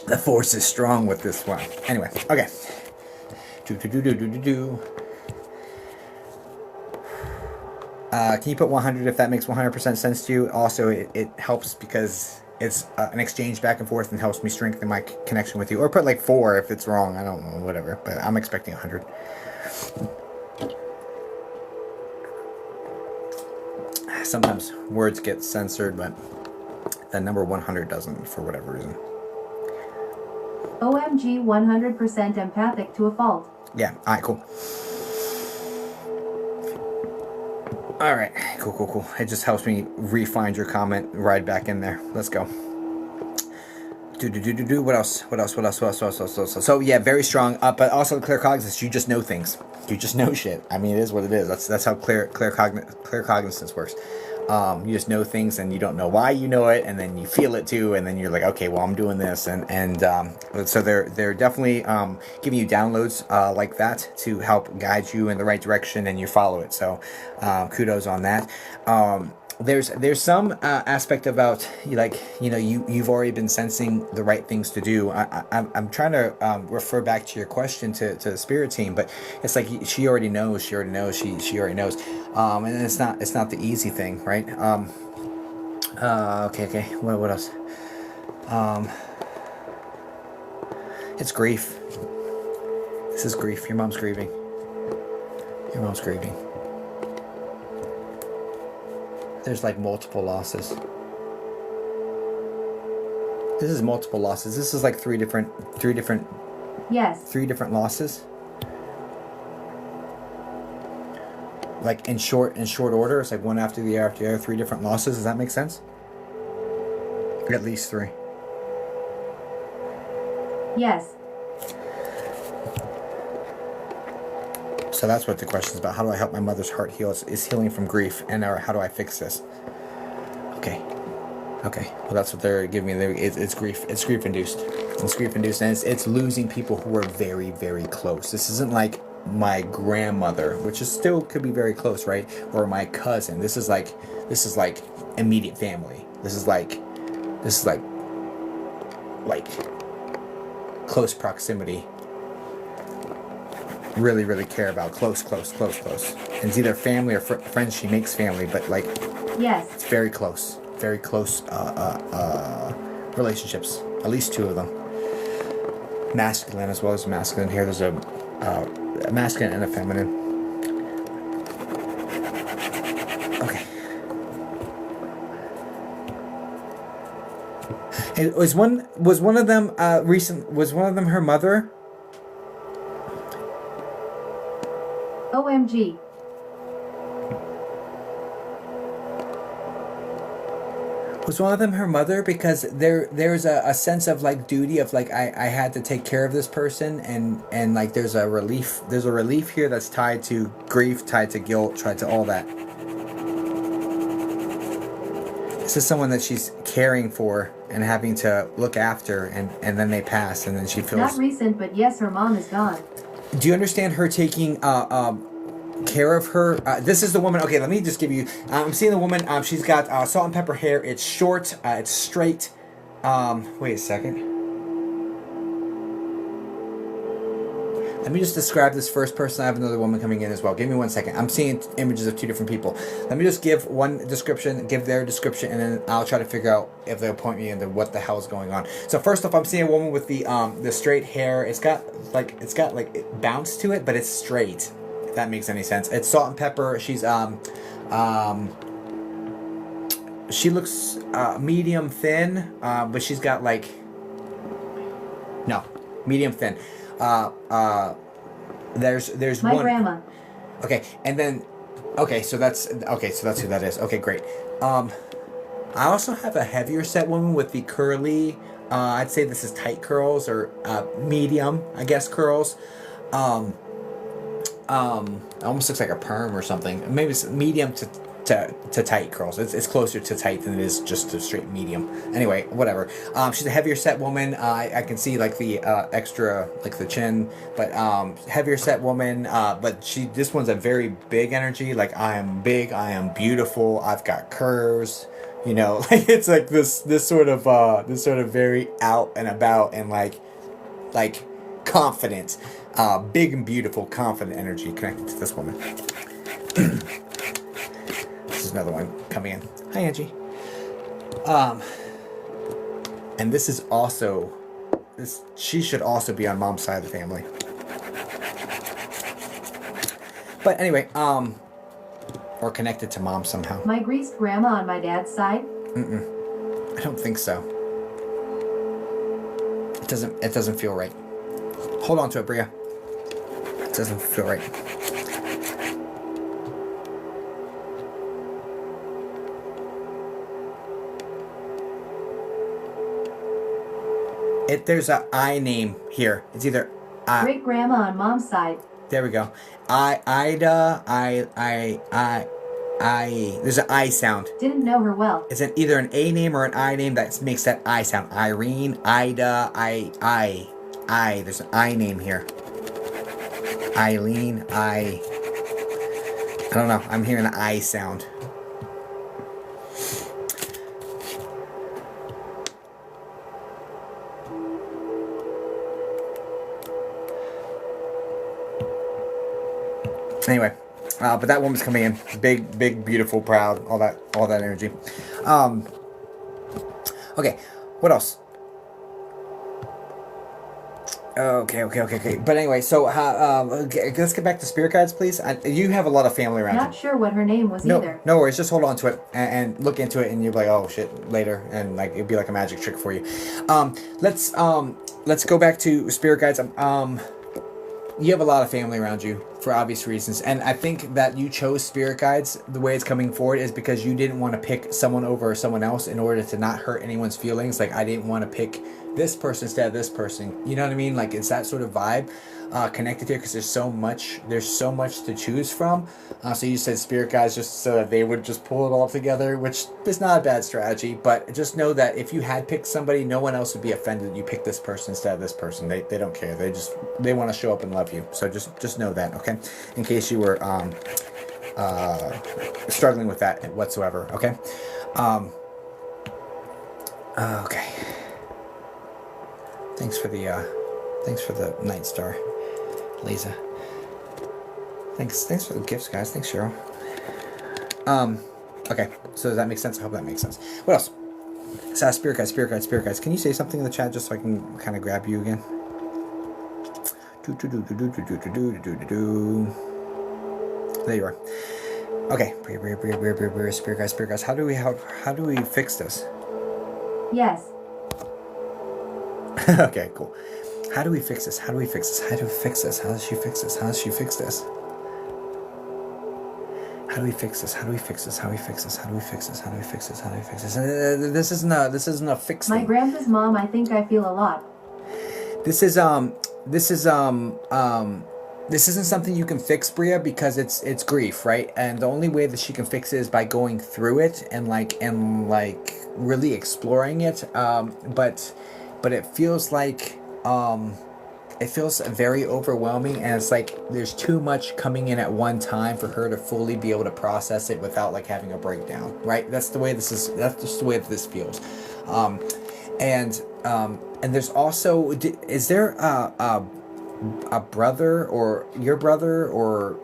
The force is strong with this one. Anyway, okay. Can you put 100 if that makes 100% sense to you? Also, it helps because it's an exchange back and forth and helps me strengthen my connection with you. Or put like 4 if it's wrong. I don't know, whatever. But I'm expecting 100. Sometimes words get censored, but the number 100 doesn't for whatever reason. OMG 100% empathic to a fault. Yeah, alright, cool. Alright, cool. It just helps me re-find your comment right back in there. Let's go. What else? So yeah, very strong. But also claircognizance. You just know things. You just know shit. I mean, it is what it is. That's how claircognizance works. You just know things, and you don't know why you know it, and then you feel it too, and then you're like, okay, well, I'm doing this, and so they're definitely giving you downloads like that to help guide you in the right direction, and you follow it. So kudos on that. There's some aspect about you've already been sensing the right things to do. I'm trying to refer back to your question to the spirit team, but it's like she already knows. She already knows. She already knows. And it's not the easy thing, right? Okay. What else? It's grief. This is grief. Your mom's grieving. Your mom's grieving. There's like multiple losses. This is multiple losses. This is like three different Yes. 3 different losses. Like in short order, it's like one after the other, 3 different losses. Does that make sense? At least 3. Yes. So that's what the question is about. How do I help my mother's heart heal? Is healing from grief, and or how do I fix this? Okay. Well, that's what they're giving me. It's grief. It's grief induced. It's grief induced, and it's losing people who are very, very close. This isn't like my grandmother, which is still could be very close, right? Or my cousin. This is like immediate family. This is like close proximity. Really, really care about close. And it's either family or friends. She makes family, but like, yes, it's very close relationships. At least 2 of them. Masculine as well as masculine. Here, there's a masculine and a feminine. Okay. Was one of them recent? Was one of them her mother? OMG. Was one of them her mother? Because there's a sense of like duty of like I had to take care of this person, and like there's a relief here that's tied to grief, tied to guilt, tied to all that. This is someone that she's caring for and having to look after, and then they pass, and then she feels... Not recent, but yes, her mom is gone. Do you understand her taking care of her? This is the woman... Okay, let me just give you... I'm seeing the woman. She's got salt and pepper hair. It's short. It's straight. Wait a second. Let me just describe this first person. I have another woman coming in as well. Give me 1 second. I'm seeing images of 2 different people. Let me just give one description, give their description, and then I'll try to figure out if they'll point me into what the hell is going on. So first off, I'm seeing a woman with the straight hair. It's got like bounce to it, but it's straight. If that makes any sense. It's salt and pepper. She's she looks medium thin, but she's got like medium thin. There's my one. grandma. Okay, and then so that's who that is. Okay, great. I also have a heavier set woman with the curly. I'd say this is tight curls or medium, I guess, curls. It almost looks like a perm or something. Maybe it's medium to tight curls. It's closer to tight than it is just to straight medium. Anyway, whatever. She's a heavier set woman. I can see like the extra, like the chin, but heavier set woman. But this one's a very big energy. Like, I am big. I am beautiful. I've got curves. You know, like it's like this sort of very out and about and like confident, big and beautiful, confident energy connected to this woman. This is another one coming in. Hi, Angie. And this is also she should also be on mom's side of the family. But anyway, or connected to mom somehow. My greased grandma on my dad's side? I don't think so. It doesn't feel right. Hold on to it, Bria. It doesn't feel right. There's a I name here. It's either Great grandma on mom's side. there we go. Ida, there's an I sound. Didn't know her well. It's either an A name or an I name that makes that I sound. Irene, Ida, I. There's an I name here. Eileen, I don't know. I'm hearing an I sound. Anyway, but that woman's coming in, big, beautiful, proud, all that energy. Okay, what else? Okay. But anyway, so okay, let's get back to spirit guides, please. You have a lot of family around. Not sure what her name was either. No worries. Just hold on to it and look into it, and you'll be like, oh shit, later, and like it'd be like a magic trick for you. Let's go back to spirit guides. You have a lot of family around you for obvious reasons, and I think that you chose spirit guides the way it's coming forward is because you didn't want to pick someone over someone else in order to not hurt anyone's feelings. Like I didn't want to pick this person instead of this person. You know what I mean? Like it's that sort of vibe connected here because there's so much to choose from. So you said spirit guides just so that they would just pull it all together, which is not a bad strategy. But just know that if you had picked somebody, no one else would be offended you picked this person instead of this person. They don't care. They want to show up and love you. So just know that, okay? In case you were struggling with that whatsoever, okay? Okay. Thanks for the Night Star, Lisa. Thanks for the gifts, guys. Thanks, Cheryl. Okay. So does that make sense? I hope that makes sense. What else? Spirit guides. Can you say something in the chat just so I can kind of grab you again? There you are. Okay. Spirit guides. How do we fix this? Yes. Okay, cool. How do we fix this? How does she fix this? How do we fix this? This isn't a fix thing. My grandpa's mom, I think I feel a lot. This isn't something you can fix, Bria, because it's grief, right? And the only way that she can fix it is by going through it and really exploring it. But it feels like it feels very overwhelming, and it's like there's too much coming in at one time for her to fully be able to process it without like having a breakdown, right? That's just the way that this feels. And there's also, is there a brother or your brother or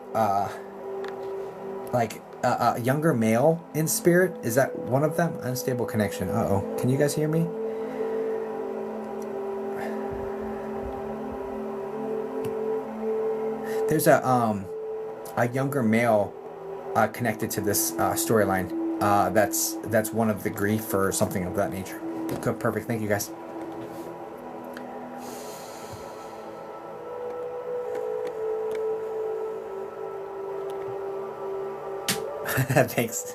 like a younger male in spirit? Is that one of them? Unstable connection. Can you guys hear me? There's a younger male connected to this storyline. That's one of the grief or something of that nature. Good, perfect. Thank you, guys. Thanks.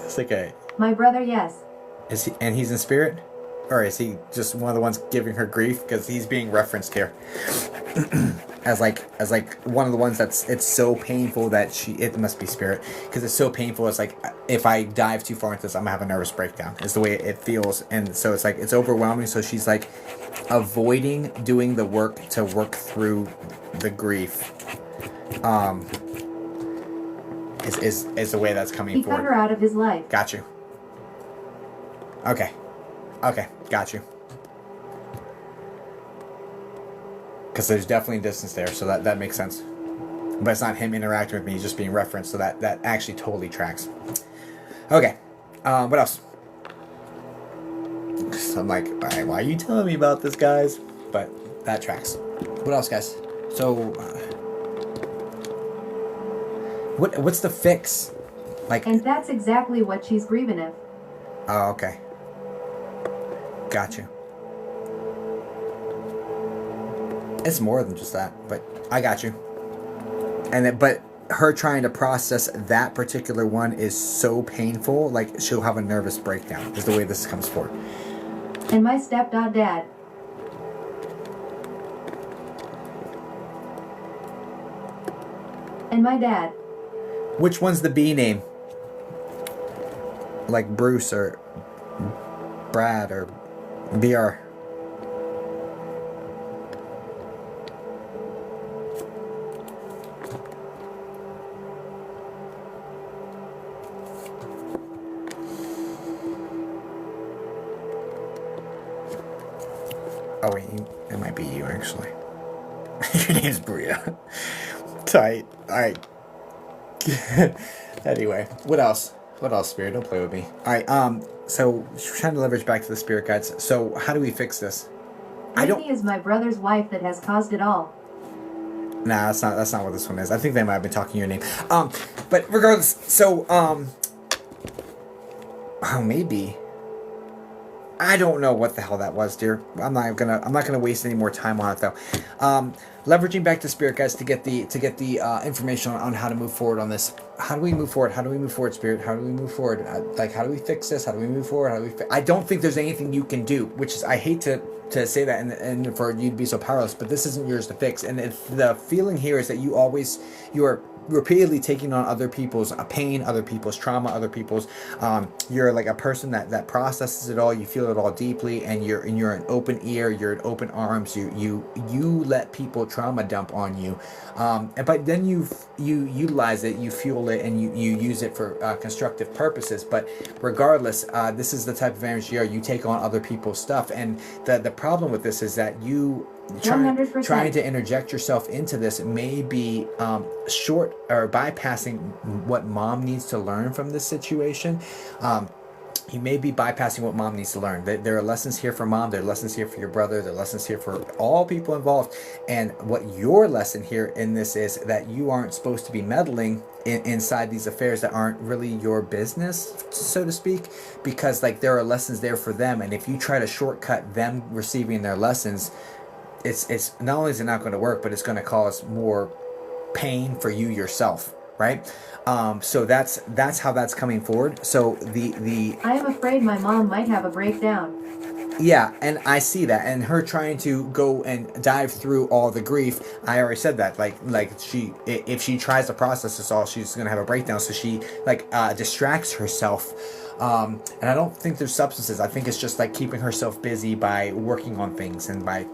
It's like My brother, yes. Is he? And he's in spirit, or is he just one of the ones giving her grief? Because he's being referenced here as like one of the ones it's so painful that it must be spirit, because it's so painful. It's like if I dive too far into this, I'm gonna have a nervous breakdown. Is the way it feels, and so it's like it's overwhelming. So she's like avoiding doing the work to work through the grief. Is the way that's coming forward. He cut her out of his life. Got you. Okay, got you. Because there's definitely distance there, so that makes sense. But it's not him interacting with me, he's just being referenced, so that actually totally tracks. Okay, what else? So I'm like, all right, why are you telling me about this, guys? But that tracks. What else, guys? So, what's the fix? Like, and that's exactly what she's grieving of. Oh, okay. Got you. It's more than just that, but I got you. But her trying to process that particular one is so painful, like she'll have a nervous breakdown, is the way this comes forward. And my step.dad. And my dad. Which one's the B name? Like Bruce or Brad or BR? Oh wait, it might be you actually. Your name's Bria. Tight. Alright. Anyway, what else? What else, Spirit? Don't play with me. Alright, so we're trying to leverage back to the spirit guides. So how do we fix this? Whitney is my brother's wife that has caused it all. Nah, that's not what this one is. I think they might have been talking your name. But regardless, so oh, maybe. I don't know what the hell that was, dear. I'm not gonna waste any more time on it though. Leveraging back to spirit guides to get the information on how to move forward on this. How do we move forward? How do we move forward, Spirit? How do we move forward? Like, how do we fix this? How do we move forward? How do we? I don't think there's anything you can do. Which is, I hate to say that and for you to be so powerless, but this isn't yours to fix. And the feeling here is that you're repeatedly taking on other people's pain, other people's trauma, other people's. You're like a person that processes it all. You feel it all deeply, and you're an open ear. You're an open arms. You let people trauma dump on you, but then you utilize it, you fuel it, and you use it for constructive purposes. But regardless, this is the type of energy you take on other people's stuff, and the problem with this is that you trying to interject yourself into this may be short or bypassing what mom needs to learn from this situation. You may be bypassing what mom needs to learn. There are lessons here for mom. There are lessons here for your brother. There are lessons here for all people involved. And what your lesson here in this is that you aren't supposed to be meddling inside these affairs that aren't really your business, so to speak, because like there are lessons there for them. And if you try to shortcut them receiving their lessons, it's not only is it not going to work, but it's going to cause more pain for you yourself. Right, so that's how that's coming forward. So the I am afraid my mom might have a breakdown. Yeah, and I see that, and her trying to go and dive through all the grief. I already said that, like if she tries to process this all, she's gonna have a breakdown. So she distracts herself. And I don't think there's substances. I think it's just like keeping herself busy by working on things and by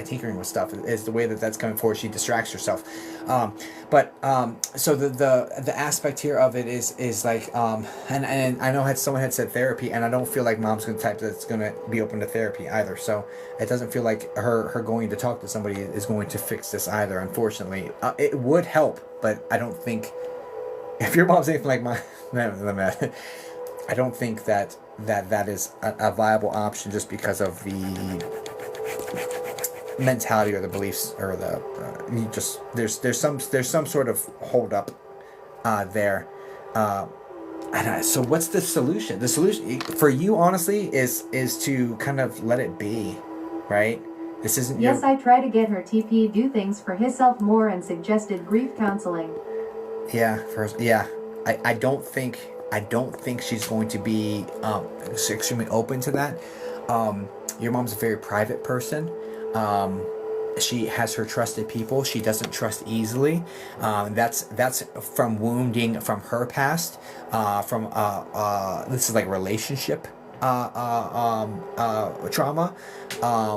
tinkering with stuff is the way that's coming forward. She distracts herself. So the aspect here of it is like, and I know someone had said therapy, and I don't feel like mom's the type that's going to be open to therapy either. So it doesn't feel like her going to talk to somebody is going to fix this either, unfortunately. It would help, but I don't think, if your mom's anything like I don't think that is a viable option just because of the mentality or the beliefs or the there's some sort of hold up there. So what's the solution? The solution for you, honestly, is to kind of let it be, right? This isn't. Yes, I try to get her TP do things for herself more and suggested grief counseling. Yeah, I don't think she's going to be extremely open to that. Your mom's a very private person. She has her trusted people. She doesn't trust easily. That's from wounding from her past. This is like relationship trauma,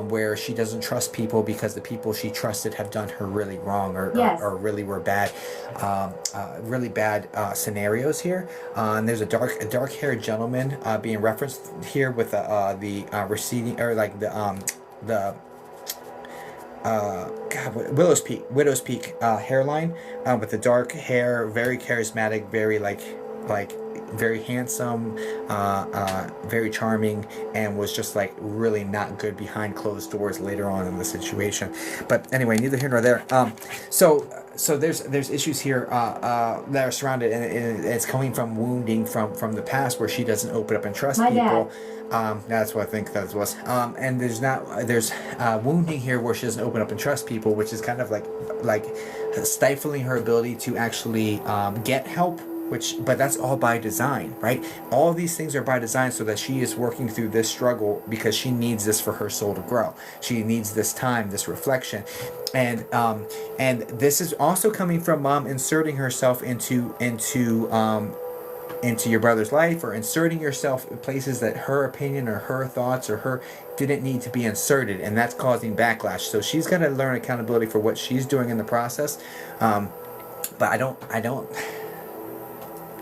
where she doesn't trust people because the people she trusted have done her really wrong or really were bad, really bad scenarios here. And there's a dark haired gentleman being referenced here with the receding or like the Widow's Peak hairline, with the dark hair, very charismatic, very like very handsome, very charming, and was just like really not good behind closed doors later on in the situation. But anyway, neither here nor there. So there's issues here that are surrounded, and it's coming from wounding from the past where she doesn't open up and trust people. That's what I think that was. And there's wounding here where she doesn't open up and trust people, which is kind of like stifling her ability to actually get help but that's all by design, right? All these things are by design so that she is working through this struggle because she needs this for her soul to grow. She needs this time, this reflection. And this is also coming from mom inserting herself into your brother's life, or inserting yourself in places that her opinion or her thoughts or her didn't need to be inserted, and that's causing backlash. So she's got to learn accountability for what she's doing in the process. But I don't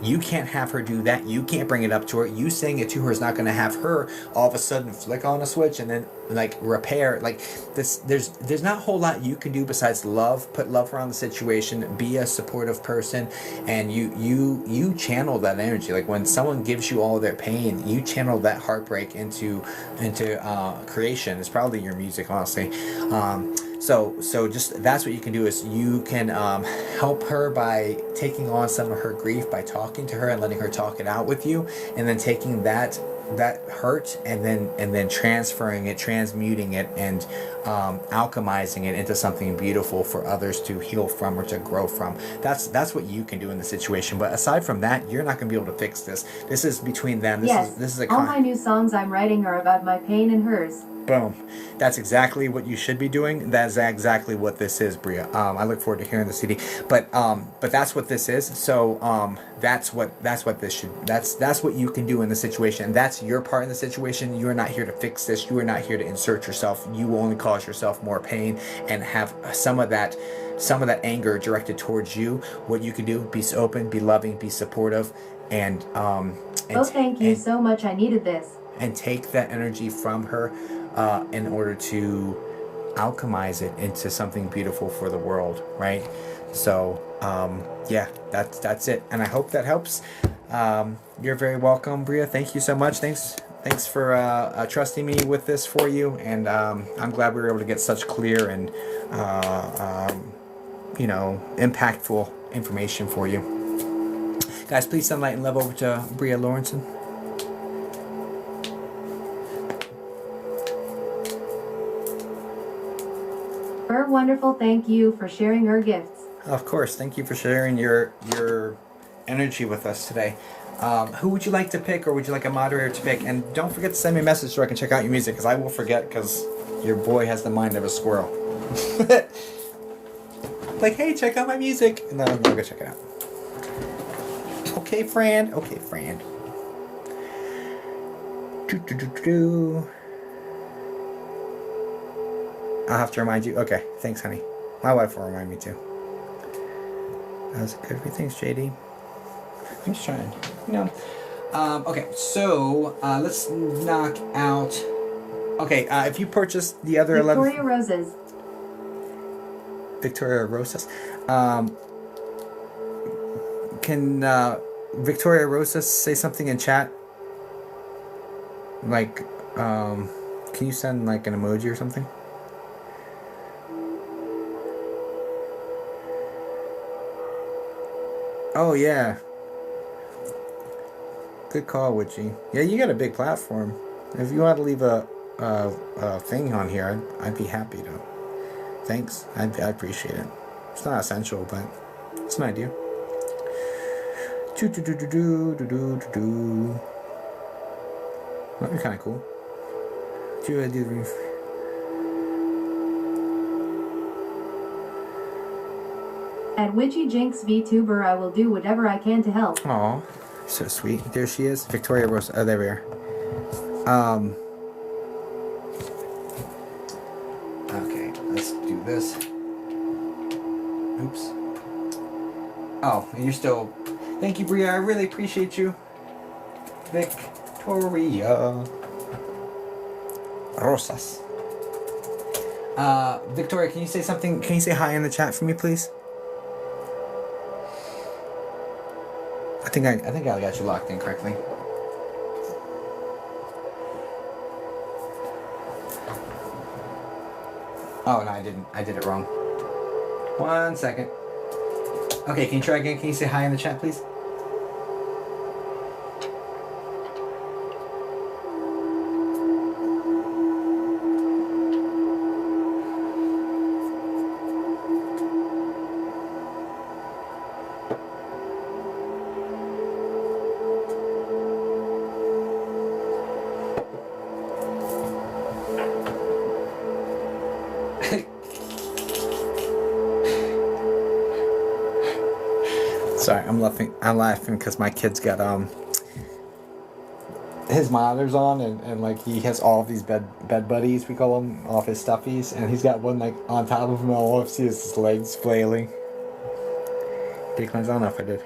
you can't have her do that. You can't bring it up to her. You saying it to her is not going to have her all of a sudden flick on a switch and then like repair. Like this, there's not a whole lot you can do besides love. Put love around the situation. Be a supportive person, and you channel that energy. Like when someone gives you all their pain, you channel that heartbreak into creation. It's probably your music, honestly. So just that's what you can do, is you can help her by taking on some of her grief, by talking to her and letting her talk it out with you, and then taking that hurt and then transferring it, transmuting it, and alchemizing it into something beautiful for others to heal from or to grow from. That's what you can do in the situation. But aside from that, you're not going to be able to fix this. This is between them. This is a all my new songs I'm writing are about my pain and hers. Boom. That's exactly what you should be doing. That's exactly what this is, Bria. I look forward to hearing the CD. But that's what this is. So that's what you can do in the situation. That's your part in the situation. You are not here to fix this. You are not here to insert yourself. You will only cause yourself more pain and have some of that anger directed towards you. What you can do: be open, be loving, be supportive, and thank you so much. I needed this. And take that energy from her in order to alchemize it into something beautiful for the world, right? So yeah, that's it, and I hope that helps. You're very welcome, Bria. Thank you so much. Thanks for trusting me with this for you, and I'm glad we were able to get such clear and impactful information for you. Guys, please send light and love over to Bria Lawrenson. Wonderful. Thank you for sharing your gifts. Of course. Thank you for sharing your energy with us today. Who would you like to pick, or would you like a moderator to pick? And don't forget to send me a message so I can check out your music, because I will forget, because your boy has the mind of a squirrel. Like, hey, check out my music. And then I'm going to go check it out. Okay, friend. I'll have to remind you. Okay, thanks, honey. My wife will remind me too. That was good. Thanks, JD. I'm just trying. Okay, so let's knock out. Okay, if you purchase the other Victoria Roses. Victoria Rosas. Can Victoria Rosas say something in chat? Like, can you send like an emoji or something? Oh, yeah. Good call, Witchy. Yeah, you got a big platform. If you want to leave a thing on here, I'd be happy to. Thanks. I appreciate it. It's not essential, but it's an idea. That'd be kind of cool. At Witchy Jinx VTuber, I will do whatever I can to help. Aw, so sweet. There she is, Victoria Rose. Oh, there we are. Okay, let's do this. Oops. Oh, you're still. Thank you, Bria. I really appreciate you, Victoria Rosas. Victoria, can you say something? Can you say hi in the chat for me, please? I think I got you locked in correctly. Oh no, I didn't. I did it wrong. 1 second. Okay, can you try again? Can you say hi in the chat, please? Sorry, I'm laughing. I'm laughing because my kid's got his monitors on, and like he has all of these bed buddies, we call them, all of his stuffies, and he's got one like on top of him. All I see is his legs flailing. Did cleanse? I don't know if I did.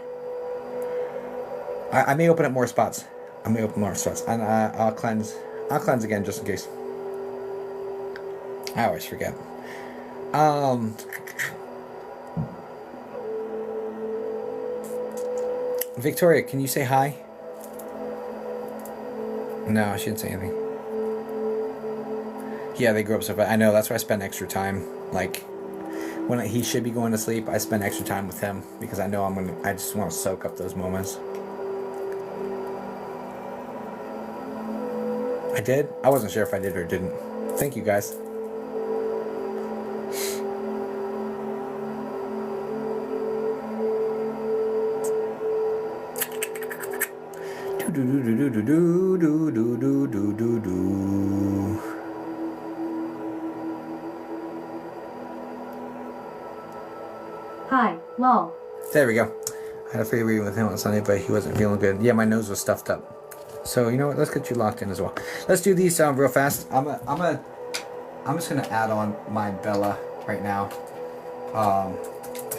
I may open up more spots. I may open more spots, and I'll cleanse. I'll cleanse again just in case. I always forget. Victoria, can you say hi? No, she didn't say anything. Yeah, they grew up so fast. I know, that's why I spend extra time. Like, when he should be going to sleep, I spend extra time with him because I know I just want to soak up those moments. I did? I wasn't sure if I did or didn't. Thank you, guys. Hi, lol. There we go. I had a free reading with him on Sunday, but he wasn't feeling good. Yeah, my nose was stuffed up. So you know what? Let's get you locked in as well. Let's do these real fast. I'm just gonna add on my Bella right now.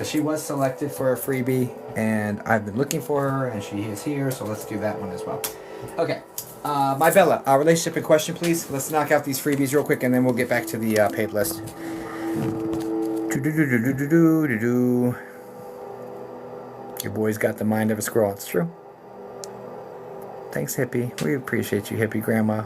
She was selected for a freebie, and I've been looking for her, and she is here. So let's do that one as well. Okay. My Bella, relationship in question, please. Let's knock out these freebies real quick, and then we'll get back to the paid list. Your boy's got the mind of a squirrel. It's true. Thanks, Hippie. We appreciate you, Hippie Grandma.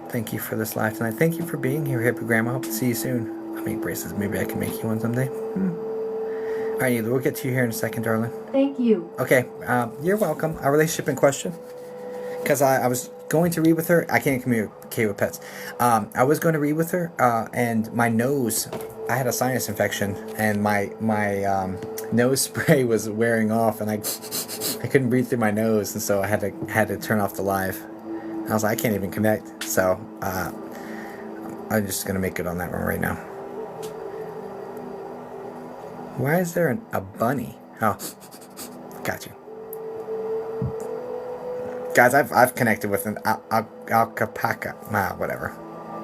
Thank you for this live tonight. Thank you for being here, Hippie Grandma. Hope to see you soon. I'll make braces. Maybe I can make you one someday. All right, we'll get to you here in a second, darling. Thank you. Okay, you're welcome. A relationship in question. Because I was going to read with her. I can't communicate with pets. I was going to read with her, and my nose, I had a sinus infection, and my nose spray was wearing off, and I couldn't breathe through my nose, and so I had to turn off the live. I was like, I can't even connect, so I'm just going to make it on that one right now. Why is there a bunny? Oh, got you. Guys, I've connected with an alpaca. Nah, whatever.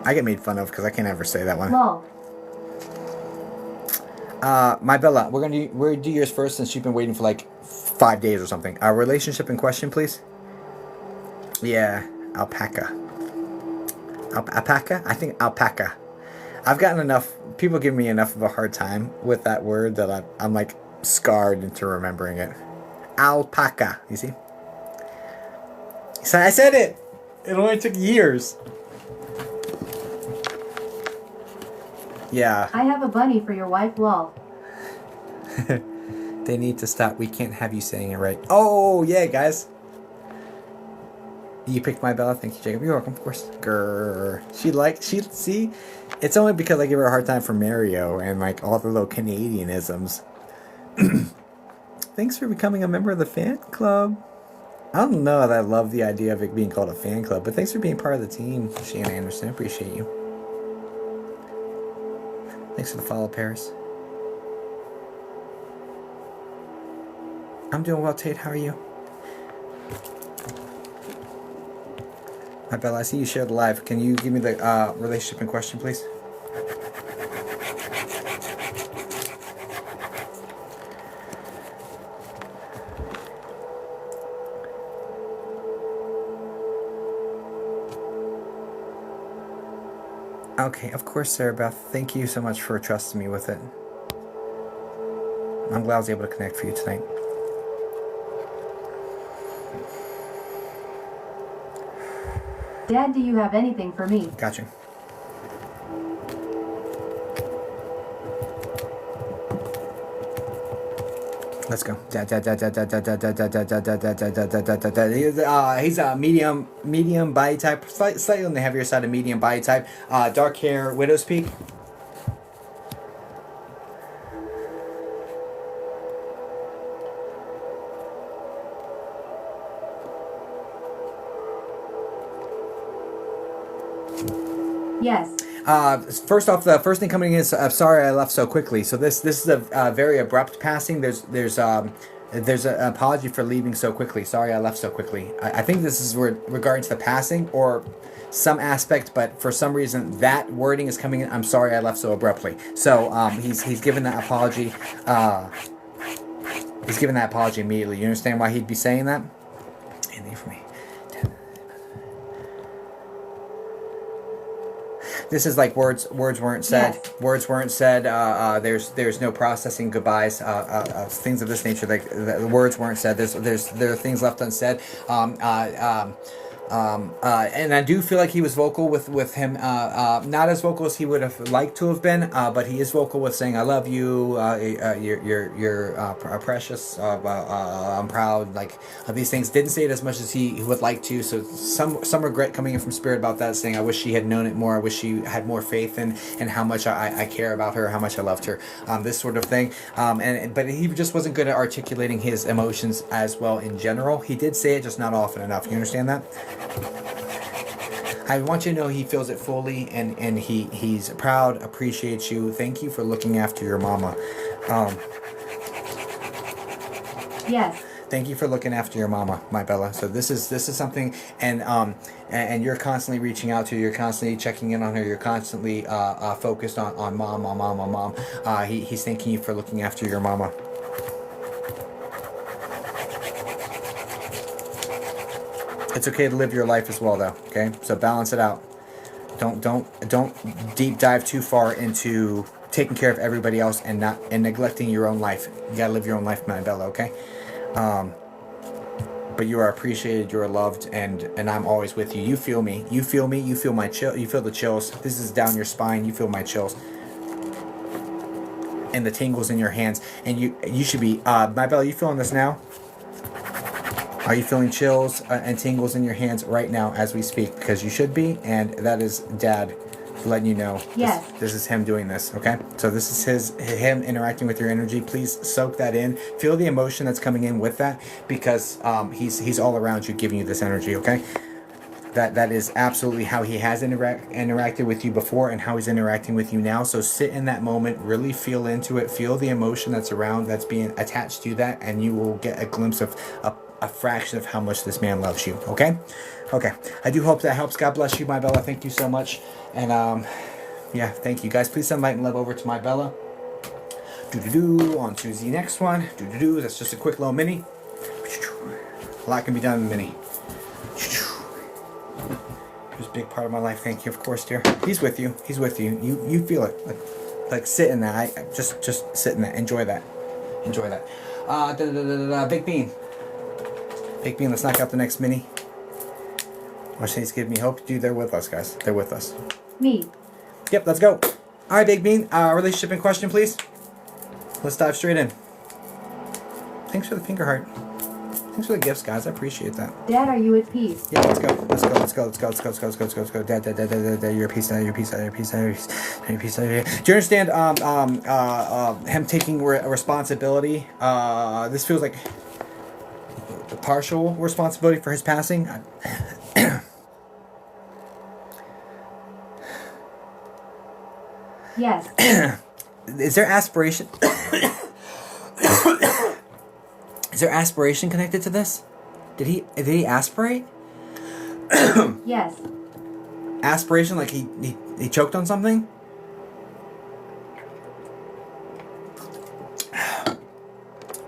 I get made fun of because I can't ever say that one. Lol. My Bella, we're do yours first since you've been waiting for like 5 days or something. A relationship in question, please. Yeah, alpaca. Alpaca? I think alpaca. I've gotten enough. People give me enough of a hard time with that word that I'm like scarred into remembering it. Alpaca. You see? So I said it. It only took years. Yeah. I have a bunny for your wife, lol. They need to stop. We can't have you saying it right. Oh, yeah, guys. You picked my Bella. Thank you, Jacob. You're welcome, of course. Grrr. See? It's only because I give her a hard time for Mario and like all the little Canadianisms. Thanks for becoming a member of the fan club. I don't know that I love the idea of it being called a fan club, but thanks for being part of the team, Shane Anderson. I appreciate you. Thanks for the follow, Paris. I'm doing well, Tate. How are you? Hi, Bella. I see you shared the live. Can you give me the relationship in question, please? Okay, of course, Sarah Beth. Thank you so much for trusting me with it. I'm glad I was able to connect for you tonight. Dad, do you have anything for me? Gotcha. Let's go. He's a medium body type, slightly on the heavier side of medium body type. Dark hair, widow's peak. Yes. First off, the first thing coming in is sorry I left so quickly. So this is a very abrupt passing. There's an apology for leaving so quickly. Sorry I left so quickly. I think this is regarding to the passing or some aspect, but for some reason that wording is coming in. I'm sorry I left so abruptly. So he's given that apology. He's given that apology immediately. You understand why he'd be saying that? Anything for me. This is like words weren't said. Yes. Words weren't said. There's no processing goodbyes. Things of this nature. Like the words weren't said. There are things left unsaid. And I do feel like he was vocal with him. Not as vocal as he would have liked to have been. But he is vocal with saying, "I love you. You're precious. I'm proud." Like these things. Didn't say it as much as he would like to. So some regret coming in from Spirit about that. Saying, "I wish she had known it more. I wish she had more faith in how much I care about her, how much I loved her." This sort of thing. But he just wasn't good at articulating his emotions as well in general. He did say it, just not often enough. You understand that? I want you to know he feels it fully, and he's proud, appreciates you. Thank you for looking after your mama. Yes. Thank you for looking after your mama, my Bella. So this is something, and you're constantly reaching out to her. You're constantly checking in on her. You're constantly focused on mom. He's thanking you for looking after your mama. It's okay to live your life as well, though. Okay, so balance it out. Don't deep dive too far into taking care of everybody else and neglecting your own life. You gotta live your own life, my Bella. Okay. But you are appreciated. You are loved, and I'm always with you. You feel me. You feel me. You feel my chill. You feel the chills. This is down your spine. You feel my chills. And the tingles in your hands. And you should be. My Bella, you feeling this now? Are you feeling chills and tingles in your hands right now as we speak? Because you should be, and that is Dad letting you know. Yes. This is him doing this, okay? So this is him interacting with your energy. Please soak that in. Feel the emotion that's coming in with that, because he's all around you giving you this energy, okay? That is absolutely how he has interacted with you before and how he's interacting with you now. So sit in that moment, really feel into it, feel the emotion that's around, that's being attached to that, and you will get a glimpse of a fraction of how much this man loves you. Okay? I do hope that helps. God bless you, my Bella. Thank you so much. And yeah, thank you guys. Please send light and love over to my Bella. On to the next one. That's just a quick little mini. A lot can be done in a mini. He was a big part of my life. Thank you, of course, dear. He's with you. You feel it. Like sit in that. Just sit in that. Enjoy that. Big Bean. Let's knock out the next mini. Marcene's giving me hope. Dude, they're with us, guys. They're with us. Me. Yep, let's go. All right, Big Bean. Relationship in question, please. Let's dive straight in. Thanks for the finger heart. Thanks for the gifts, guys. I appreciate that. Dad, are you at peace? Yeah, let's go. Dad, you're at peace. Do you understand him taking responsibility? This feels like a partial responsibility for his passing. Yes. Is there aspiration? Is there aspiration connected to this? Did he aspirate? Yes. Aspiration, like he choked on something?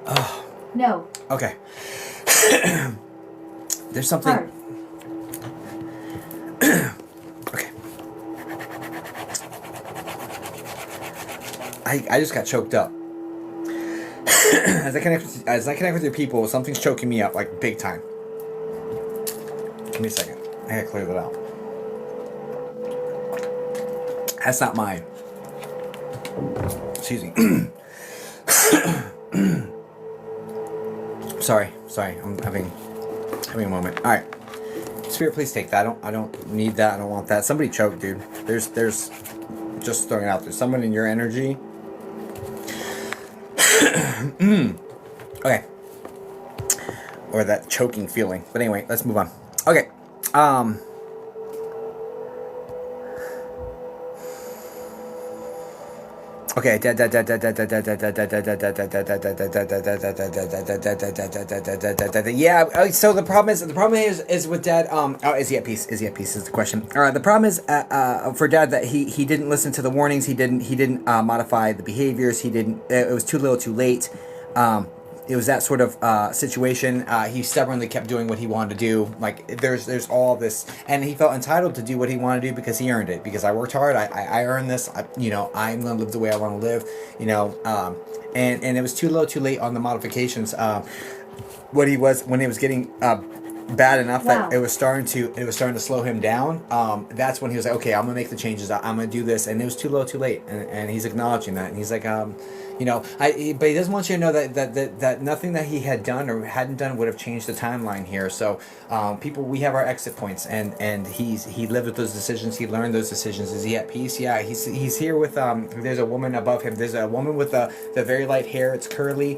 Oh. No. Okay. There's something. Heart. Okay. I just got choked up. As I connect with your people, something's choking me up like big time. Give me a second. I gotta clear that out. That's not mine. Excuse me. Sorry. I'm having a moment. All right. Spirit, please take that. I don't need that. I don't want that. Somebody choked, dude. There's just throwing it out there. Someone in your energy. Okay. Or that choking feeling. But anyway, let's move on. Okay. Okay. Yeah. So the problem is with Dad. Oh, is he at peace? Is he at peace? Is the question. The problem is for Dad that he didn't listen to the warnings. He didn't modify the behaviors. He didn't. It was too little, too late. It was that sort of situation. He stubbornly kept doing what he wanted to do. Like there's all this, and he felt entitled to do what he wanted to do because he earned it. Because I worked hard. I earned this. I'm gonna live the way I want to live. And it was too low, too late on the modifications. When he was getting bad enough that it was starting to slow him down. That's when he was like, okay, I'm gonna make the changes. I'm gonna do this, and it was too low, too late. And he's acknowledging that, and he's like, but he doesn't want you to know that nothing that he had done or hadn't done would have changed the timeline here. So we have our exit points, and he lived with those decisions. He learned those decisions. Is he at peace? Yeah, he's here with there's a woman above him. There's a woman with the very light hair. It's curly.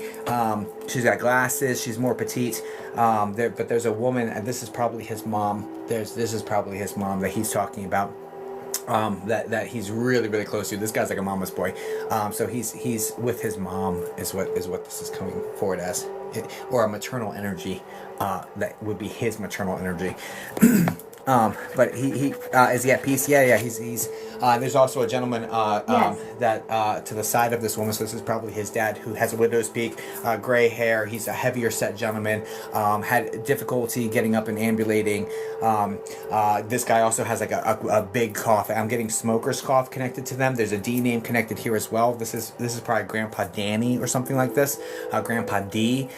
She's got glasses. She's more petite. But there's a woman, and this is probably his mom. This is probably his mom that he's talking about. That he's really, really close to. This guy's like a mama's boy. So he's with his mom is what this is coming forward as, or a maternal energy. That would be his maternal energy. But he is he at peace? Yeah. He's there's also a gentleman Yes. that to the side of this woman. So this is probably his dad, who has a widow's peak, gray hair. He's a heavier set gentleman. Had difficulty getting up and ambulating. This guy also has like a big cough. I'm getting smoker's cough connected to them. There's a D name connected here as well. This is probably Grandpa Danny or something like this. Grandpa D.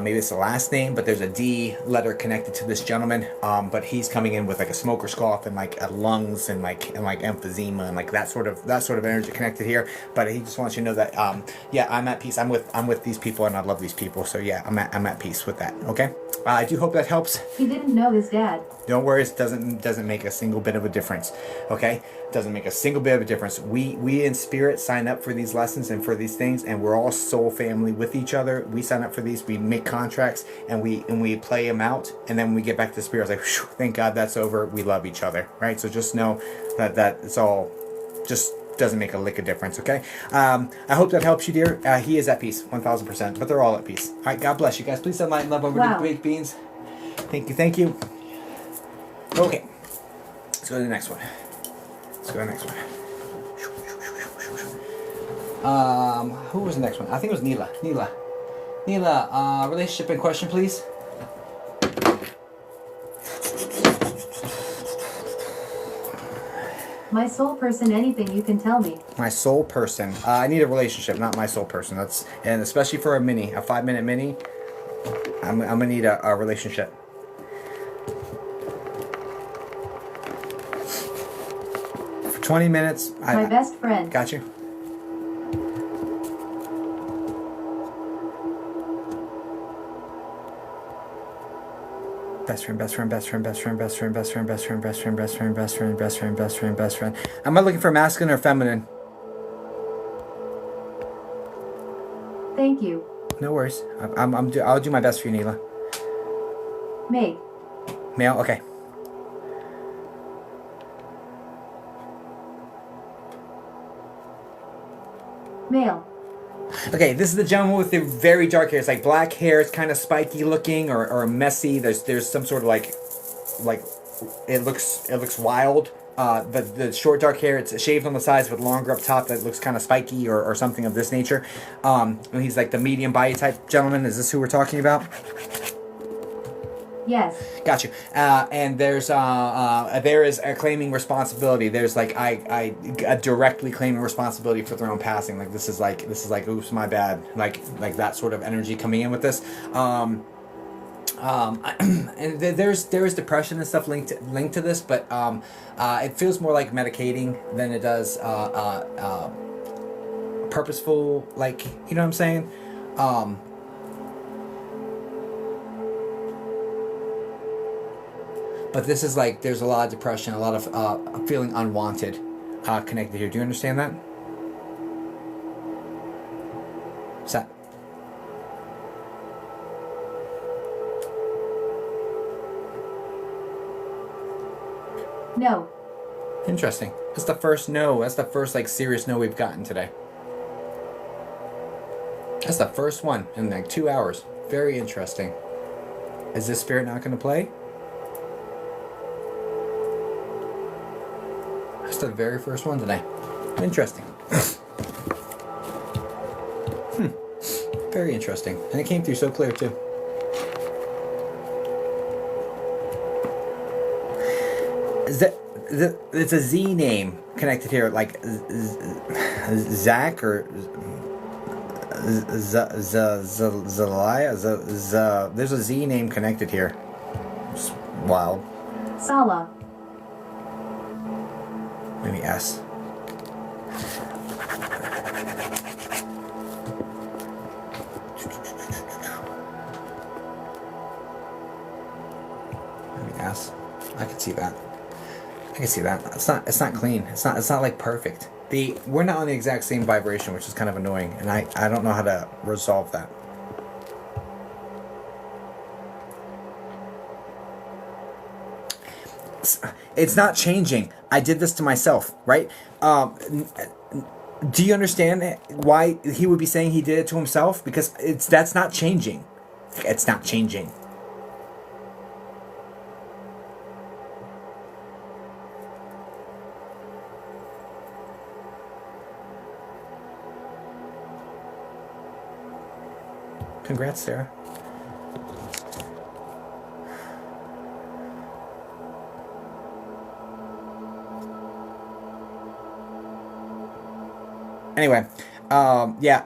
Maybe it's the last name, but there's a D letter connected to this gentleman. But he's coming in with like a smoker's cough and like lungs and like emphysema and like that sort of energy connected here. But he just wants you to know that I'm at peace. I'm with these people, and I love these people. So yeah, I'm at peace with that. Okay. I do hope that helps. He didn't know his dad. Don't worry, it doesn't make a single bit of a difference. Okay? Doesn't make a single bit of a difference. We in spirit sign up for these lessons and for these things, and we're all soul family with each other. We sign up for these, we make contracts, and we play them out, and then when we get back to spirit, it's like, whew, thank God that's over. We love each other, right? So just know that it's all just doesn't make a lick of difference, okay? I hope that helps you, dear. He is at peace, 1,000%, but they're all at peace. All right, God bless you guys. Please send light and love over to Baked Beans. Thank you. Okay, let's go to the next one. Who was the next one? I think it was Neela, relationship in question, please. My soul person, anything you can tell me. My soul person. I need a relationship, not my soul person. And especially for a 5-minute mini, I'm gonna need a relationship. For 20 minutes. My best friend. Got you. Best friend. Am I looking for masculine or feminine? Thank you. No worries. I'll do my best for you, Neela. Male? Okay. Male. Okay, this is the gentleman with the very dark hair. It's like black hair. It's kind of spiky looking or messy. There's some sort of like it looks wild. The short dark hair, it's shaved on the sides but longer up top. That looks kind of spiky or something of this nature. And he's like the medium body type gentleman. Is this who we're talking about? Yes. Got you. And there is a claiming responsibility. There's like I directly claiming responsibility for their own passing. Like this is like oops, my bad. Like that sort of energy coming in with this. And there's depression and stuff linked to this, but it feels more like medicating than it does purposeful. Like, you know what I'm saying? But this is like, there's a lot of depression, a lot of feeling unwanted connected here. Do you understand that? What's that? No. Interesting. That's the first no. That's the first like serious no we've gotten today. That's the first one in like 2 hours. Very interesting. Is this spirit not going to play? That's the very first one today. Interesting. Very interesting. And it came through so clear too. It's a Z name connected here, like Zach or Zalaya. There's a Z name connected here. It's wild. Sala. Maybe S. Maybe S. I can see that. I can see that. It's not clean. It's not like perfect. We're not on the exact same vibration, which is kind of annoying, and I don't know how to resolve that. It's not changing. I did this to myself, right? Do you understand why he would be saying he did it to himself? Because that's not changing. It's not changing. Congrats, Sarah. Anyway, yeah.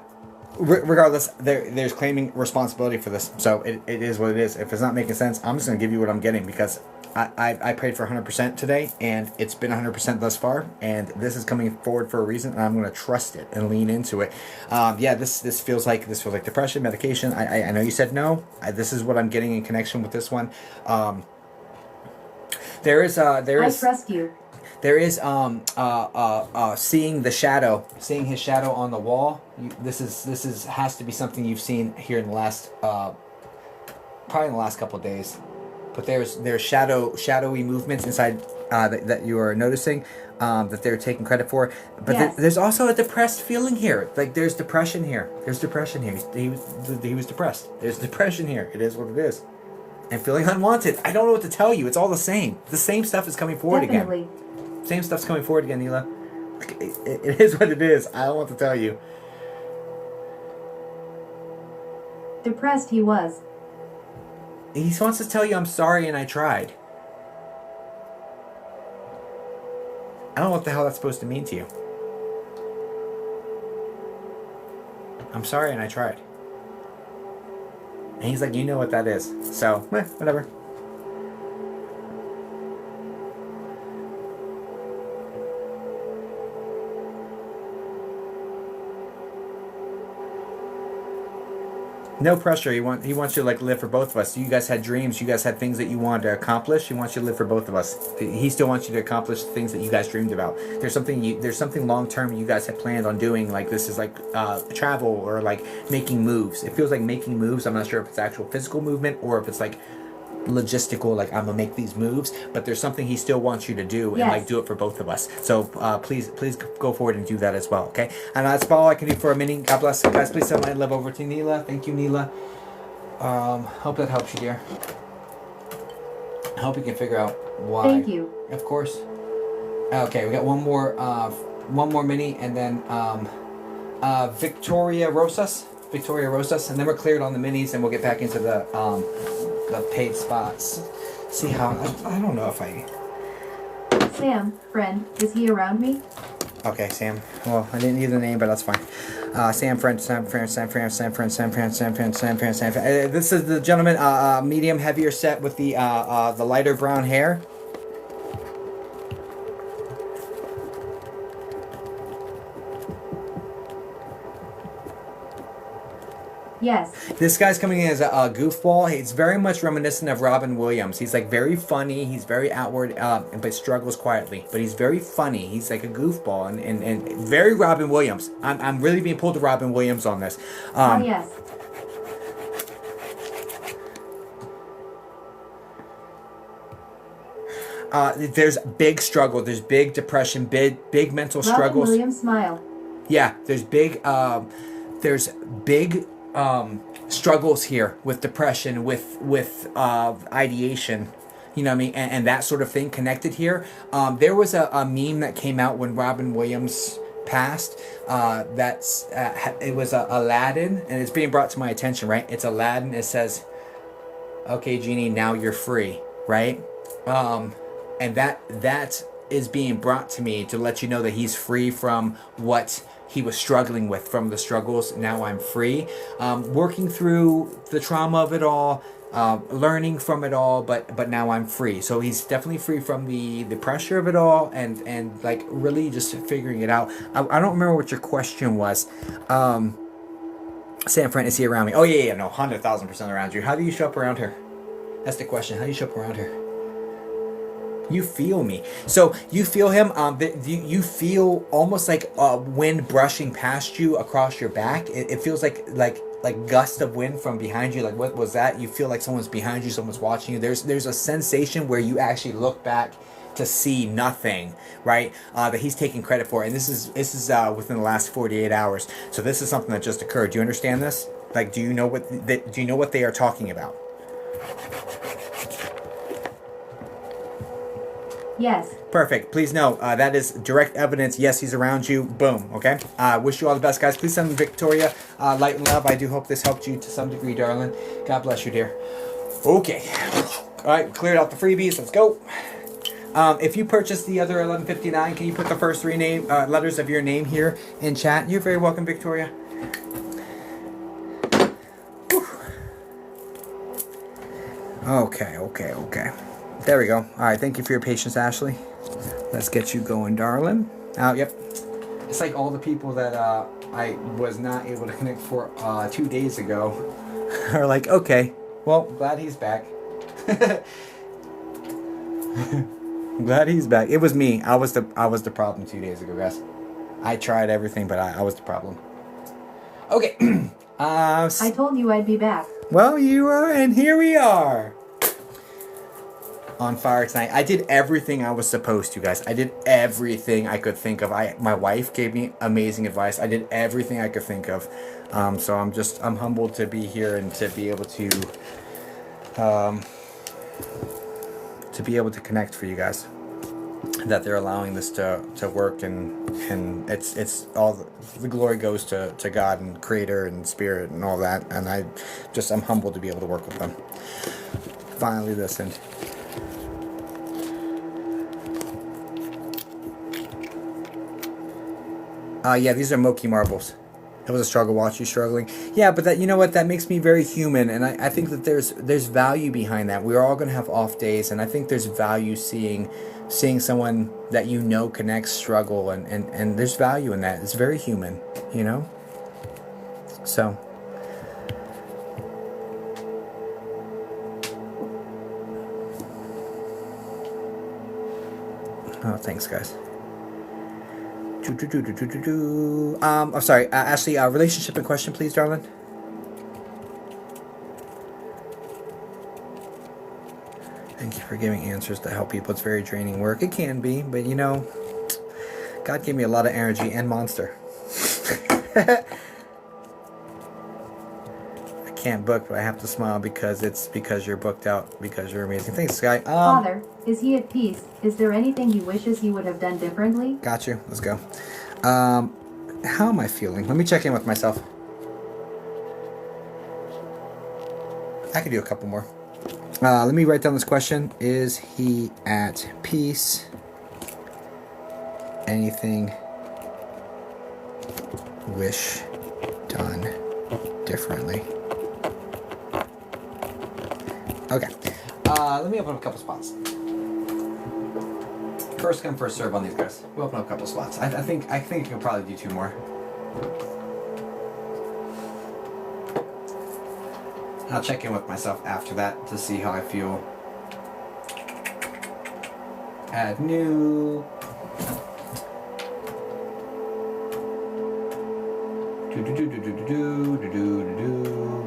Regardless, there's claiming responsibility for this, so it is what it is. If it's not making sense, I'm just gonna give you what I'm getting because I prayed for 100% today, and it's been 100% thus far, and this is coming forward for a reason, and I'm gonna trust it and lean into it. Yeah, this feels like depression, medication. I know you said no. This is what I'm getting in connection with this one. There is. I trust you. There is seeing his shadow on the wall. This has to be something you've seen here in the last probably in the last couple of days. But there's shadowy movements inside that you are noticing that they're taking credit for. But yes. there's also a depressed feeling here. Like there's depression here. There's depression here. He was depressed. There's depression here. It is what it is. And feeling unwanted. I don't know what to tell you. It's all the same. The same stuff is coming forward Definitely. again. Same stuff's coming forward again, Neela. It is what it is. I don't want to tell you. Depressed he was. He wants to tell you, I'm sorry and I tried. I don't know what the hell that's supposed to mean to you. I'm sorry and I tried. And he's like, you know what that is. So, whatever. No pressure. He wants you to like live for both of us. You guys had dreams. You guys had things that you wanted to accomplish. He wants you to live for both of us. He still wants you to accomplish the things that you guys dreamed about. There's something long term you guys had planned on doing. Like this is like travel or like making moves. It feels like making moves. I'm not sure if it's actual physical movement or if it's like logistical, like I'm gonna make these moves, but there's something he still wants you to do and like do it for both of us. So please go forward and do that as well, okay? And that's all I can do for a mini. God bless you guys. Please send my love over to Neela. Thank you, Neela. Hope that helps you, dear. I hope you can figure out why. Thank you. Of course. Okay, we got one more mini, and then Victoria Rosas, and then we're cleared on the minis, and we'll get back into the paid spots. See how I don't know if I. Sam, friend, is he around me? Okay, Sam. Well, I didn't need the name, but that's fine. Sam, friend. This is the gentleman, medium, heavier set with the lighter brown hair. Yes. This guy's coming in as a goofball. He's very much reminiscent of Robin Williams. He's like very funny. He's very outward, but struggles quietly. But he's very funny. He's like a goofball and very Robin Williams. I'm really being pulled to Robin Williams on this. Yes. There's big struggle. There's big depression. Big mental struggles. Robin Williams smile. Yeah, there's big there's big struggles here with depression, with ideation, you know what I mean, and that sort of thing connected here. There was a meme that came out when Robin Williams passed. It was Aladdin, and it's being brought to my attention. Right, it's Aladdin. It says, "Okay, genie, now you're free." Right, and that is being brought to me to let you know that he's free from what he was struggling with, from the struggles. Now I'm free, working through the trauma of it all, learning from it all, but now I'm free. So he's definitely free from the pressure of it all, and like really just figuring it out. I don't remember what your question was. San Fran, is he around me? Oh yeah, no, 100,000% around you. How do you show up around her? That's the question. How do you show up around her? You feel me. So you feel him. You feel almost like wind brushing past you across your back. It feels like gust of wind from behind you. Like, what was that? You feel like someone's behind you, someone's watching you. There's a sensation where you actually look back to see nothing, right? That he's taking credit for. And this is within the last 48 hours. So this is something that just occurred. Do you understand this? Like, do you know what they are talking about? Yes. Perfect. Please know that is direct evidence. Yes, he's around you. Boom. Okay. Wish you all the best, guys. Please send Victoria light and love. I do hope this helped you to some degree, darling. God bless you, dear. Okay. All right. Cleared out the freebies. Let's go. If you purchased the other 1159, can you put the first three letters of your name here in chat? You're very welcome, Victoria. Whew. Okay. There we go. All right, thank you for your patience, Ashley. Let's get you going, darling. Yep. It's like all the people that I was not able to connect for 2 days ago are like, okay, well, glad he's back. I'm glad he's back. It was me. I was the problem 2 days ago, guys. I tried everything, but I was the problem. Okay. I told you I'd be back. Well, you are, and here we are. On fire tonight. I did everything I was supposed to, guys. I did everything I could think of. My wife gave me amazing advice. I did everything I could think of. So I'm humbled to be here and to be able to connect for you guys. That they're allowing this to work, and it's all the glory goes to God and Creator and Spirit and all that. And I'm humbled to be able to work with them. Finally listened. Yeah, these are Moki marbles. It was a struggle. Watch you struggling. Yeah, but you know what? That makes me very human, and I think that there's value behind that. We're all gonna have off days, and I think there's value seeing someone that you know connects, struggle, and there's value in that. It's very human, you know. So. Oh, thanks, guys. I'm sorry, Ashley, relationship in question, please, darling. Thank you for giving answers to help people. It's very draining work. It can be, but you know, God gave me a lot of energy and monster. I can't book, but I have to smile because you're booked out, because you're amazing. Thanks, Sky. Father, is he at peace? Is there anything he wishes he would have done differently? Got you. Let's go. How am I feeling? Let me check in with myself. I could do a couple more. Let me write down this question. Is he at peace? Anything wish done differently? Okay. Let me open up a couple spots. First come, first serve on these guys. We'll open up a couple spots. I think I can probably do 2 more. I'll check in with myself after that to see how I feel. Add new.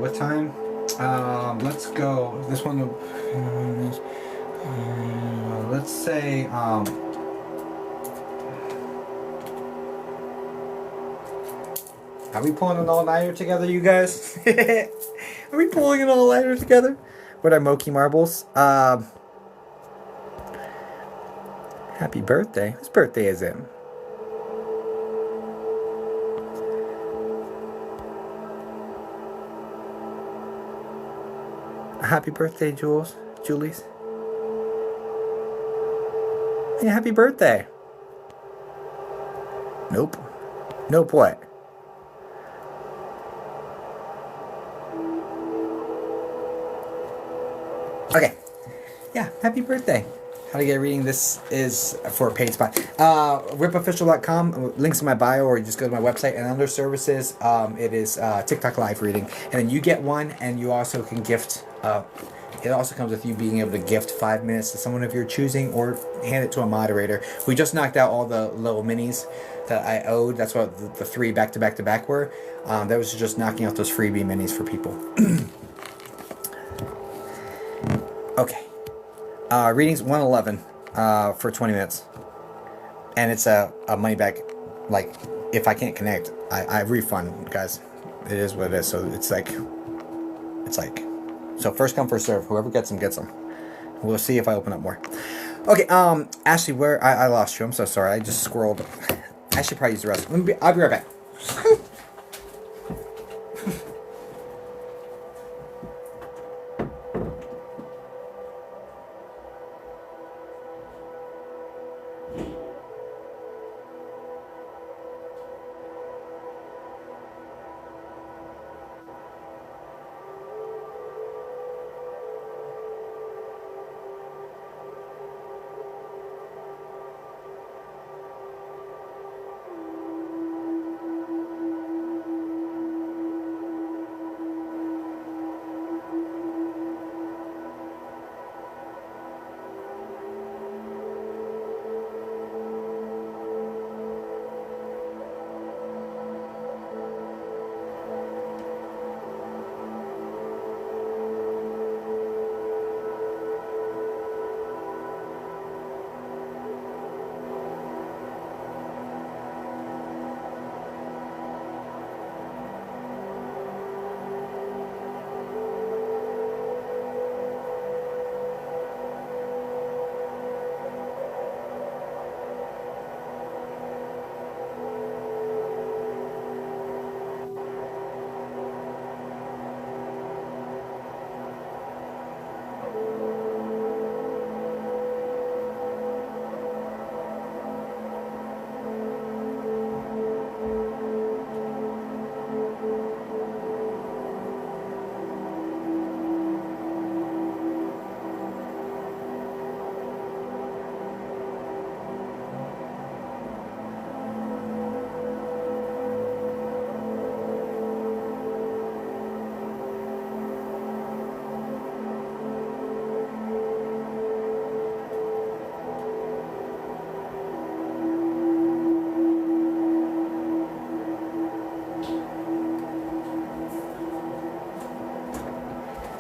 What time? Let's go. This one. Let's say. Are we pulling an all-nighter together, you guys? Are we pulling an all-nighter together? With our Moki marbles? Happy birthday. Whose birthday is it? Happy birthday, Jules. Julie's. Yeah, happy birthday. Nope. Nope what? Okay. Yeah, happy birthday. How to get a reading. This is for a paid spot. Ripofficial.com. Links in my bio, or you just go to my website. And under services, it is TikTok live reading. And then you get one, and you also can gift. It also comes with you being able to gift 5 minutes to someone of your choosing, or hand it to a moderator. We just knocked out all the little minis that I owed. That's what the 3 back to back to back were. That was just knocking out those freebie minis for people. Okay. Readings 111 for 20 minutes. And it's a money back. Like, if I can't connect, I refund, guys. It is what it is. So it's like, so first come, first serve. Whoever gets them, gets them. We'll see if I open up more. Okay, Ashley, where, I lost you. I'm so sorry. I just scrolled. I should probably use the rest. I'll be right back.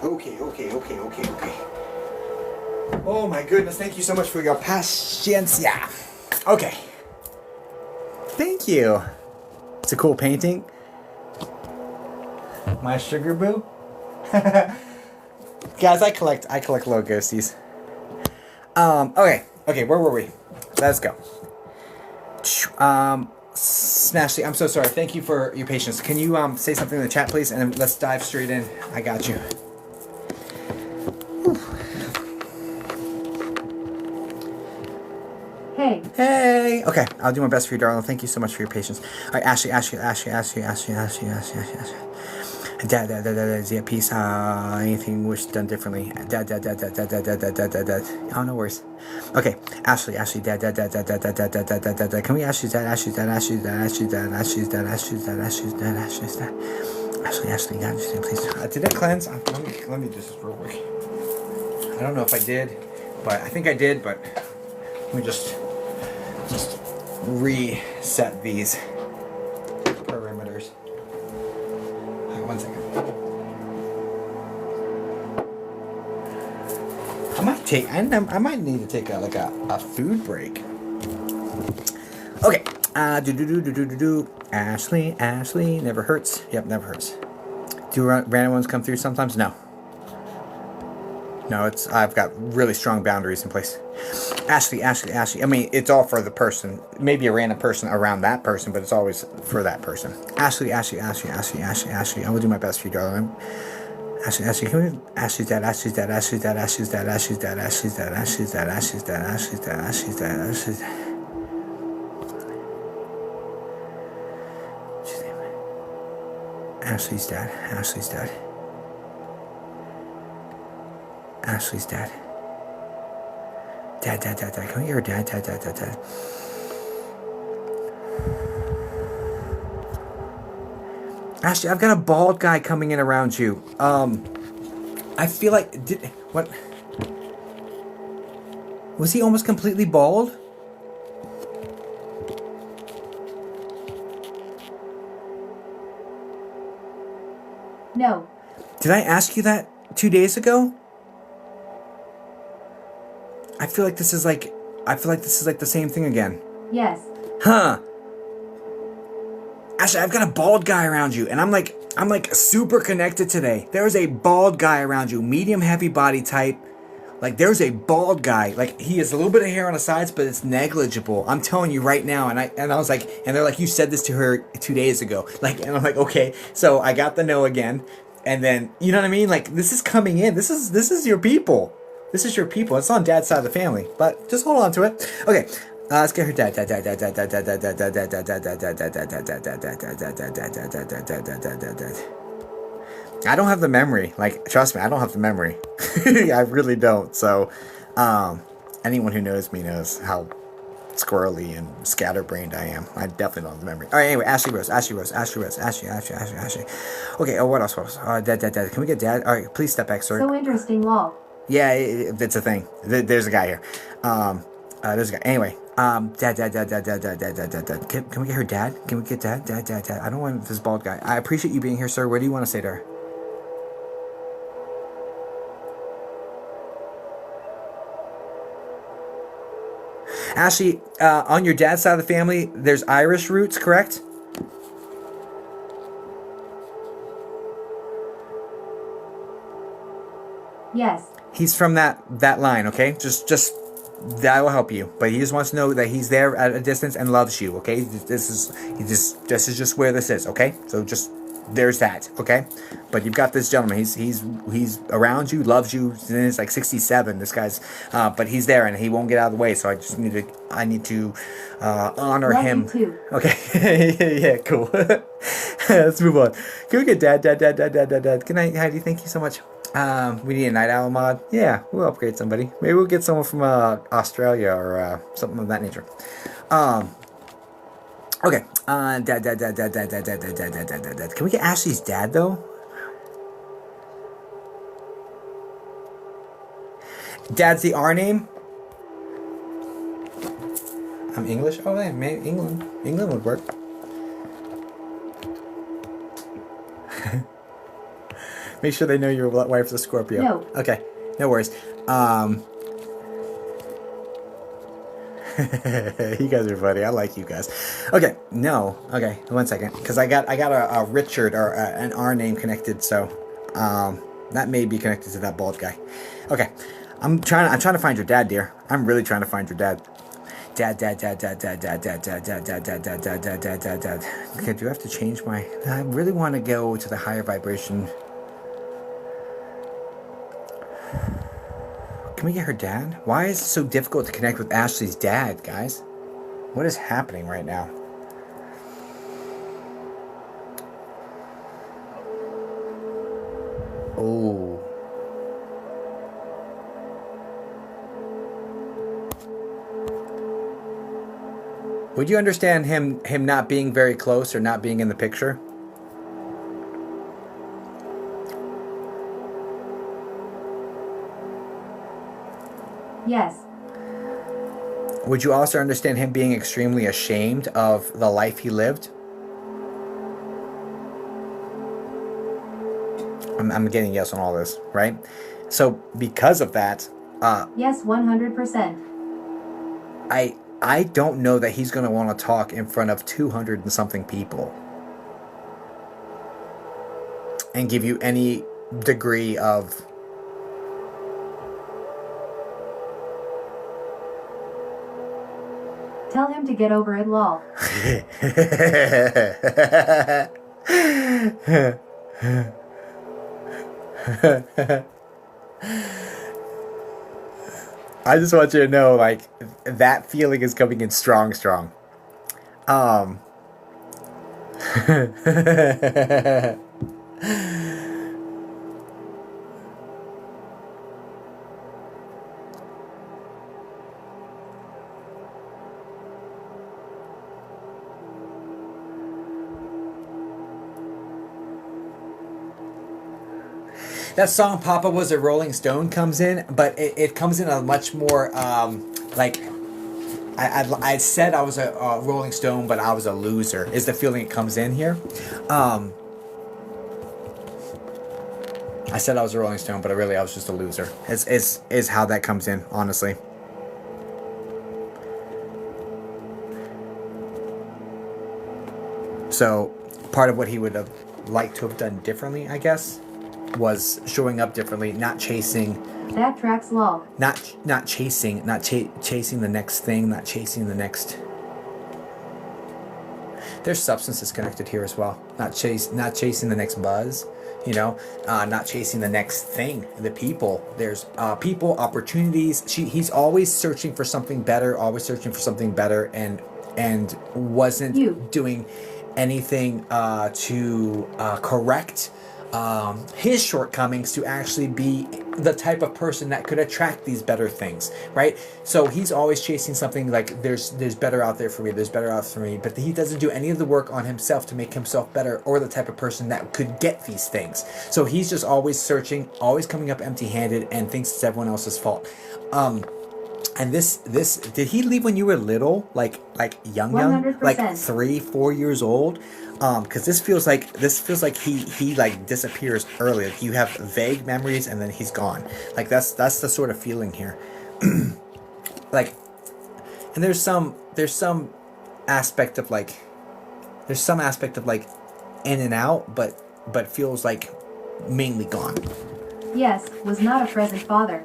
Okay. Oh my goodness, thank you so much for your paciencia. Okay. Thank you. It's a cool painting. My sugar boo. Guys, I collect little ghosties. Okay, where were we? Let's go. Smashley, I'm so sorry. Thank you for your patience. Can you say something in the chat, please? And let's dive straight in. I got you. Hey. Okay, I'll do my best for you, darling. Thank you so much for your patience. All right, Ashley. Dad, yeah, peace. Anything wish done differently? Dad. Oh, no worries. Okay, Ashley, Dad. Can we Ashley's dad? Ashley, God, please. Did I cleanse? Let me just real quick. I don't know if I did, but I think I did. But let me just reset these perimeters. Right, 1 second. I might need to take a food break. Okay, Ashley, never hurts. Yep, never hurts. Do random ones come through sometimes? No. No, I've got really strong boundaries in place. Ashley. I mean, it's all for the person. Maybe a random person around that person, but it's always for that person. Ashley. I will do my best for you, darling. Ashley, can we? Ashley's dad. Dad. Can we hear her dad? Ashley, I've got a bald guy coming in around you. I feel like what? Was he almost completely bald? No. Did I ask you that 2 days ago? I feel like this is like the same thing again. Yes. Huh. Ashley, I've got a bald guy around you, and I'm like super connected today. There is a bald guy around you, medium heavy body type. Like there's a bald guy. Like he has a little bit of hair on the sides, but it's negligible. I'm telling you right now. And I was like, and they're like, you said this to her 2 days ago. Like, and I'm like, okay. So I got the no again, and then you know what I mean. Like this is coming in. This is your people. This is your people. It's on Dad's side of the family, but just hold on to it. Okay, let's get her dad. I don't have the memory. Like, trust me, I don't have the memory. I really don't. So, anyone who knows me knows how squirrely and scatterbrained I am. I definitely don't have the memory. All right, anyway, Ashley Rose. Ashley. Okay, what else? Dad. Can we get Dad? All right, please step back, sir. So interesting, lol. Yeah, it's a thing. There's a guy here. There's a guy. Anyway, Dad. Can we get her dad? Can we get Dad? Dad. I don't want this bald guy. I appreciate you being here, sir. What do you want to say to her? Ashley, on your dad's side of the family, there's Irish roots, correct? Yes. He's from that line, okay? Just that will help you. But he just wants to know that he's there at a distance and loves you, okay? This is just where this is, okay? So just there's that, okay? But you've got this gentleman. He's around you, loves you. And it's like 67. This guy's, but he's there and he won't get out of the way. So I need to honor Love him. you too. Okay. Yeah, cool. Let's move on. Can we get Dad? Good night, Heidi. Thank you so much. We need a night owl mod. Yeah, we'll upgrade somebody. Maybe we'll get someone from Australia or something of that nature. Okay. Dad. Can we get Ashley's dad though? Dad's the R name. I'm English. Oh, yeah, maybe England. England would work. Make sure they know your wife's a Scorpio. No. Okay, no worries. You guys are funny. I like you guys. Okay, no. Okay, 1 second, because I got a Richard or an R name connected, so that may be connected to that bald guy. Okay, I'm trying to find your dad, dear. I'm really trying to find your dad. Dad. Okay, do I have to change my? I really want to go to the higher vibration. Can we get her dad? Why is it so difficult to connect with Ashley's dad, guys? What is happening right now? Oh. Would you understand him not being very close or not being in the picture? Yes. Would you also understand him being extremely ashamed of the life he lived? I'm getting yes on all this, right? So because of that, Yes, 100%. I don't know that he's going to want to talk in front of 200 and something people and give you any degree of Tell him to get over it, lol. I just want you to know, like, that feeling is coming in strong. Um, that song "Papa Was a Rolling Stone" comes in, but it comes in a much more like I said I was a Rolling Stone, but I was a loser. Is the feeling it comes in here? I said I was a Rolling Stone, but really I was just a loser. Is how that comes in, honestly. So, part of what he would have liked to have done differently, I guess, was showing up differently, not chasing. That tracks, lol. Not chasing the next thing, not chasing the next. There's substances connected here as well. Not chasing the next buzz, not chasing the next thing. The people. There's people, opportunities. He's always searching for something better, and wasn't doing anything to correct his shortcomings to actually be the type of person that could attract these better things, right? So he's always chasing something like there's better out there for me, but he doesn't do any of the work on himself to make himself better or the type of person that could get these things. So he's just always searching, always coming up empty-handed, and thinks it's everyone else's fault. And this did he leave when you were little, like young, 100%. like 3-4 years old? Because this feels like he like disappears early. Like you have vague memories and then he's gone. Like that's the sort of feeling here. Like, and there's some aspect of like in and out, but feels like mainly gone. Yes, was not a present father.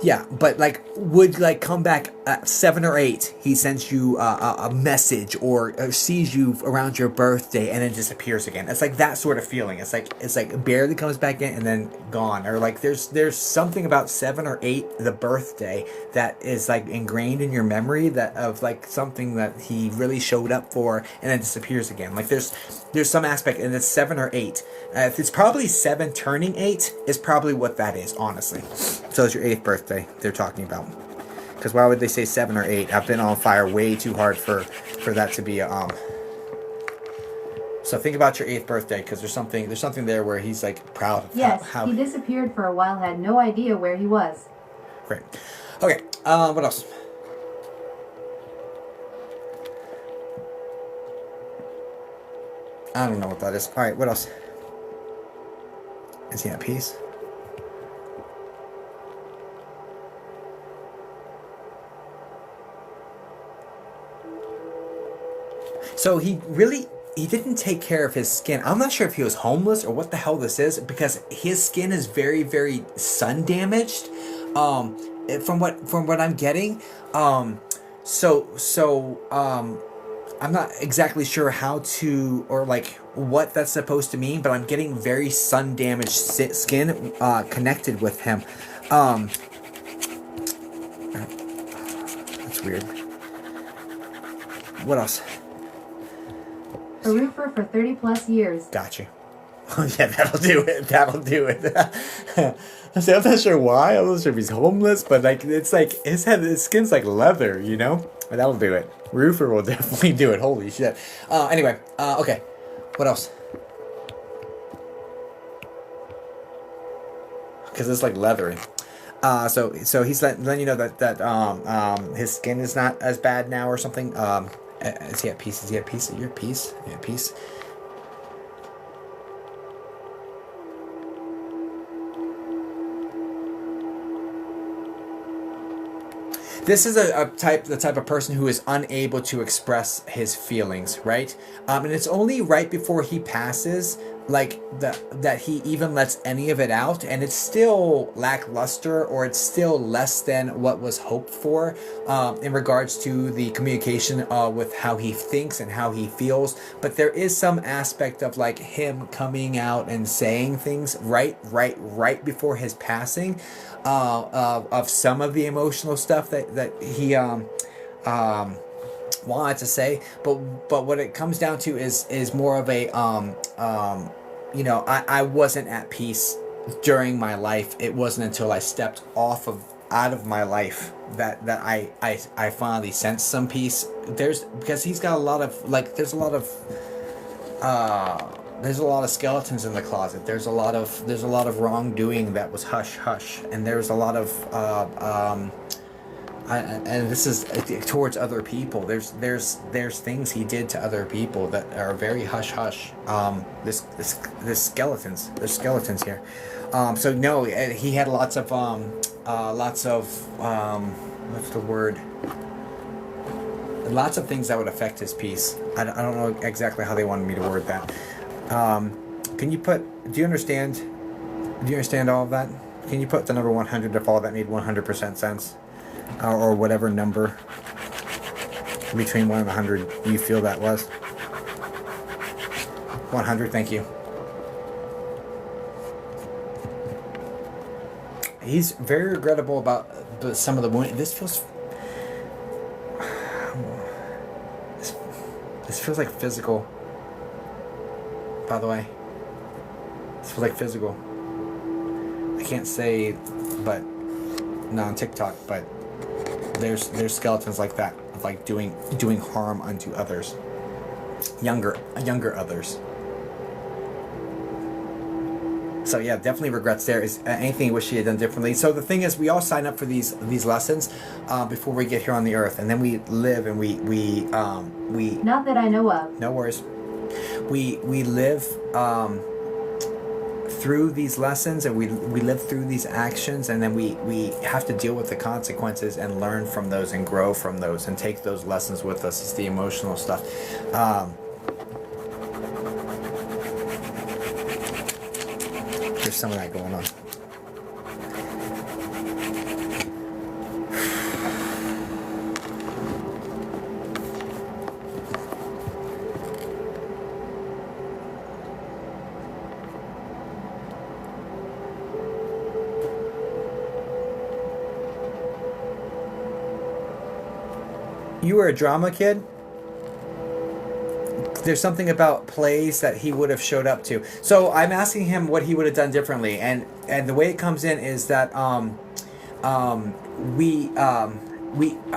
Yeah, but like would like come back at 7 or 8. He sends you a message or sees you around your birthday and then disappears again. It's like that sort of feeling. It's like barely comes back in and then gone. Or like there's something about 7 or 8, the birthday, that is like ingrained in your memory that of like something that he really showed up for and then disappears again. Like there's some aspect, and it's 7 or 8. If it's probably 7 turning 8 is probably what that is, honestly. So it's your 8th birthday they're talking about. Because why would they say 7 or 8? I've been on fire way too hard for that to be a So think about your 8th birthday, because there's something there where he's like proud of how he disappeared for a while, had no idea where he was. Great. Okay. What else? I don't know what that is. All right. What else? Is he at peace? So he didn't take care of his skin. I'm not sure if he was homeless or what the hell this is, because his skin is very, very sun damaged. From what I'm getting. I'm not exactly sure how to, or like what that's supposed to mean, but I'm getting very sun damaged skin connected with him. That's weird. What else? A roofer for 30 plus years. Got you. Oh yeah, that'll do it. See, I'm not sure why. I'm not sure if he's homeless, but like it's like his skin's like leather, But that'll do it. Roofer will definitely do it. Holy shit. Anyway, okay. What else? Because it's like leathery. So he's letting you know that his skin is not as bad now or something. Is he at peace? Is he at peace? You're at peace? You're at peace? This is the type of person who is unable to express his feelings, right? And it's only right before he passes, like that he even lets any of it out, and it's still lackluster, or it's still less than what was hoped for, in regards to the communication with how he thinks and how he feels. But there is some aspect of like him coming out and saying things right before his passing, of some of the emotional stuff that he wanted to say, but what it comes down to is more of a I wasn't at peace during my life. It wasn't until I stepped out of my life that I finally sensed some peace. Because he's got a lot of there's a lot of skeletons in the closet. There's a lot of wrongdoing that was hush hush, and there's a lot of and this is towards other people. There's things he did to other people that are very hush hush. This skeletons. There's skeletons here. So no, he had lots of what's the word? Lots of things that would affect his peace. I don't know exactly how they wanted me to word that. Can you put? Do you understand all of that? Can you put the number 100 if all that made 100% sense? Or whatever number between 1 and 100 you feel that was. 100, thank you. He's very regrettable about some of the wound. This feels like physical. By the way, this feels like physical. I can't say, but not on TikTok, but there's skeletons like that of like doing harm unto others, younger others. So yeah, definitely regrets there. Is anything you wish he had done differently? So the thing is, we all sign up for these lessons before we get here on the earth, and then we live and we not that I know of. No worries. We live through these lessons, and we live through these actions, and then we have to deal with the consequences and learn from those and grow from those and take those lessons with us. It's the emotional stuff. There's some of that going on. You were a drama kid? There's something about plays that he would have showed up to. So I'm asking him what he would have done differently, and the way it comes in is that I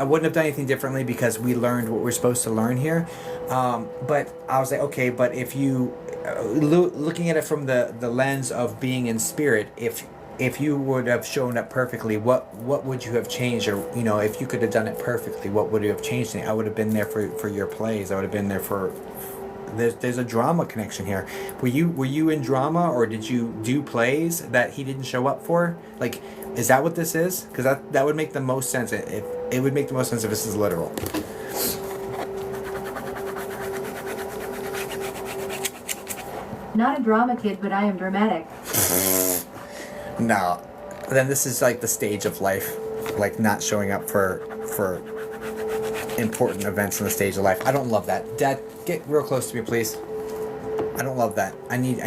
wouldn't have done anything differently because we learned what we're supposed to learn here. But I was like, okay, but if you looking at it from the lens of being in spirit, if you would have shown up perfectly, what would you have changed? Or, if you could have done it perfectly, what would you have changed? I would have been there for your plays. I would have been there for... There's a drama connection here. Were you in drama, or did you do plays that he didn't show up for? Like, is that what this is? Because that would make the most sense. It would make the most sense if this is literal. Not a drama kid, but I am dramatic. No, then this is like the stage of life, like not showing up for important events in the stage of life. I don't love that. Dad, get real close to me, please. I don't love that. I need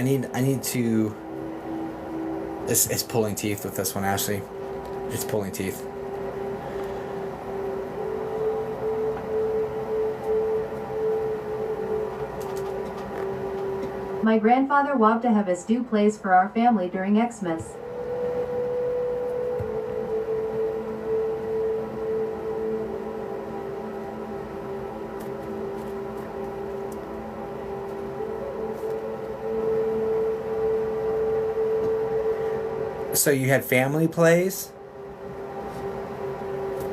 to. It's pulling teeth with this one, Ashley. It's pulling teeth. My grandfather loved to have us do plays for our family during Xmas. So you had family plays,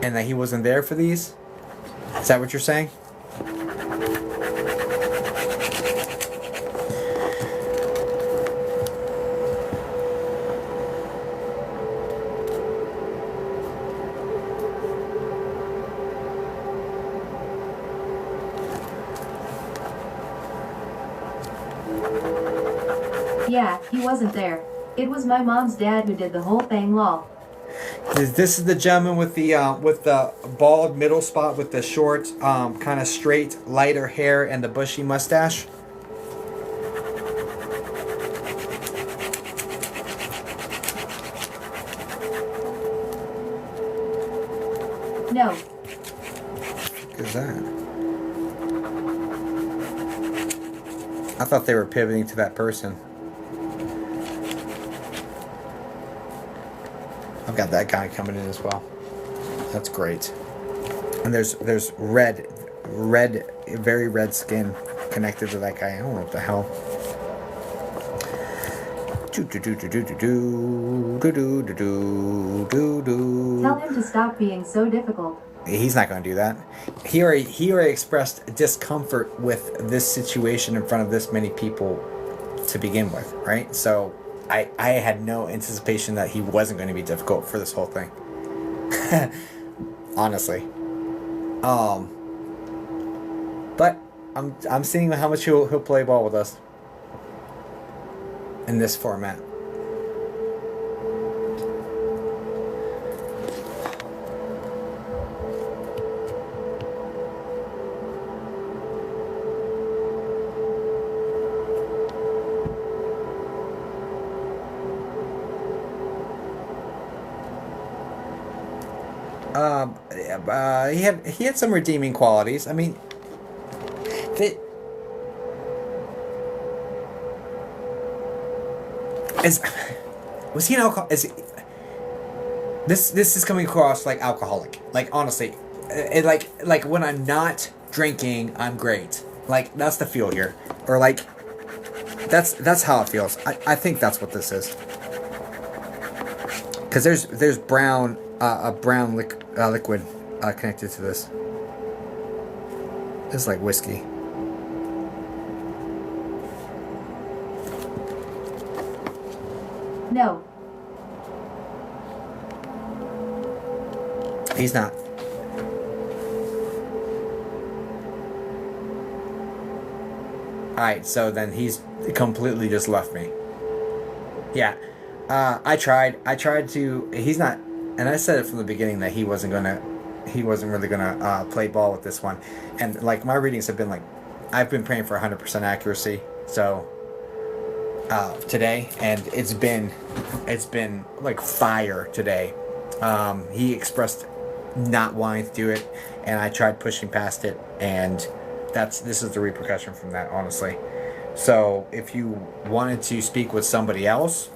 and that he wasn't there for these? Is that what you're saying? Yeah, he wasn't there. It was my mom's dad who did the whole thing, lol. This is the gentleman with the bald middle spot with the short, kind of straight, lighter hair and the bushy mustache. No. What is that? I thought they were pivoting to that person. I've got that guy coming in as well. That's great. And there's red, very red skin connected to that guy. I don't know what the hell. Tell him to stop being so difficult. He's not going to do that. He already expressed discomfort with this situation in front of this many people to begin with, right? So I had no anticipation that he wasn't going to be difficult for this whole thing. Honestly. But I'm seeing how much he'll play ball with us in this format. He had some redeeming qualities. I mean, was he an alcoholic? This is coming across like alcoholic. Like honestly, like when I'm not drinking, I'm great. Like that's the feel here, or like that's how it feels. I think that's what this is. Because there's brown a brown liquid connected to this. It's like whiskey. No. He's not. Alright, so then he's completely just left me. Yeah. I tried to. He's not. And I said it from the beginning that he wasn't really gonna play ball with this one. And like my readings have been like, I've been praying for 100% accuracy. So today, and it's been like fire today. He expressed not wanting to do it, and I tried pushing past it, and this is the repercussion from that, honestly. So if you wanted to speak with somebody else,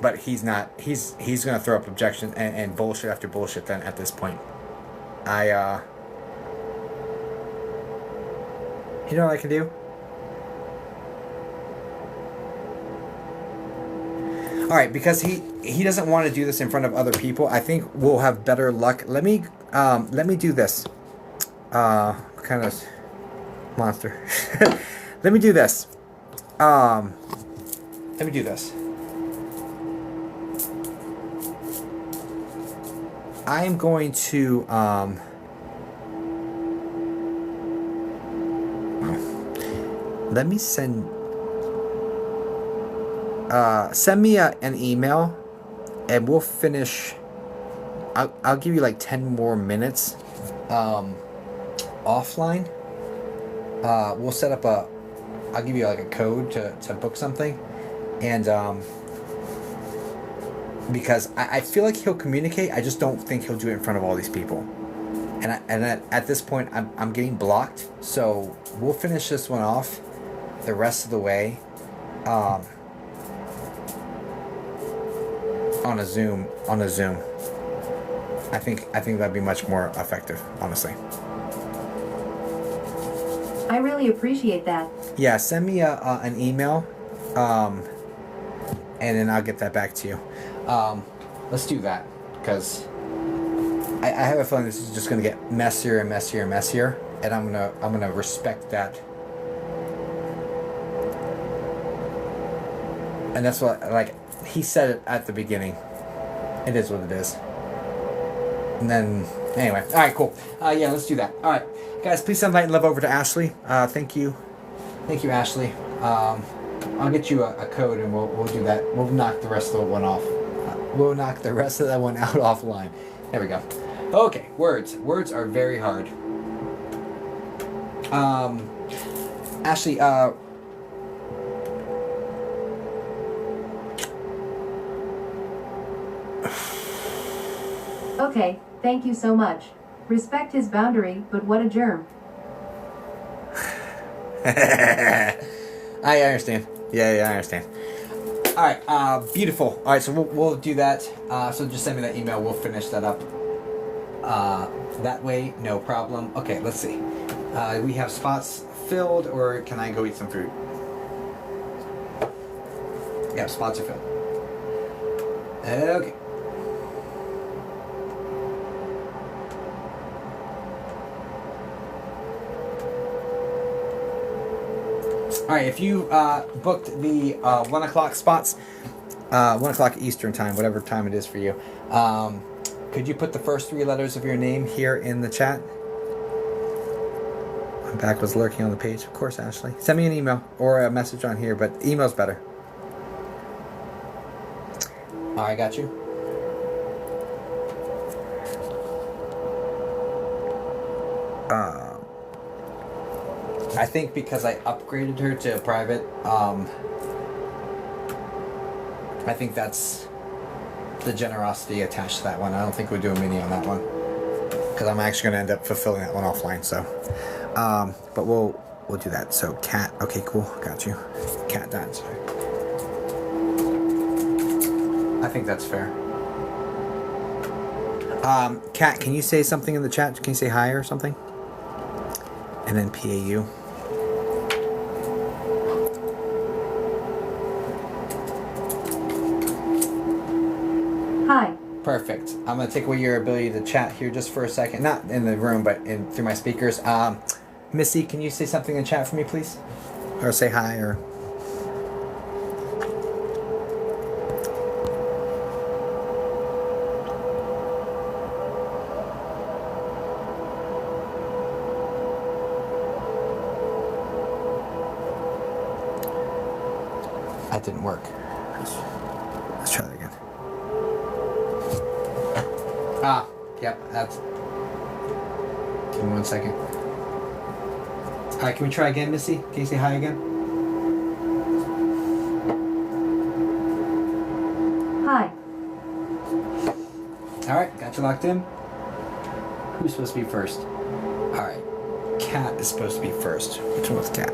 but he's not. He's gonna throw up objection and bullshit after bullshit. Then at this point, you know what I can do? All right, because he doesn't want to do this in front of other people. I think we'll have better luck. Let me do this. Kind of monster. Let me do this. Let me do this. I'm going to let me send me an email, and we'll finish. I'll give you like 10 more minutes offline. We'll set up I'll give you like a code to book something, and because I feel like he'll communicate. I just don't think he'll do it in front of all these people, and at this point I'm getting blocked. So we'll finish this one off the rest of the way on a Zoom. I think that'd be much more effective, honestly. I really appreciate that. Yeah, send me an email, and then I'll get that back to you. Let's do that, because I have a feeling this is just gonna get messier and messier and messier, and I'm gonna respect that. And that's what, like, he said it at the beginning. It is what it is. And then, anyway. Alright, cool. Yeah, let's do that. Alright. Guys, please send light and love over to Ashley. Thank you. Thank you, Ashley. I'll get you a code and we'll do that. We'll knock the rest of the one off. We'll knock the rest of that one out offline. There we go. Okay, words. Words are very hard. Ashley, Okay, thank you so much. Respect his boundary, but what a germ. I understand. Yeah, I understand. All right, beautiful. All right, so we'll do that. So just send me that email. We'll finish that up. That way, no problem. Okay, let's see. We have spots filled, or can I go eat some food? Yeah, spots are filled. Okay. All right, if you booked the 1 o'clock spots, 1 o'clock Eastern time, whatever time it is for you, could you put the first 3 letters of your name here in the chat? My back was lurking on the page. Of course, Ashley. Send me an email or a message on here, but email's better. All right, got you. I think because I upgraded her to a private, I think that's the generosity attached to that one. I don't think we'll do a mini on that one because I'm actually going to end up fulfilling that one offline. So, but we'll do that. So, cat. Okay, cool. Got you. Cat dance. I think that's fair. Cat, can you say something in the chat? Can you say hi or something? And then PAU. Hi. Perfect. I'm gonna take away your ability to chat here just for a second. Not in the room, but through my speakers. Missy, can you say something in chat for me, please? Or say hi, or... That didn't work. Let's try that again. Ah, yep, that's... Give me 1 second. Alright, can we try again, Missy? Can you say hi again? Hi. Alright, got you locked in. Who's supposed to be first? Alright, Cat is supposed to be first. Which one's Cat?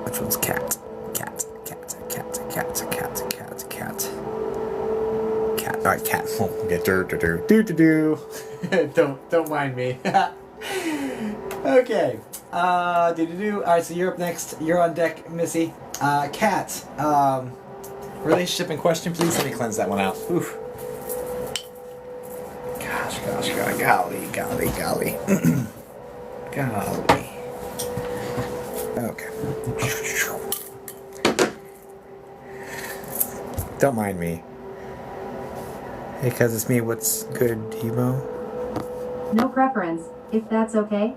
Which one's Cat? Cat. Alright, Cat. Oh, get do. Don't mind me. Okay. Alright, so you're up next. You're on deck, Missy. Cat. Relationship in question, please. Let me cleanse that one out. Oof. Gosh, golly. Golly. Okay. Don't mind me. Hey, cuz it's me. What's good, Devo? No preference, if that's okay.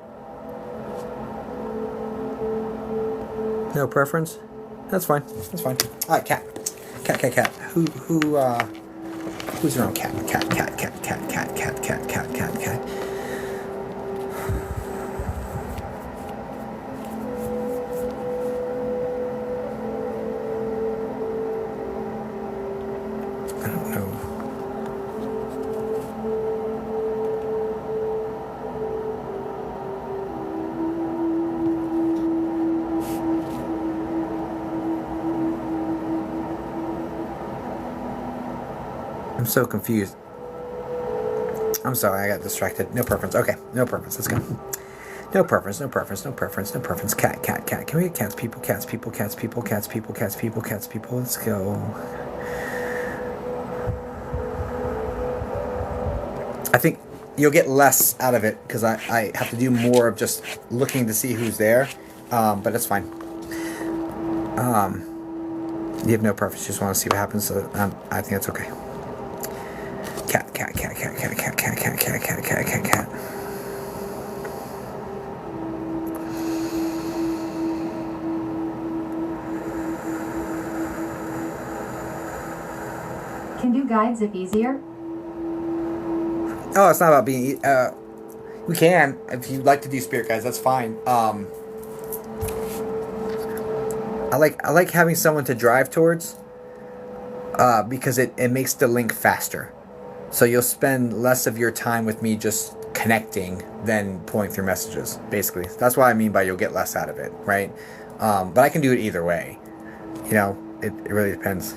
No preference? That's fine. Alright, Cat. Who's your own cat? Cat. I don't know. I'm so confused. I'm sorry, I got distracted. No preference. Okay, no preference. Let's go. No preference. Cat. Can we get cats, people? Let's go. I think you'll get less out of it because I have to do more of just looking to see who's there. But it's fine. You have no preference. Just want to see what happens. So I think that's okay. Cat. Can do guides if easier. Oh, it's not about being. We can if you'd like to do spirit guides. That's fine. I like having someone to drive towards. Because it makes the link faster. So you'll spend less of your time with me just connecting than pulling through messages, basically. That's what I mean by you'll get less out of it, right? But I can do it either way. You know, it really depends.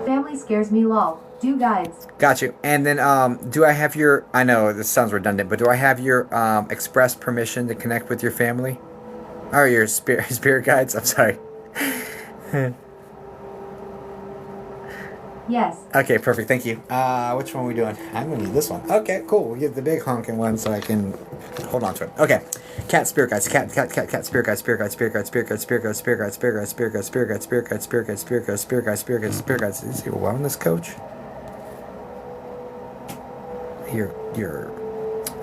Family scares me lol. Do guides. Got you. And then, do I have your... I know this sounds redundant, but do I have your express permission to connect with your family? Or your spirit guides? I'm sorry. Yes. Okay, perfect. Thank you. Which one are we doing? I'm going to do this one. Okay, cool. We'll get the big honking one so I can hold on to it. Okay. Cat spirit guides. Cat spirit guides. Spirit guides. Spirit guides. Spirit guides. Spirit guides. Spirit guides. Spirit guides. Spirit guides. Spirit guides. Spirit guides. Spirit guides. Spirit guides. Spirit guides. Spirit guides. Spirit guides. Spirit guides. Is he a wellness coach? You're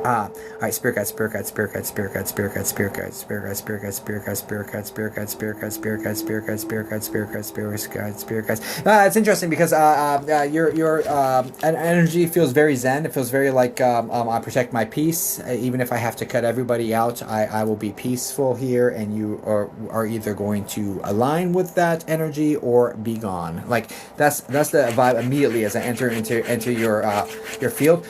all right, spirit guides, spirit guides, spirit guides, spirit guides, spirit guides, spirit guides, spirit guides, spirit guides, spirit guides, spirit guides, spirit guides, spirit guides, spirit guides, spirit guides, spirit guides, spirit guides, spirit guides, spirit guides. It's interesting because your energy feels very zen. It feels very like I protect my peace. Even if I have to cut everybody out, I will be peaceful here, and you are either going to align with that energy or be gone. Like that's the vibe immediately as I enter into your field.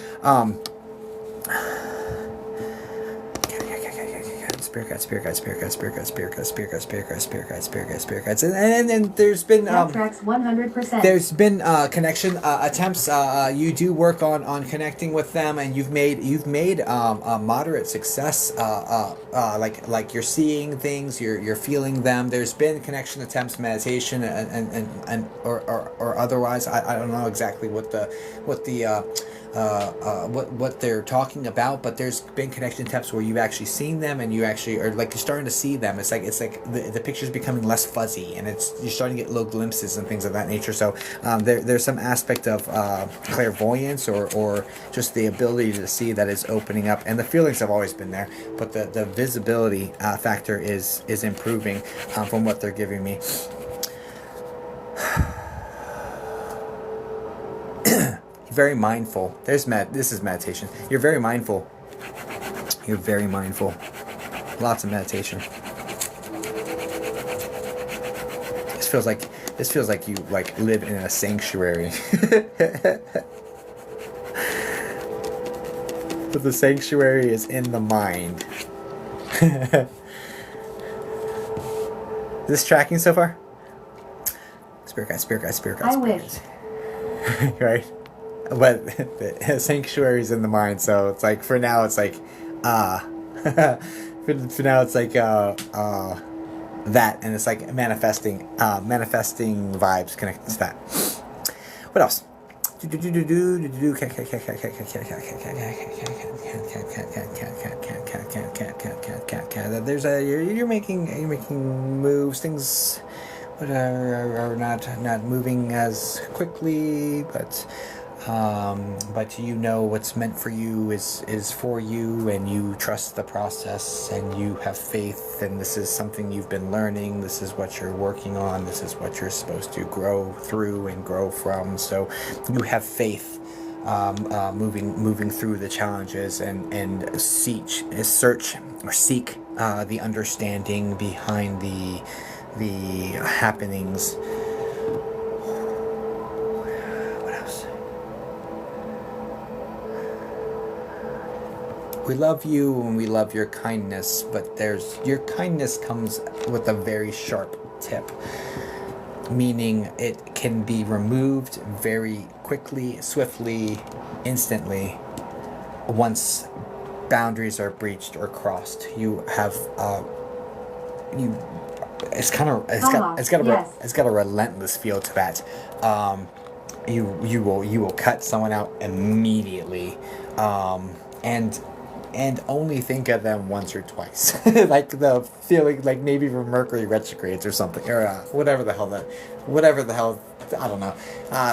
Spirit guides, spirit guides, spirit guides, spirit guides, spirit guides, spirit guides, spirit guides, spirit guides, spirit guides, spirit guides, and there's been Tracks 100%. there's been connection attempts. You do work on connecting with them, and you've made a moderate success. Like you're seeing things, you're feeling them. There's been connection attempts, meditation, and or otherwise. I don't know exactly what they're talking about, but there's been connection attempts where you've actually seen them, and you actually are like you're starting to see them. It's like the picture's becoming less fuzzy, and you're starting to get little glimpses and things of that nature. So there's some aspect of clairvoyance or just the ability to see that is opening up, and the feelings have always been there, but the visibility factor is improving from what they're giving me. Very mindful. This is meditation. You're very mindful. You're very mindful. Lots of meditation. This feels like you like live in a sanctuary. But the sanctuary is in the mind. Is this tracking so far? Spirit guide, spirit guide, spirit guide. I wish. Right? But the sanctuary's in the mind, so it's like for now it's like for now it's like that, and it's like manifesting vibes connected to that. What else? There's you're making moves, things but are not moving as quickly, but you know what's meant for you is for you, and you trust the process, and you have faith, and this is something you've been learning, this is what you're working on, this is what you're supposed to grow through and grow from. So you have faith moving through the challenges and seek the understanding behind the happenings. We love you and we love your kindness, but your kindness comes with a very sharp tip, meaning it can be removed very quickly, swiftly, instantly once boundaries are breached or crossed. You have it's got a relentless feel to that. You will cut someone out immediately, and and only think of them once or twice. Like the feeling, like maybe when Mercury retrogrades or something, or whatever the hell, I don't know,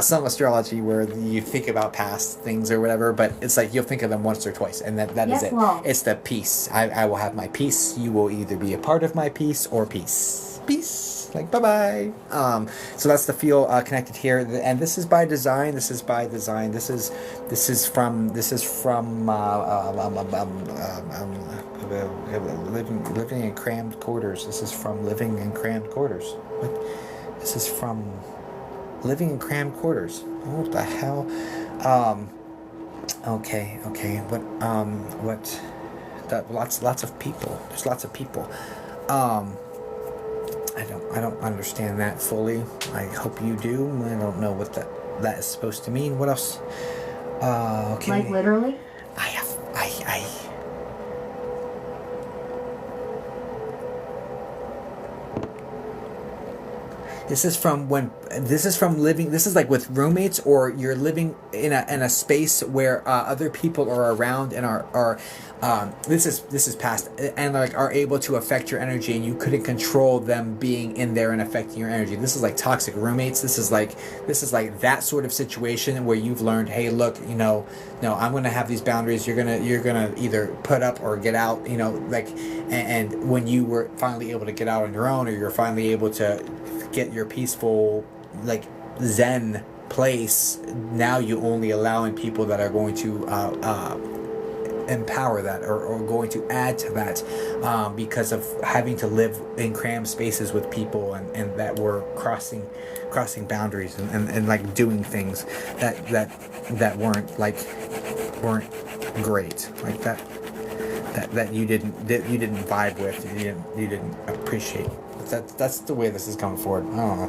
some astrology where you think about past things or whatever, but it's like you'll think of them once or twice, and that Yes, is it. Lol. It's the peace. I will have my peace. You will either be a part of my peace or peace. Peace. Like bye bye. So that's the feel connected here, and this is by design. This is by design. This is from living in crammed quarters. This is from living in crammed quarters. What? This is from living in crammed quarters. What the hell? Okay. What? That lots of people. There's lots of people. I don't understand that fully. I hope you do. I don't know what that is supposed to mean. What else? Okay. Like literally? I This is from living. This is like with roommates, or you're living in a space where other people are around and are this is past, and like are able to affect your energy, and you couldn't control them being in there and affecting your energy. This is like toxic roommates. This is like that sort of situation where you've learned, hey, look, no, I'm gonna have these boundaries. You're gonna either put up or get out. And when you were finally able to get out on your own, or you're finally able to get your peaceful, like, zen place, now you only allowing people that are going to empower that, or going to add to that, because of having to live in crammed spaces with people and that were crossing boundaries and like doing things that weren't great, like that you didn't vibe with, you didn't appreciate. That's the way this is coming forward. I don't know.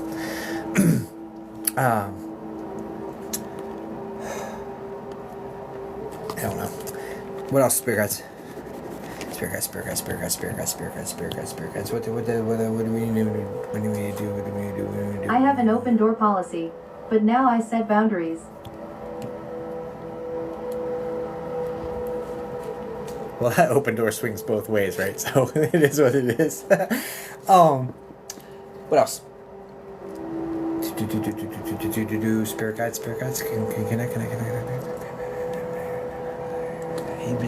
I don't know. What else, Spirit Guides? Spirit Guides. What do we do? What do we do? I have an open door policy, but now I set boundaries. Well, that open door swings both ways, right? So it is what it is. What else? Spirit guides. Connect.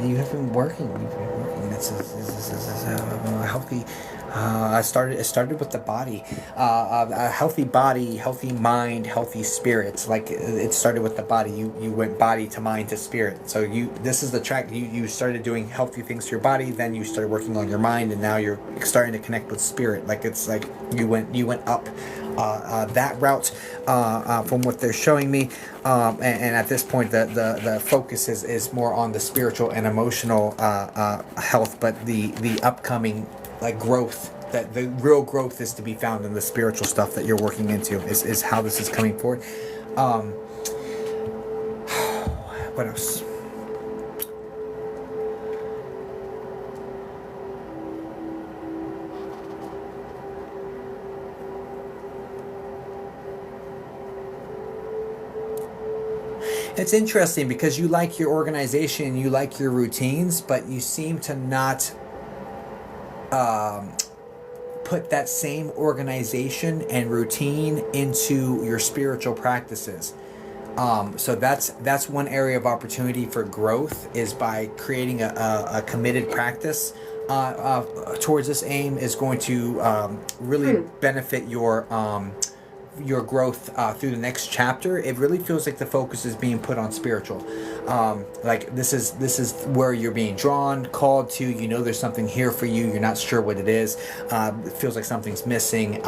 You have been working. This is a healthy. It started with the body, a healthy body, healthy mind, healthy spirits. Like it started with the body. You went body to mind to spirit. So this is the track. You started doing healthy things to your body. Then you started working on your mind, and now you're starting to connect with spirit. Like it's like you went up that route from what they're showing me. And at this point, the focus is more on the spiritual and emotional health, but the upcoming like growth, that the real growth is to be found in the spiritual stuff that you're working into, is how this is coming forward. What else? It's interesting because you like your organization, you like your routines, but you seem to not put that same organization and routine into your spiritual practices. So that's one area of opportunity for growth, is by creating a committed practice towards this aim, is going to really benefit your growth through the next chapter. It really feels like the focus is being put on spiritual. Like this is where you're being drawn, called to. There's something here for you. You're not sure what it is. It feels like something's missing.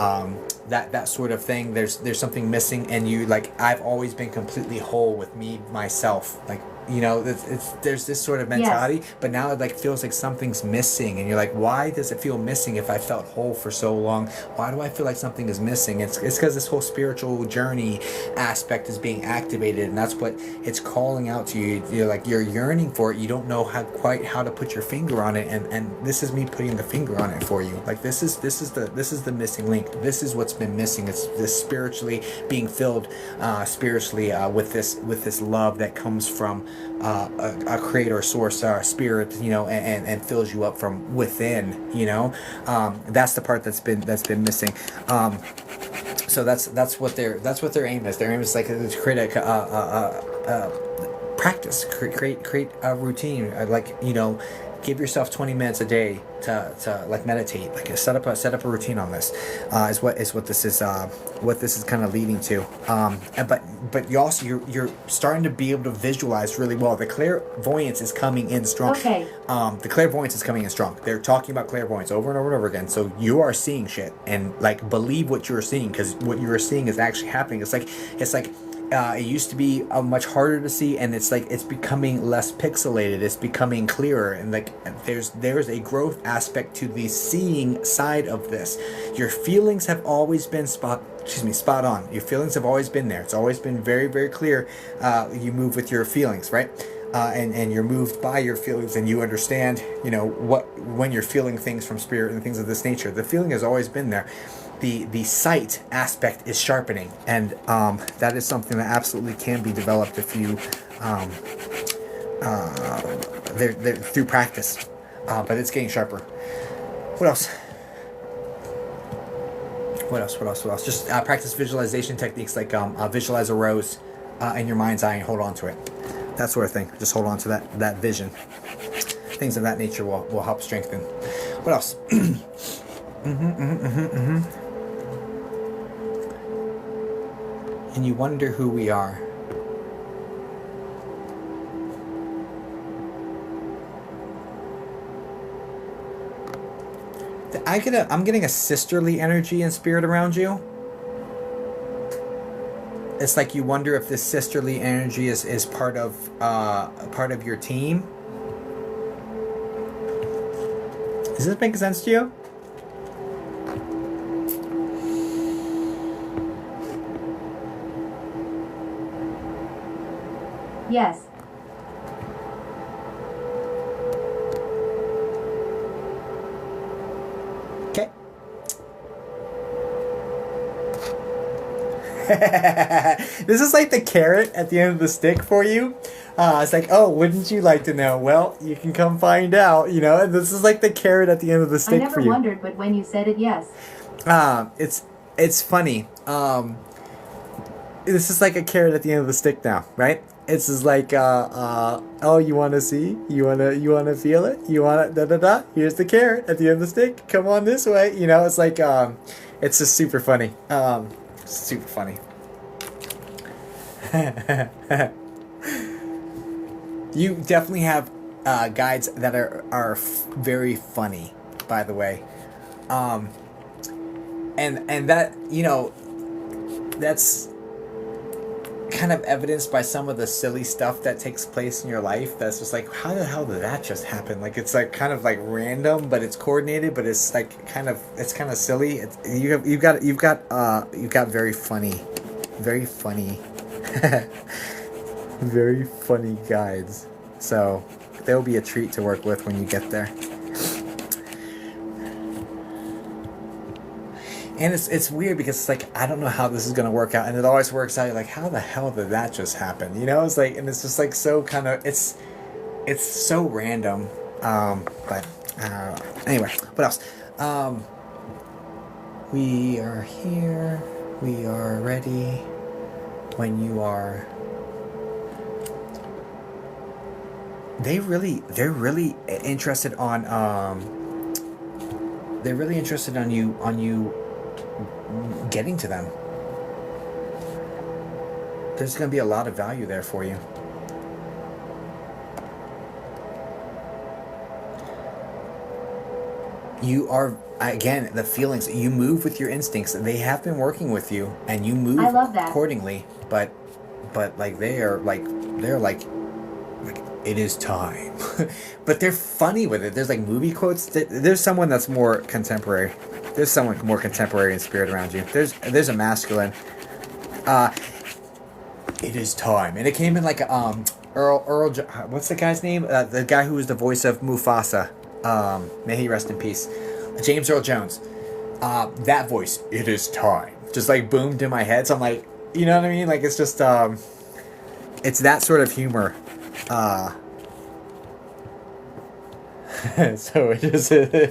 That sort of thing. There's something missing, and you like. I've always been completely whole with me, myself. Like. There's this sort of mentality, yes. But now it like feels like something's missing, and you're like, why does it feel missing if I felt whole for so long? Why do I feel like something is missing? It's because this whole spiritual journey aspect is being activated, and that's what it's calling out to you. You're yearning for it. You don't know quite how to put your finger on it, and this is me putting the finger on it for you. Like this is the missing link. This is what's been missing. It's this spiritually being filled, with this love that comes from a creator, source, spirit, and fills you up from within. That's the part that's been missing. So that's what their aim is. Their aim is like to create a practice, create a routine, give yourself 20 minutes a day to like meditate, like set up a routine on this. Is what this is kind of leading to. But you also you're starting to be able to visualize really well. The clairvoyance is coming in strong. Okay. The clairvoyance is coming in strong. They're talking about clairvoyance over and over and over again. So you are seeing shit, and like believe what you're seeing, because what you are seeing is actually happening. It's like it used to be much harder to see, and it's becoming less pixelated. It's becoming clearer, and like there's a growth aspect to the seeing side of this. Your feelings have always been spot on. Your feelings have always been there. It's always been very, very clear. You move with your feelings, right? And you're moved by your feelings, and you understand, when you're feeling things from spirit and things of this nature. The feeling has always been there. The sight aspect is sharpening, and that is something that absolutely can be developed if you they're through practice, but it's getting sharper. What else? Just practice visualization techniques, like visualize a rose in your mind's eye and hold on to it. That sort of thing. Just hold on to that vision. Things of that nature will help strengthen. What else? And you wonder who we are. I'm getting a sisterly energy and spirit around you. It's like you wonder if this sisterly energy is part of your team. Does this make sense to you? Yes. Okay. This is like the carrot at the end of the stick for you. It's like, oh, wouldn't you like to know? Well, you can come find out, And this is like the carrot at the end of the stick for you. I never wondered, but when you said it, yes. It's funny. This is like a carrot at the end of the stick now, right? It's just like, oh, you want to see? You want to feel it? You want to da-da-da? Here's the carrot at the end of the stick. Come on this way. It's like, it's just super funny. Super funny. You definitely have guides that are very funny, by the way. And that, that's kind of evidenced by some of the silly stuff that takes place in your life. That's just like, how the hell did that just happen? Like, it's like kind of like random, but it's coordinated, but it's like kind of silly. You've got very funny very funny guides. So they'll be a treat to work with when you get there. And it's weird because it's like, I don't know how this is going to work out. And it always works out. You're like, how the hell did that just happen? It's like, and it's just like so kind of, it's so random. But anyway, what else? We are here. We are ready when you are. They're really interested on you getting to them. There's going to be a lot of value there for you. You are, again, the feelings. You move with your instincts. They have been working with you, and you move accordingly. But like they're like it is time. But they're funny with it. There's like movie quotes. There's someone that's more contemporary. There's someone more contemporary in spirit around you. There's a masculine. It is time, and it came in like Earl. What's the guy's name? The guy who was the voice of Mufasa. May he rest in peace. James Earl Jones. That voice. It is time. Just like boomed in my head. So I'm like, you know what I mean? Like it's just it's that sort of humor So it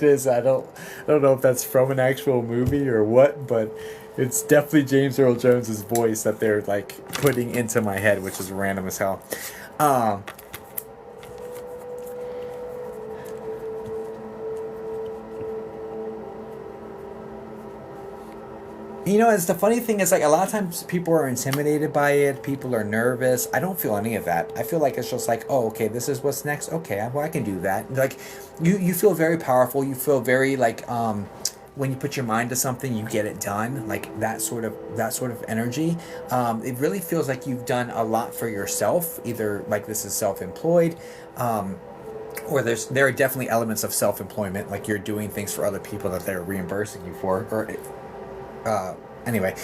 is. I don't know if that's from an actual movie or what, but it's definitely James Earl Jones's voice that they're like putting into my head, which is random as hell. You know, it's the funny thing is like a lot of times people are intimidated by it. People are nervous. I don't feel any of that. I feel like it's just like, oh, okay, this is what's next. Okay, well, I can do that. Like, you feel very powerful. You feel very like when you put your mind to something, you get it done. Like that sort of energy. It really feels like you've done a lot for yourself. Either like this is self-employed. Or there are definitely elements of self-employment, like you're doing things for other people that they're reimbursing you for, or anyway,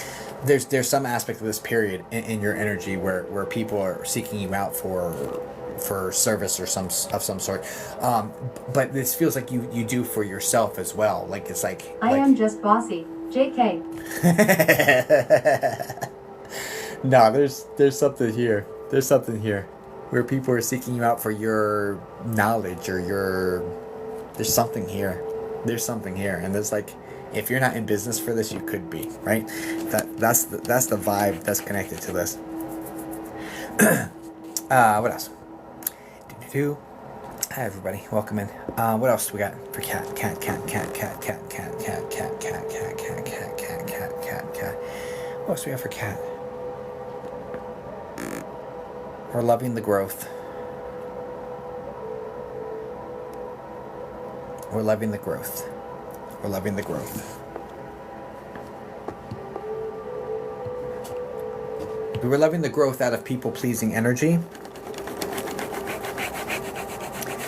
there's some aspect of this period in your energy where people are seeking you out for service or some sort, but this feels like you do for yourself as well. Like it's like I am just bossy. JK. No, there's something here. There's something here where people are seeking you out for your knowledge or there's something here. There's something here, and there's like. If you're not in business for this, you could be, right? That's the vibe that's connected to this. What else? Hi everybody, welcome in. What else we got for cat? What else we got for cat? We're loving the growth. We're loving the growth. We're loving the growth. We're loving the growth out of people-pleasing energy.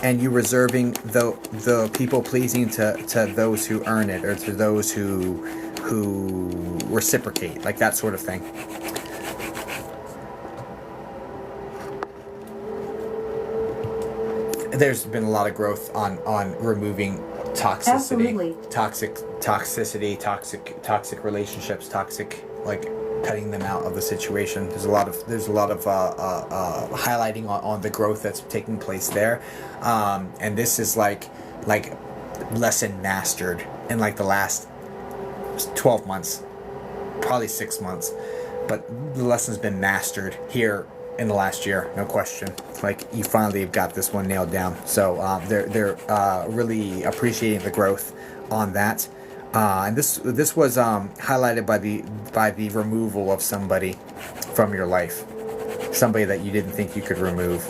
And you reserving the people-pleasing to those who earn it, or to those who reciprocate, like that sort of thing. There's been a lot of growth on removing toxicity, toxic relationships, like cutting them out of the situation. There's a lot of highlighting on the growth that's taking place there, and this is like lesson mastered in like the last 12 months, probably 6 months, but the lesson's been mastered here in the last year, no question. Like you finally have got this one nailed down. So they're really appreciating the growth on that. And this was highlighted by the removal of somebody from your life, somebody that you didn't think you could remove.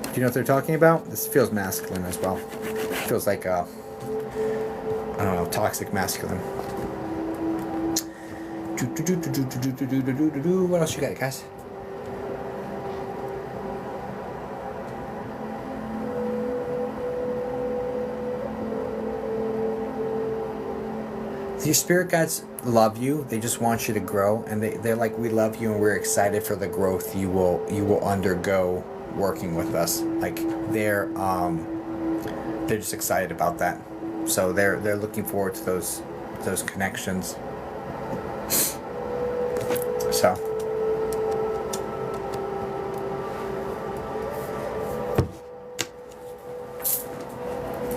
Do you know what they're talking about? This feels masculine as well. It feels like I don't know, toxic masculine. What else you got, guys? Your spirit guides love you. They just want you to grow, and they're like, we love you and we're excited for the growth you will undergo working with us. Like they're just excited about that. So they're looking forward to those connections. So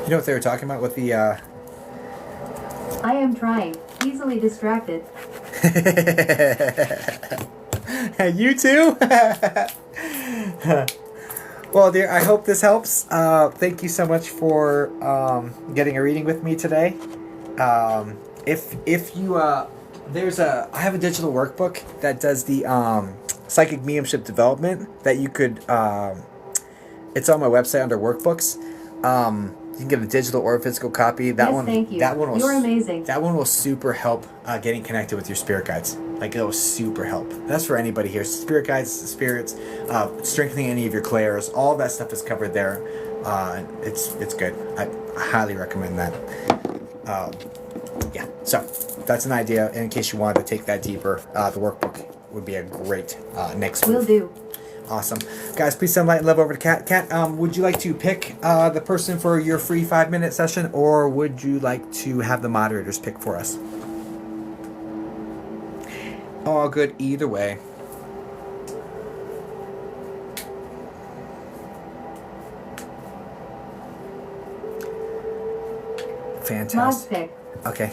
you know what they were talking about with the I am trying. Easily distracted. You too? Well, dear, I hope this helps. Thank you so much for getting a reading with me today. If you I have a digital workbook that does the psychic mediumship development that you could it's on my website under workbooks. You can get a digital or a physical copy. Thank you. You're amazing. That one will super help getting connected with your spirit guides. Like it will super help. That's for anybody here. Spirit guides, spirits, strengthening any of your clairs. All that stuff is covered there. It's good. I highly recommend that. Yeah. So that's an idea. And in case you wanted to take that deeper, the workbook would be a great next move. Will do. Awesome. Guys, please send light and love over to Kat. Kat, would you like to pick the person for your free 5-minute session, or would you like to have the moderators pick for us? All good either way. Fantastic. pick. Okay.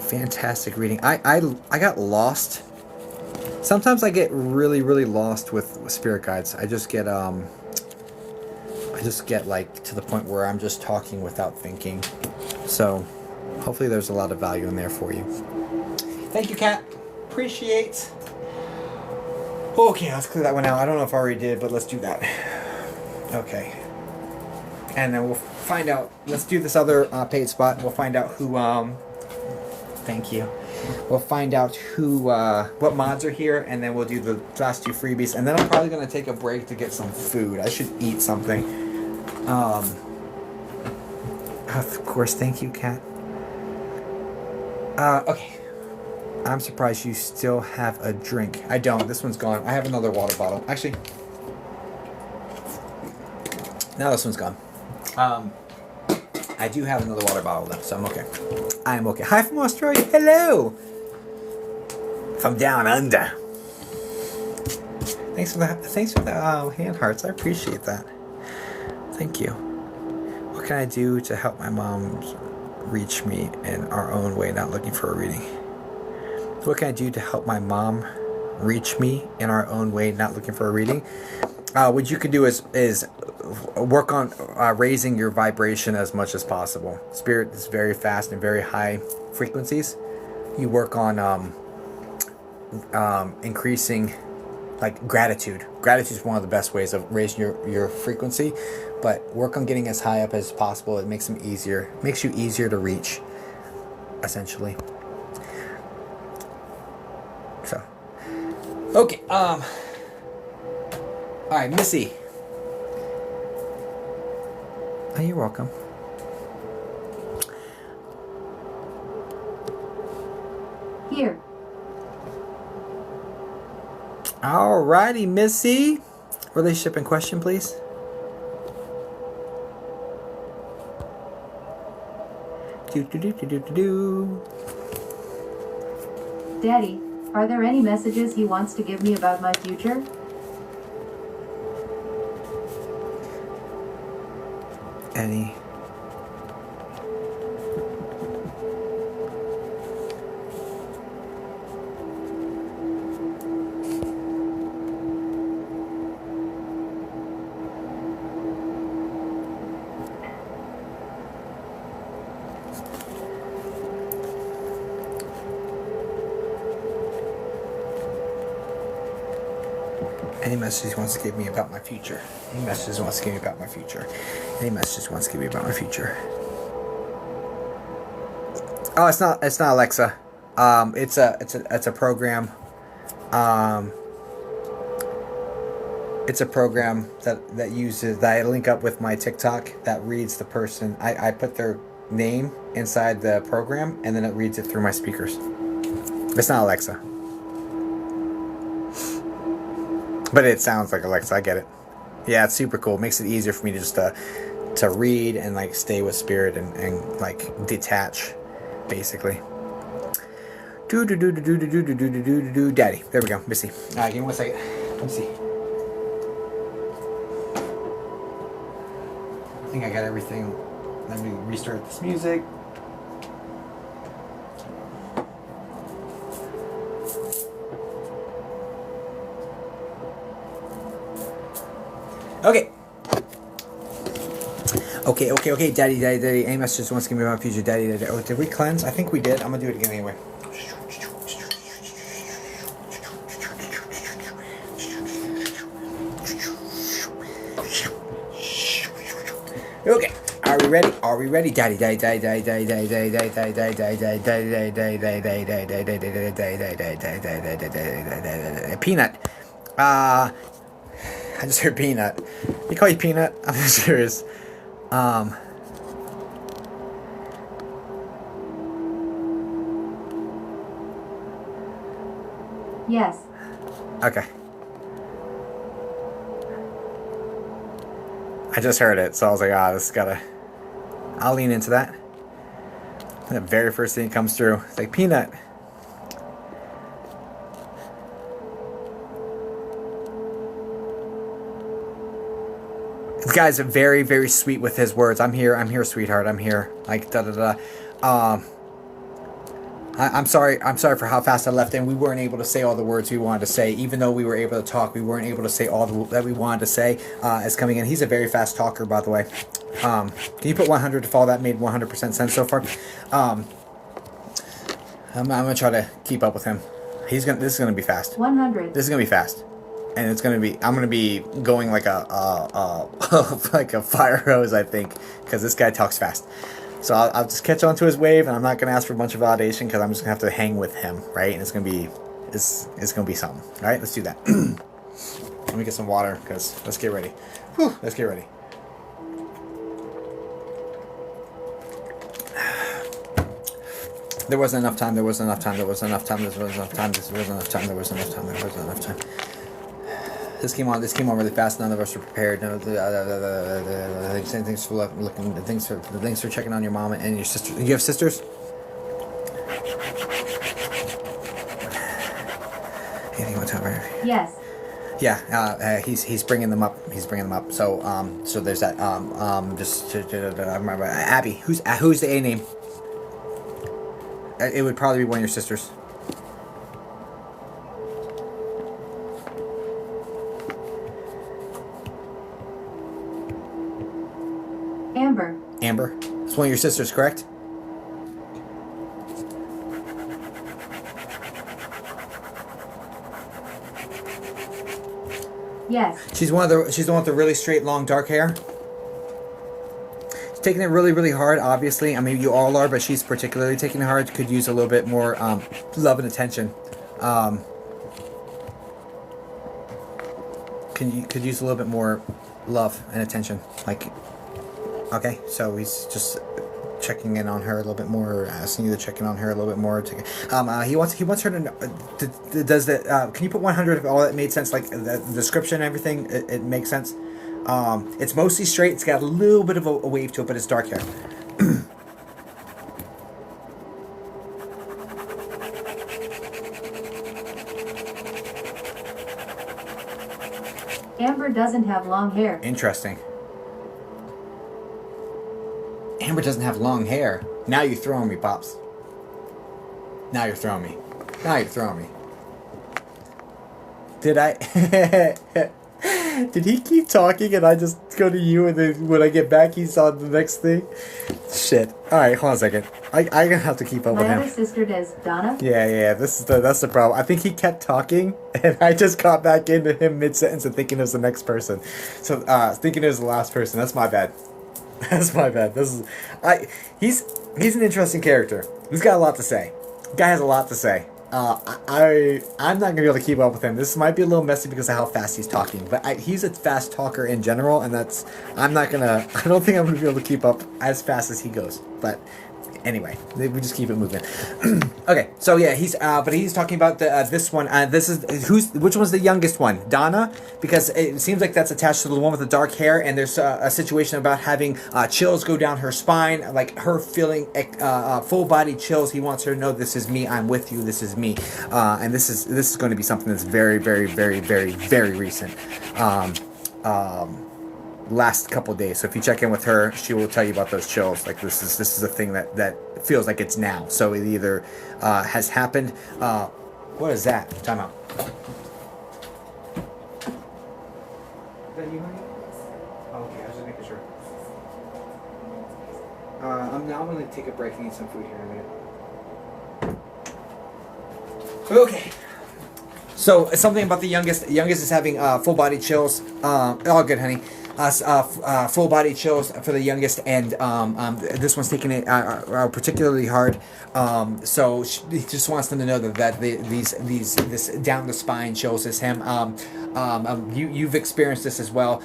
Fantastic reading. I got lost. Sometimes I get really, really lost with spirit guides. I just get like to the point where I'm just talking without thinking. So hopefully there's a lot of value in there for you. Thank you, Kat. Appreciate. Okay, let's clear that one out. I don't know if I already did, but let's do that. Okay. And then we'll find out. Let's do this other paid spot. We'll find out who. Thank you. We'll find out who, what mods are here, and then we'll do the last 2 freebies. And then I'm probably gonna take a break to get some food. I should eat something. Of course, thank you, Kat. Okay. I'm surprised you still have a drink. I don't. This one's gone. I have another water bottle. Actually, now this one's gone. I do have another water bottle though, so I'm okay. I am okay. Hi from Australia. Hello. From down under. Thanks for the hand hearts. I appreciate that. Thank you. What can I do to help my mom reach me in our own way, not looking for a reading? What can I do to help my mom reach me in our own way, not looking for a reading? What you could do is work on raising your vibration as much as possible. Spirit is very fast and very high frequencies. You work on increasing, like, gratitude. Gratitude is one of the best ways of raising your frequency, but work on getting as high up as possible. It makes them easier. Makes you easier to reach, essentially. So, okay. All right, Missy. Oh, you're welcome. Here. Alrighty, Missy. Relationship in question, please. Do. Daddy, are there any messages he wants to give me about my future? Any. Any messages he wants to give me about my future. Any messages he wants to give me about my future. Any messages he wants to give me about my future. Oh, it's not Alexa. It's a program. It's a program that uses, that I link up with my TikTok, that reads the person. I put their name inside the program, and then it reads it through my speakers. It's not Alexa. But it sounds like Alexa. I get it. Yeah, it's super cool. It makes it easier for me to just to read and, like, stay with spirit and like detach, basically. Daddy. There we go. Missy. All right, give me 1 second. Let me see. I think I got everything. Let me restart this music. Okay. Okay. Daddy. Any messages wants to give me about future, Daddy. Oh, did we cleanse? I think we did. I'm gonna do it again anyway. Okay. Are we ready? Daddy. Peanut. I just heard Peanut. They call you Peanut? I'm serious. Yes. Okay. I just heard it, so I was like, this gotta... I'll lean into that. And the very first thing that comes through, it's like, Peanut. guy's very, very sweet with his words. I'm here, sweetheart. I'm here. Like da da da. I'm sorry for how fast I left, and we weren't able to say all the words we wanted to say. Even though we were able to talk, we weren't able to say all that we wanted to say as coming in. He's a very fast talker, by the way. Can you put 100 to follow that? Made 100% sense so far. I'm gonna try to keep up with him. This is gonna be fast. 100. This is gonna be fast, and I'm gonna be going like a like a fire hose, I think, because this guy talks fast. So I'll just catch on to his wave, and I'm not gonna ask for a bunch of validation because I'm just gonna have to hang with him, right? And it's gonna be something. All right, let's do that. Let me get some water because let's get ready. Whew, let's get ready. There wasn't enough time. This came on really fast. None of us were prepared. Thanks for checking on your mom and your sister. You have sisters? Anything you want to tell her? Yes. Yeah, he's bringing them up. So so there's that. I remember Abby. Who's the A name? It would probably be one of your sisters. Amber. It's one of your sisters, correct? Yes. She's the one with the really straight, long, dark hair. She's taking it really, really hard. Obviously, I mean you all are, but she's particularly taking it hard. Could use a little bit more love and attention. Could use a little bit more love and attention. Like, okay, so he's just checking in on her a little bit more, asking you to check in on her a little bit more. He wants her to know. Does that? Can you put 100 if all that made sense? Like the description and everything, it makes sense. It's mostly straight. It's got a little bit of a wave to it, but it's dark hair. Amber doesn't have long hair. Interesting. Amber doesn't have long hair. Now you're throwing me, Pops. Now you're throwing me. Did I? Did he keep talking and I just go to you and then when I get back he's on the next thing? Shit. Alright, hold on a second. I'm gonna have to keep up with him. My other sister does, Donna. Yeah, that's the problem. I think he kept talking and I just got back into him mid-sentence and thinking it was the next person. So, thinking it was the last person. That's my bad. He's an interesting character. He's got a lot to say. Guy has a lot to say. I'm not gonna be able to keep up with him. This might be a little messy because of how fast he's talking, but he's a fast talker in general, and I don't think I'm gonna be able to keep up as fast as he goes. But anyway, we just keep it moving. Okay, so yeah, he's talking about this one. Which one's the youngest one? Donna, because it seems like that's attached to the one with the dark hair, and there's a situation about having chills go down her spine, like her feeling full body chills. He wants her to know, this is me. I'm with you. This is me, and this is going to be something that's very, very, very, very, very recent. Last couple of days. So if you check in with her, she will tell you about those chills. Like this is a thing that feels like it's now. So it either has happened. What is that? Time out. Is that you, honey? Oh, okay, I was just making sure. I'm going to take a break and eat some food here in a minute. Okay. So something about the youngest. The youngest is having full body chills. All good, honey. Full body chills for the youngest, and this one's taking it particularly hard. So he just wants them to know that this down the spine chills is him. You've experienced this as well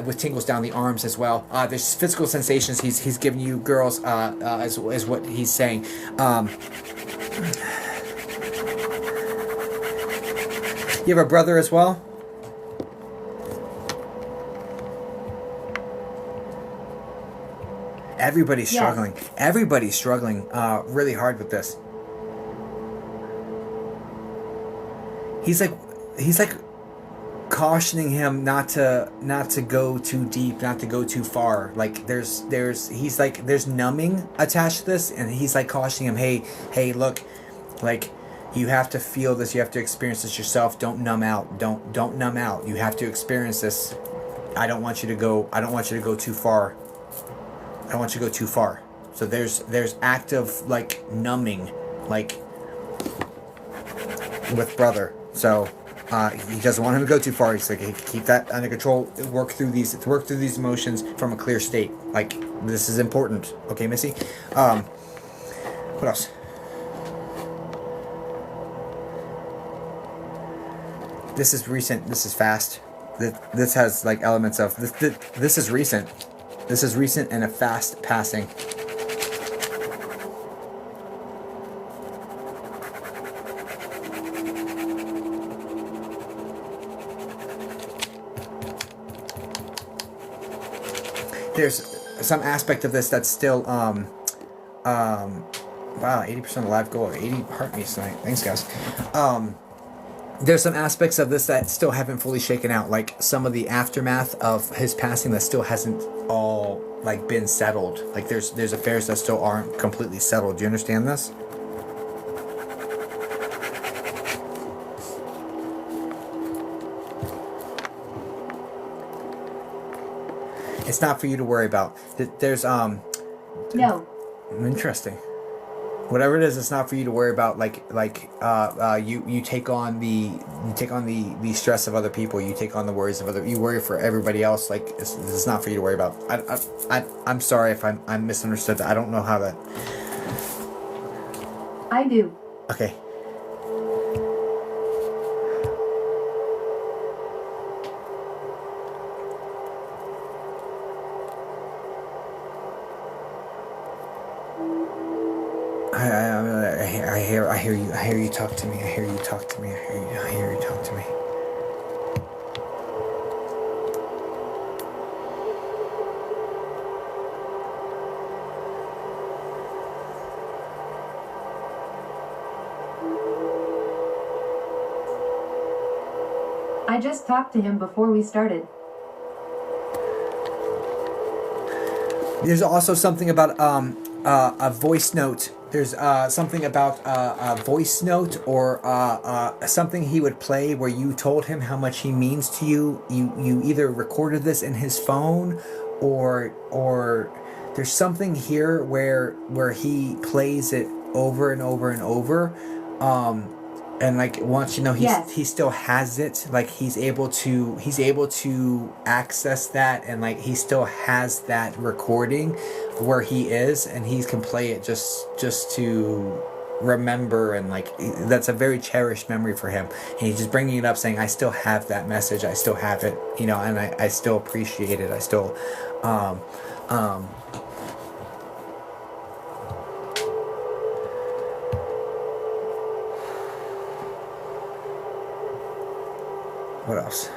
with tingles down the arms as well. There's physical sensations he's giving you, girls, is what he's saying. You have a brother as well? Everybody's struggling. Yes. Everybody's struggling really hard with this. He's like cautioning him not to go too deep, not to go too far. Like there's numbing attached to this, and he's like cautioning him, hey, look, like you have to feel this, you have to experience this yourself. Don't numb out. Don't numb out. You have to experience this. I don't want you to go too far. I don't want you to go too far. So there's active like numbing, like with brother. So he doesn't want him to go too far. He's like, hey, keep that under control. Work through these emotions from a clear state. Like this is important. Okay, Missy. What else? This is recent. This is fast. This has like elements of this. This is recent. This is recent and a fast passing. There's some aspect of this that's still wow, 80% alive goal, 80 heartbeats tonight. Thanks, guys. There's some aspects of this that still haven't fully shaken out, like some of the aftermath of his passing that still hasn't all like been settled. Like there's affairs that still aren't completely settled. Do you understand this? It's not for you to worry about. There's No. interesting. Whatever it is, it's not for you to worry about. You take on the stress of other people. You take on the worries of other. You worry for everybody else. Like it's not for you to worry about. I'm sorry if I'm misunderstood. I don't know how that. I do. Okay. I hear you talk to me. I hear you talk to me. I hear you talk to me. I just talked to him before we started. There's also something about a voice note. There's something about a voice note or something he would play where you told him how much he means to you. You either recorded this in his phone or there's something here where he plays it over and over and over. And like once you know he still has it, like he's able to access that, and like he still has that recording where he is, and he can play it just to remember, and like that's a very cherished memory for him, and he's just bringing it up saying, I still have that message, I still have it, you know, and I still appreciate it, I still what else?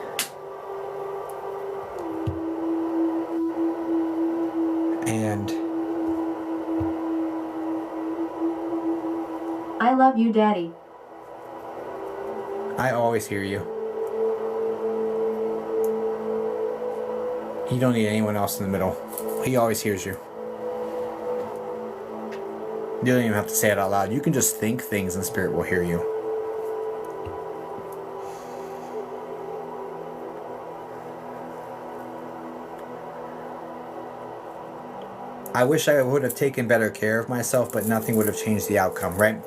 And I love you, Daddy. I always hear you. You don't need anyone else in the middle. He always hears you. You don't even have to say it out loud. You can just think things and Spirit will hear you. I wish I would have taken better care of myself, but nothing would have changed the outcome, right?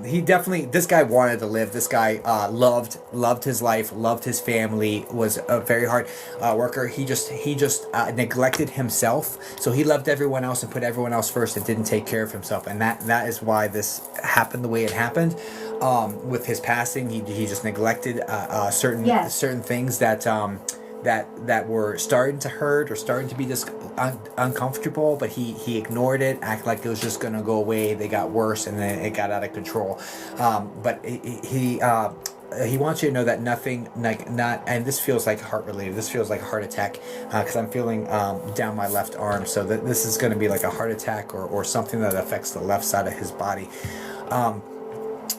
He definitely, this guy wanted to live. This guy loved his life, loved his family, was a very hard worker. He just neglected himself. So he loved everyone else and put everyone else first and didn't take care of himself. And that is why this happened the way it happened. With his passing, he just neglected certain things that were starting to hurt or starting to be uncomfortable, but he ignored it, acted like it was just going to go away. They got worse, and then it got out of control. But he wants you to know that nothing, and this feels like heart related. This feels like a heart attack because I'm feeling down my left arm. So that this is going to be like a heart attack or something that affects the left side of his body.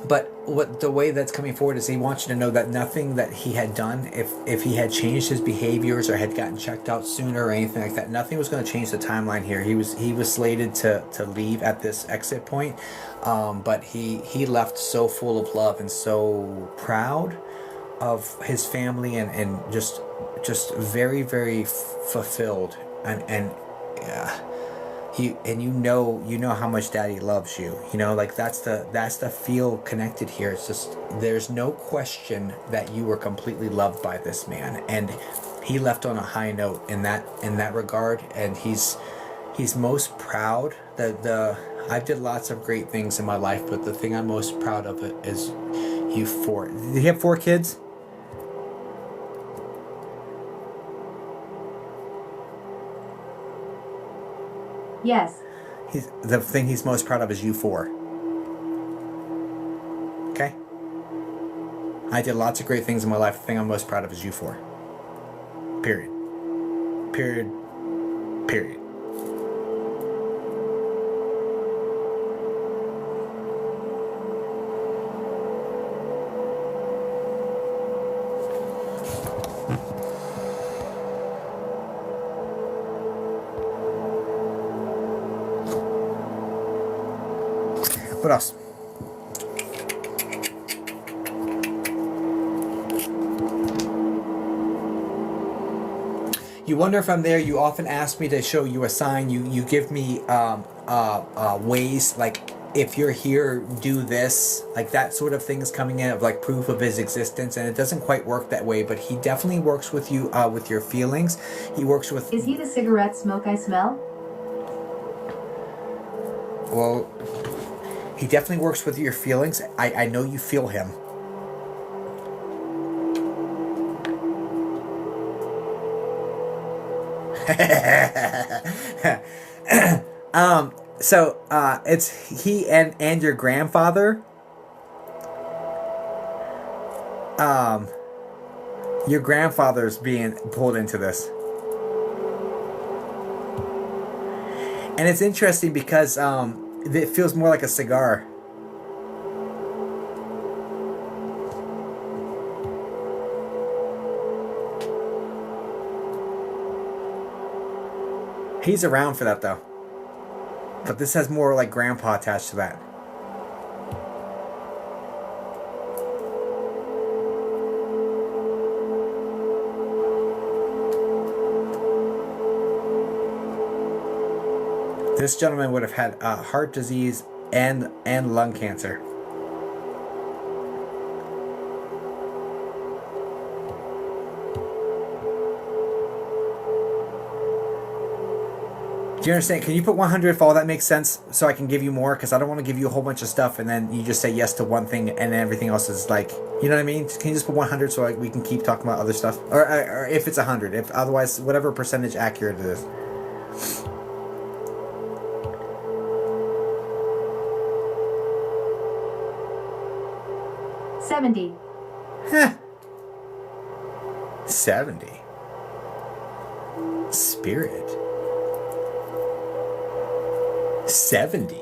But what the way that's coming forward is he wants you to know that nothing that he had done, if he had changed his behaviors or had gotten checked out sooner or anything like that, nothing was going to change the timeline here. He was slated to leave at this exit point, but he left so full of love and so proud of his family and just very, very fulfilled and you know how much Daddy loves you. You know, like that's the feel connected here. It's just there's no question that you were completely loved by this man, and he left on a high note in that regard. And he's most proud that I've did lots of great things in my life, but the thing I'm most proud of it is you four. Did he have 4 kids? Yes. The thing he's most proud of is you 4. Okay? I did lots of great things in my life. The thing I'm most proud of is you 4. Period. Period. Period. What else? You wonder if I'm there. You often ask me to show you a sign. You give me ways, like if you're here, do this, like that sort of thing is coming in of like proof of his existence, and it doesn't quite work that way. But he definitely works with you with your feelings. He works with. Is he the cigarette smoke I smell? Well, he definitely works with your feelings. I know you feel him. So it's he and your grandfather. Your grandfather's being pulled into this. And it's interesting because it feels more like a cigar. He's around for that though. But this has more like grandpa attached to that. This gentleman would have had heart disease and lung cancer. Do you understand? Can you put 100 if all that makes sense so I can give you more? Because I don't want to give you a whole bunch of stuff and then you just say yes to one thing and then everything else is like, you know what I mean? Can you just put 100 so we can keep talking about other stuff? Or if it's 100, if otherwise, whatever percentage accurate it is. $70. Huh. 70. Spirit. 70.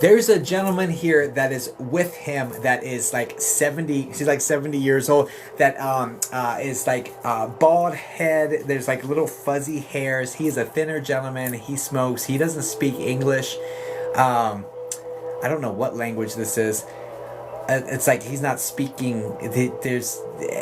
There's a gentleman here that is with him that is like 70. He's like 70 years old. That is like bald head. There's like little fuzzy hairs. He's a thinner gentleman. He smokes. He doesn't speak English. I don't know what language this is. It's like he's not speaking.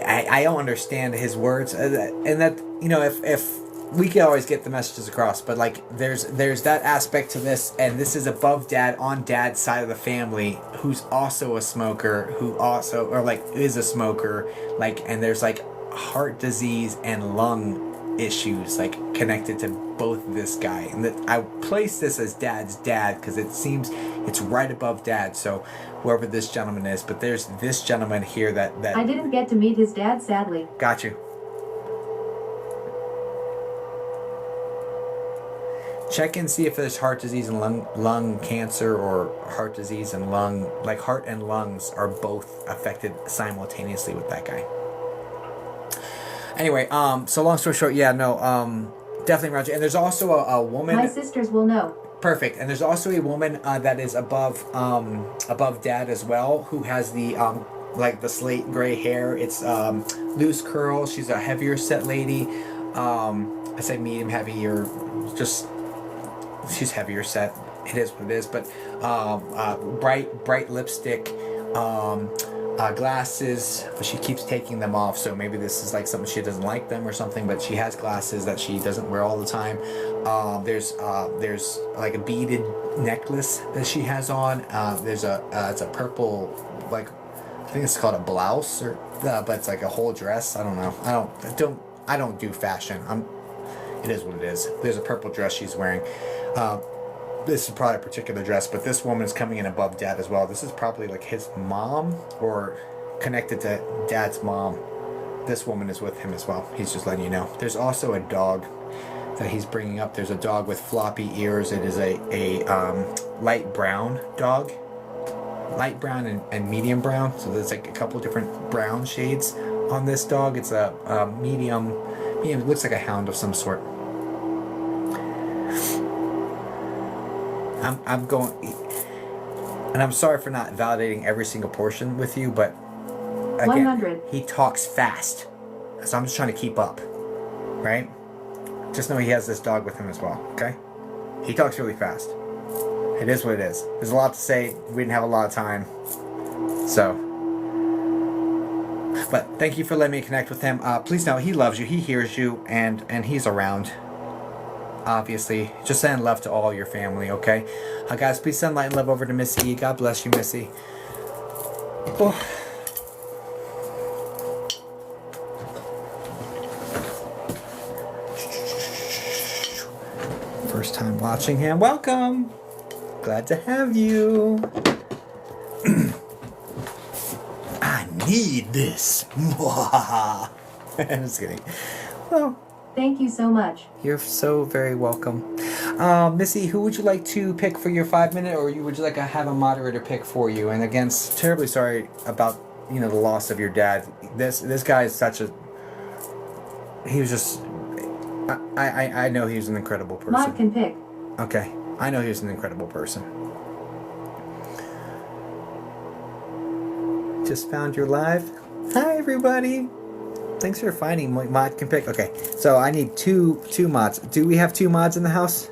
I don't understand his words, and that, you know, if we can always get the messages across, but like there's that aspect to this, and this is above dad on dad's side of the family, who's also a smoker, who also or like is a smoker, like, and there's like heart disease and lung issues like connected to both of this guy, and that I place this as dad's dad because it seems it's right above dad, so whoever this gentleman is, but there's this gentleman here that I didn't get to meet his dad, sadly. got you. Check and see if there's heart disease and lung cancer, or heart disease and lung, like heart and lungs are both affected simultaneously with that guy. Anyway, so long story short, yeah, no, definitely around you. And there's also a woman. My sisters will know. Perfect. And there's also a woman that is above Dad as well, who has the like the slate gray hair. It's loose curl. She's a heavier set lady. I say medium heavy, or just she's heavier set. It is what it is. But bright lipstick. Glasses, but she keeps taking them off, so maybe this is like something she doesn't like them or something, but she has glasses that she doesn't wear all the time. There's like a beaded necklace that she has on. There's it's a purple, like, I think it's called a blouse, or but it's like a whole dress. I don't know. I don't do fashion. It is what it is. There's a purple dress she's wearing. This is probably a particular dress, but this woman is coming in above Dad as well. This is probably like his mom, or connected to Dad's mom. This woman is with him as well. He's just letting you know. There's also a dog that he's bringing up. There's a dog with floppy ears. It is a light brown dog. Light brown and medium brown. So there's like a couple different brown shades on this dog. It's a medium. It looks like a hound of some sort. I'm going, and I'm sorry for not validating every single portion with you, but again, 100. he talks fast, so I'm just trying to keep up, right? Just know he has this dog with him as well, okay? He talks really fast. It is what it is. There's a lot to say. We didn't have a lot of time, so. But thank you for letting me connect with him. Please know he loves you, he hears you, and he's around. Obviously, just send love to all your family, okay? Guys, please send light and love over to Missy. God bless you, Missy. Oh. First time watching him. Welcome. Glad to have you. I need this. I'm just kidding. Well, Thank you so much. you're so very welcome. Missy, who would you like to pick for your 5-minute, or would you like to have a moderator pick for you? And again, terribly sorry about the loss of your dad. This guy is such a. He was just. I know he was an incredible person. Mod can pick. Okay, I know he was an incredible person. Just found your live. Hi everybody. Thanks for finding my mod can pick. Okay, so I need two mods. Do we have 2 mods in the house?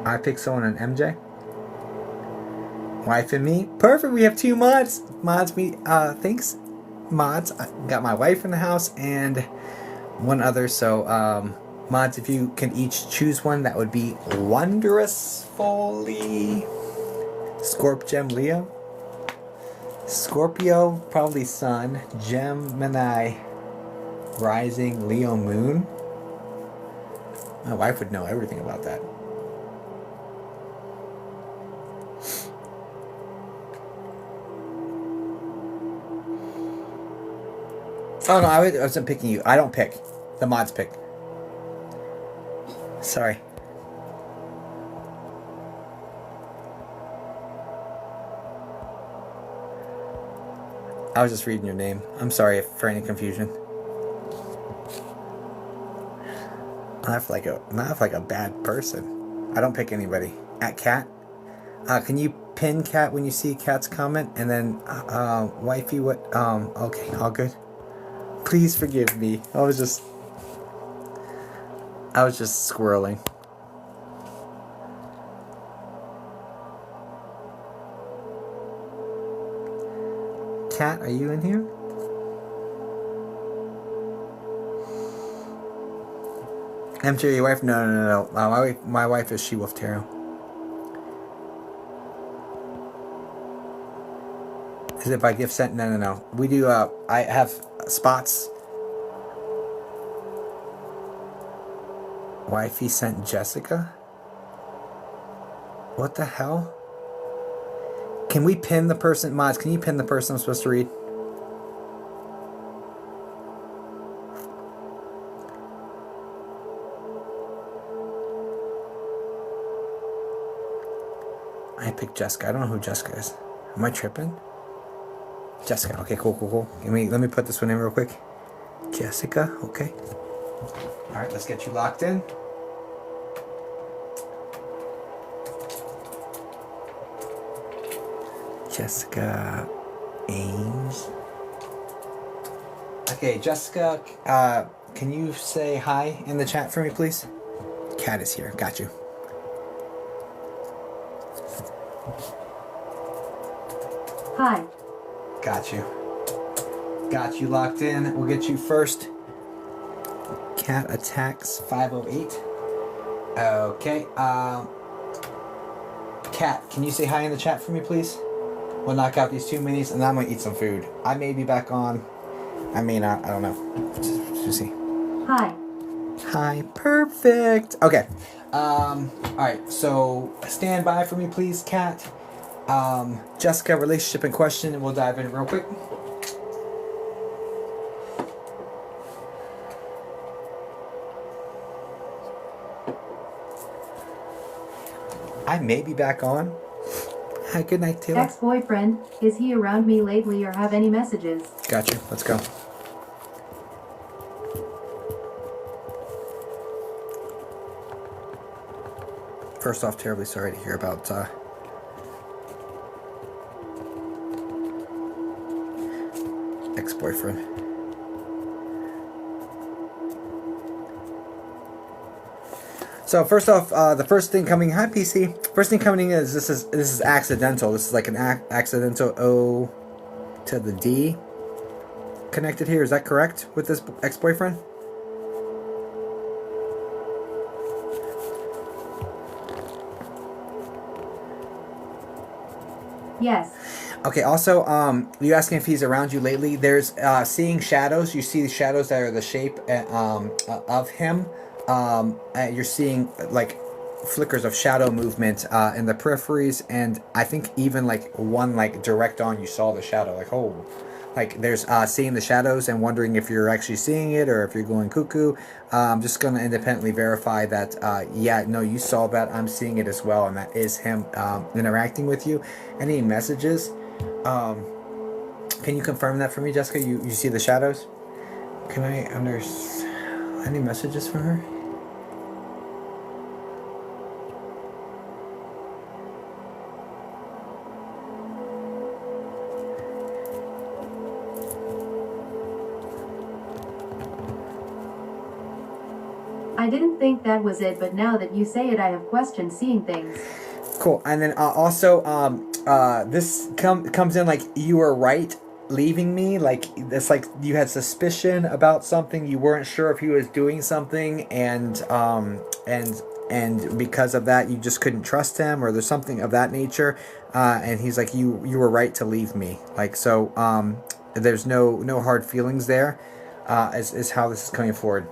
I picked someone on MJ. Wife and me. Perfect. We have 2 mods. Mods me. Thanks. Mods. I got my wife in the house and one other. So mods, if you can each choose one, that would be wondrous. Foley. Scorp Gem Leo. Scorpio, probably Sun. Gemini, Rising, Leo Moon. My wife would know everything about that. Oh no, I wasn't picking you. I don't pick. The mods pick. Sorry. I was just reading your name. I'm sorry for any confusion. Not like a bad person. I don't pick anybody. At Cat. Can you pin Cat when you see Cat's comment? And then wifey, what? Okay, all good. Please forgive me. I was just squirreling. Cat, are you in here? MJ, your wife? No. My wife is She-Wolf Tarot. Is it by gift sent? No. We do. I have spots. Wifey sent Jessica. What the hell? Can we pin the person? Mods, can you pin the person I'm supposed to read? I picked Jessica. I don't know who Jessica is. Am I tripping? Jessica. Okay, cool. Let me put this one in real quick. Jessica. Okay. All right, let's get you locked in. Jessica Ames. Okay, Jessica, can you say hi in the chat for me, please? Cat is here. Got you. Hi. Got you. Got you locked in. We'll get you first. Cat attacks 508. Okay. Cat, can you say hi in the chat for me, please? We'll knock out these 2 minis, and then I'm gonna eat some food. I may be back on. I may not. I don't know. Just see. Hi. Hi. Perfect. Okay. All right. So stand by for me, please, Cat. Jessica, relationship in question, and we'll dive in real quick. I may be back on. Hi, good night, Taylor. Ex-boyfriend, is he around me lately or have any messages? Gotcha. Let's go. First off, terribly sorry to hear about ex-boyfriend. So first off, the first thing coming, hi PC. First thing coming in is this is accidental. This is like an accidental O to the D connected here. Is that correct with this ex-boyfriend? Yes. Okay, also, you asking if he's around you lately. There's seeing shadows. You see the shadows that are the shape of him. You're seeing like flickers of shadow movement in the peripheries, and I think even like one like direct on you saw the shadow. Like, oh, like there's seeing the shadows and wondering if you're actually seeing it or if you're going cuckoo. I'm just gonna independently verify that yeah, no, you saw that. I'm seeing it as well, and that is him interacting with you. Any messages? Can you confirm that for me, Jessica? You see the shadows? Can I any messages from her? I didn't think that was it, but now that you say it, I have questioned seeing things. Cool. And then also, this comes in like you were right leaving me. Like it's like you had suspicion about something. You weren't sure if he was doing something, and because of that, you just couldn't trust him, or there's something of that nature. And he's like, you were right to leave me. Like so. There's no hard feelings there. Is how this is coming forward.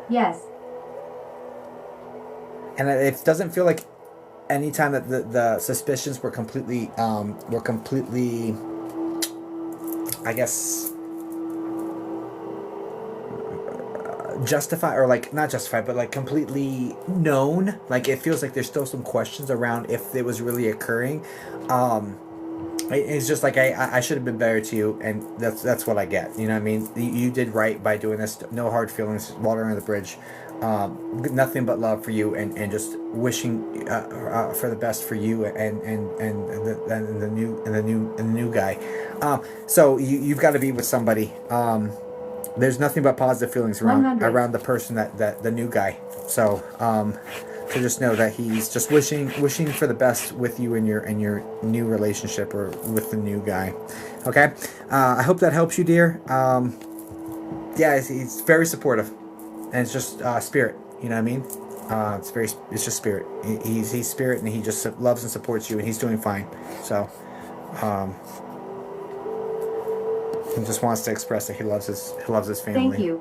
Yes. And it doesn't feel like any time that the suspicions were completely, I guess, justified, or like not justified, but like completely known. Like it feels like there's still some questions around if it was really occurring. It's just like I should have been better to you, and that's what I get. You know what I mean? You did right by doing this. No hard feelings. Water under the bridge. Nothing but love for you, and just wishing for the best for you and the new guy. So you've got to be with somebody. There's nothing but positive feelings around the person that the new guy. So to just know that he's just wishing for the best with you in your new relationship or with the new guy. Okay, I hope that helps you, dear. Yeah, he's very supportive. And it's just spirit, you know what I mean? It's just spirit. He's spirit, and he just loves and supports you, and he's doing fine. So, he just wants to express that he loves his family. Thank you.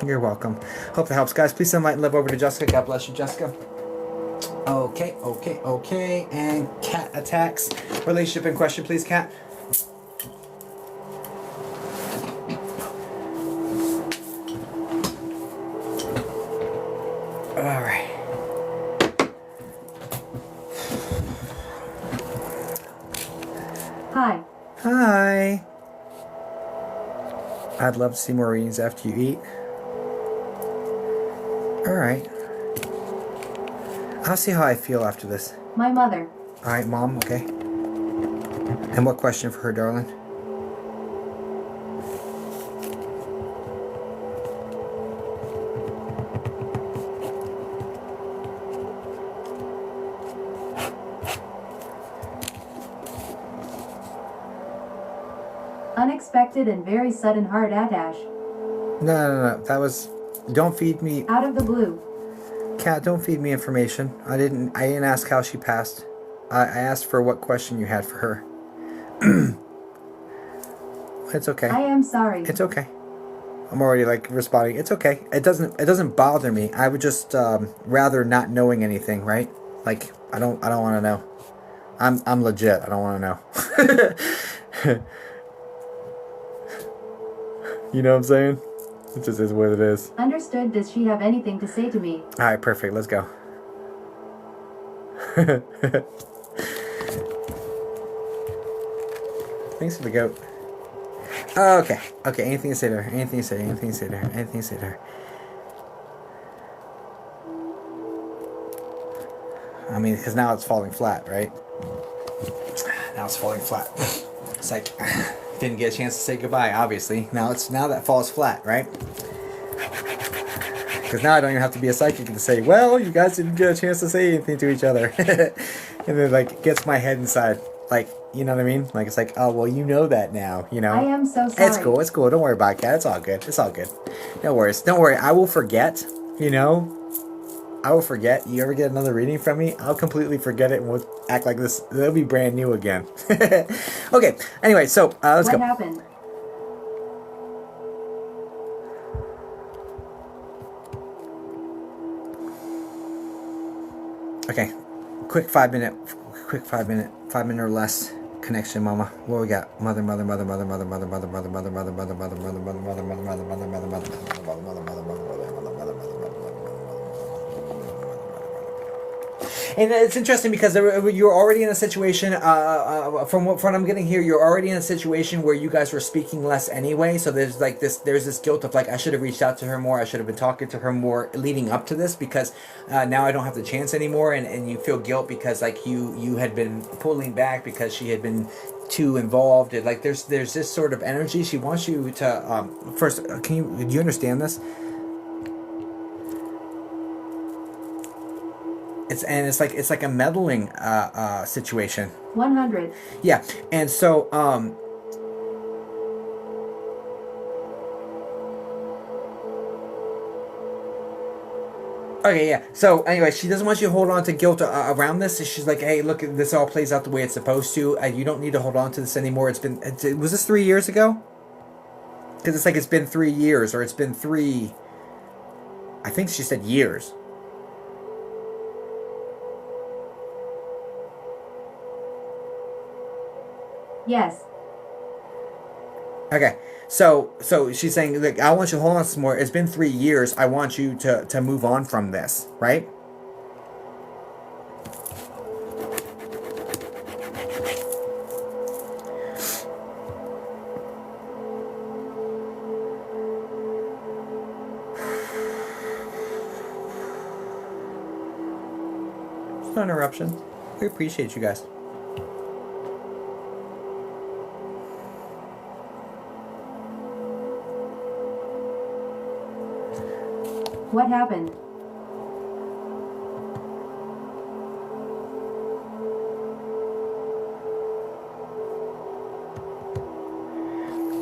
You're welcome. Hope that helps, guys. Please send light and love over to Jessica. God bless you, Jessica. Okay. And cat attacks. Relationship in question, please, cat. I'd love to see more readings after you eat. Alright. I'll see how I feel after this. My mother. Alright, Mom, okay. And what question for her, darling? Unexpected and very sudden heart attack. No. That was... Don't feed me... Out of the blue. Kat, don't feed me information. I didn't ask how she passed. I asked for what question you had for her. It's okay. I am sorry. It's okay. I'm already like responding. It's okay. It doesn't bother me. I would just rather not knowing anything, right? Like I don't want to know. I'm legit. I don't want to know. You know what I'm saying? It just is what it is. Understood. Does she have anything to say to me? All right, perfect. Let's go. Thanks for the goat. Okay. Anything to say to her? Anything to say to her? I mean, because now it's falling flat, right? Now it's falling flat. It's like didn't get a chance to say goodbye. Obviously, now that falls flat, right? Because now I don't even have to be a psychic to say, well, you guys didn't get a chance to say anything to each other. And then, like, gets my head inside. Like, you know what I mean? Like, it's like, oh, well, you know that now, you know? I am so sorry. It's cool. Don't worry about it, Kat. It's all good. No worries. Don't worry. I will forget, you know? I will forget. You ever get another reading from me? I'll completely forget it and we'll act like this. It'll be brand new again. Okay. Anyway, so, let's go. What happened? Okay, quick 5 minute or less connection, mama. What we got? Mother. And it's interesting because you're already in a situation, from what I'm getting here, you're already in a situation where you guys were speaking less anyway. So there's this guilt of like, I should have reached out to her more. I should have been talking to her more leading up to this because now I don't have the chance anymore. And you feel guilt because like you had been pulling back because she had been too involved. Like there's this sort of energy. She wants you to, first, do you understand this? It's like a meddling situation. 100. Yeah, and so okay, yeah. So anyway, she doesn't want you to hold on to guilt around this. She's like, hey, look, this all plays out the way it's supposed to. You don't need to hold on to this anymore. Was this 3 years ago? Because it's like it's been 3 years, or it's been 3. I think she said years. Yes. Okay, so she's saying, like, I want you to hold on some more. It's been 3 years. I want you to move on from this, right? It's no interruption. We appreciate you guys. What happened?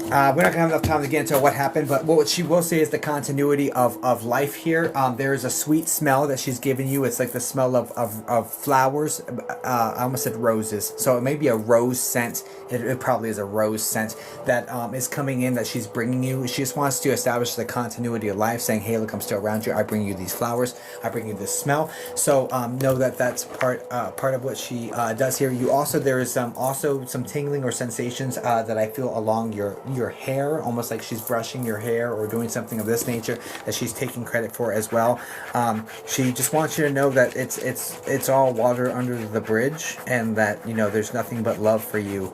We're not gonna have enough time to get into what happened, but what she will say is the continuity of life here. There is a sweet smell that she's giving you. It's like the smell of flowers. I almost said roses, so it may be a rose scent. It probably is a rose scent that is coming in that she's bringing you. She just wants to establish the continuity of life, saying, hey, look, I'm still around you. I bring you these flowers. I bring you this smell. So know that that's part of what she does here. You also, there is also some tingling or sensations that I feel along your hair, almost like she's brushing your hair or doing something of this nature that she's taking credit for as well. She just wants you to know that it's all water under the bridge, and that, you know, there's nothing but love for you.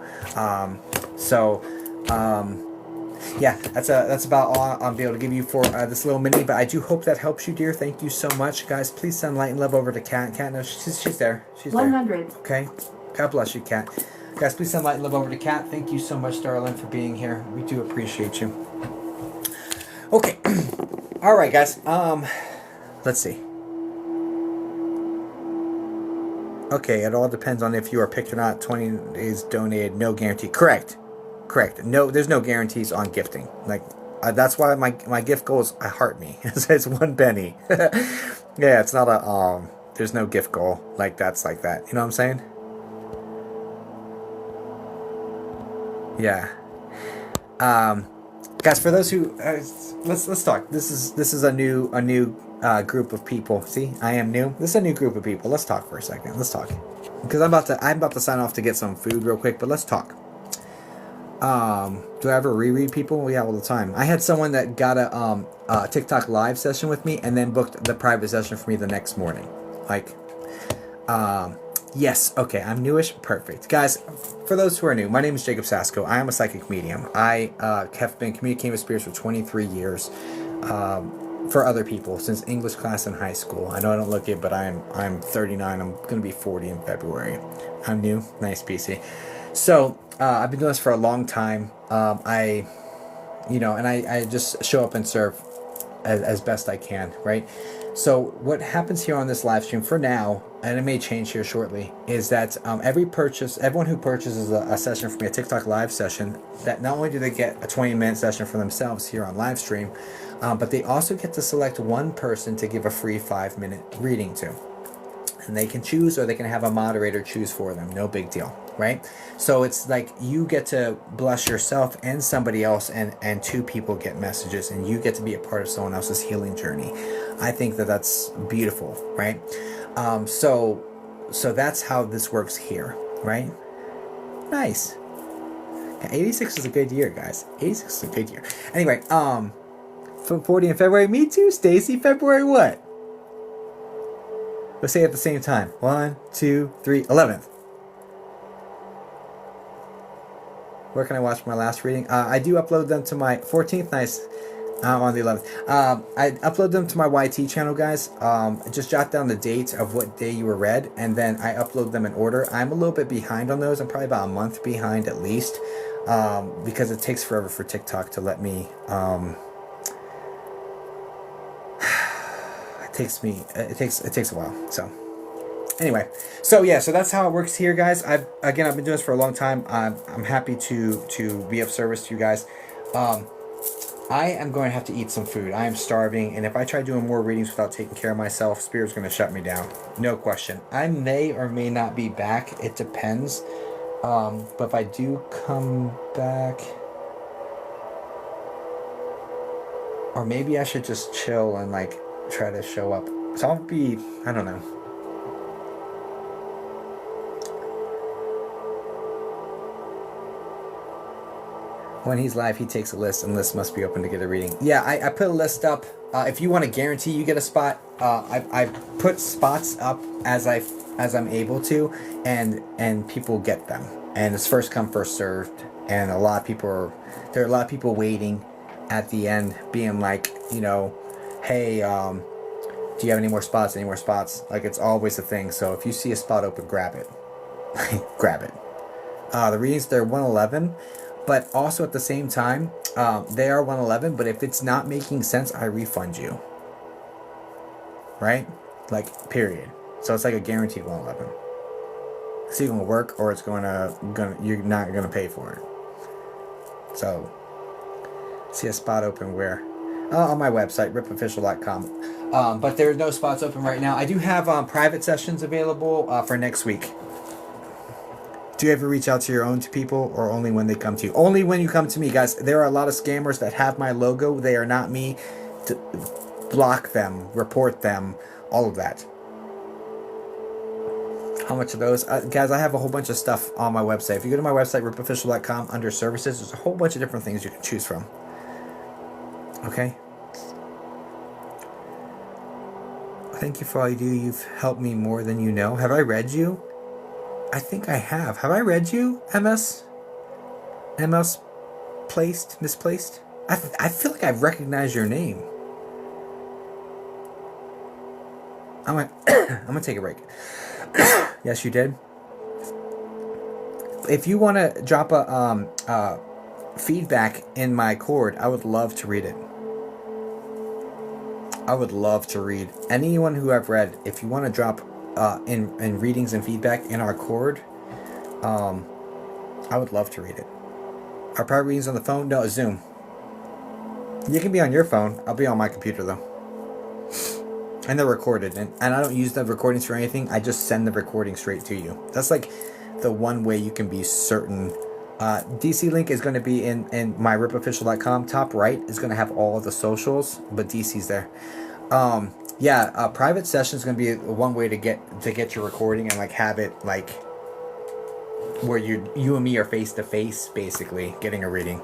Yeah, that's about all I'll be able to give you for this little mini. But I do hope that helps you, dear. Thank you so much, guys. Please send light and love over to Kat. Kat, no, she's there. She's 100. there. Okay. God bless you, Kat. Guys, please send light and love over to Kat. Thank you so much, darling, for being here. We do appreciate you. Okay. All right, guys. Let's see. Okay, it all depends on if you are picked or not. 20 days donated, no guarantee. Correct. No, there's no guarantees on gifting. Like, that's why my gift goal is heart me. It says 1 penny. Yeah, it's not a there's no gift goal like that's like that. You know what I'm saying? Yeah. Guys, for those who let's talk. This is a new group of people. See, I am new. This is a new group of people. Let's talk for a second. Let's talk, because I'm about to sign off to get some food real quick. But let's talk. Do I ever reread people? Yeah, all the time. I had someone that got a TikTok live session with me and then booked the private session for me the next morning. Like, yes, okay, I'm newish, perfect. Guys, for those who are new, my name is Jacob Sasko. I am a psychic medium. I have been communicating with spirits for 23 years for other people since English class in high school. I know I don't look it, but I'm 39. I'm going to be 40 in February. I'm new. Nice PC. So, I've been doing this for a long time. I just show up and serve as best I can, right? So what happens here on this live stream for now, and it may change here shortly, is that everyone who purchases a session from me, a TikTok live session, that not only do they get a 20-minute session for themselves here on live stream, but they also get to select one person to give a free 5-minute reading to. And they can choose, or they can have a moderator choose for them. No big deal, right? So it's like you get to bless yourself and somebody else, and 2 people get messages, and you get to be a part of someone else's healing journey. I think that's beautiful, right? So that's how this works here, right? Nice. Yeah, 86 is a good year, guys. 86 is a good year. Anyway, from 40 in February. Me too, Stacy. February what? Let's say it at the same time. 1, 2, 3, 11th. Where can I watch my last reading? I do upload them to my 14th. Nice. On the 11th. I upload them to my YT channel, guys. Just jot down the date of what day you were read, and then I upload them in order. I'm a little bit behind on those. I'm probably about a month behind at least, because it takes forever for TikTok to let me. It takes a while. So anyway, so that's how it works here, guys. I've been doing this for a long time. I'm happy to be of service to you guys. I am going to have to eat some food. I am starving, and if I try doing more readings without taking care of myself, Spirit's going to shut me down. No question. I may or may not be back. It depends. But if I do come back, or maybe I should just chill and like try to show up. So I'll be, I don't know. When he's live, he takes a list, and lists must be open to get a reading. Yeah, I put a list up. If you want to guarantee you get a spot, I put spots up as I'm able to, and people get them. And it's first come, first served. And there are a lot of people waiting at the end, being like, hey, do you have any more spots? Any more spots? Like, it's always a thing. So if you see a spot open, grab it. Grab it. The readings, they're 111. But also at the same time, they are 111, but if it's not making sense, I refund you. Right? Like, period. So it's like a guaranteed 111. It's either gonna work, or it's you're not gonna pay for it. So, see a spot open where? On my website, ripofficial.com. But there are no spots open right now. I do have private sessions available for next week. Do you ever reach out to your own people, or only when they come to you? Only when you come to me, guys. There are a lot of scammers that have my logo. They are not me. To block them, report them, all of that. How much of those? Guys, I have a whole bunch of stuff on my website. If you go to my website, ripofficial.com, under services, there's a whole bunch of different things you can choose from. Okay? Thank you for all you do. You've helped me more than you know. Have I read you? I think I have. Have I read you, MS misplaced. I feel like I recognize your name. I'm gonna take a break. Yes, you did. If you want to drop a feedback in my cord, I would love to read it. I would love to read anyone who I've read. If you want to drop in readings and feedback in our cord, I would love to read it. Our private readings on the phone? No, Zoom. You can be on your phone. I'll be on my computer though. And they're recorded, and I don't use the recordings for anything. I just send the recording straight to you. That's like the one way you can be certain. DC link is going to be in myripofficial.com. Top right is going to have all of the socials, but DC's there. Private session is going to be one way to get your recording and like have it like where you and me are face to face, basically getting a reading.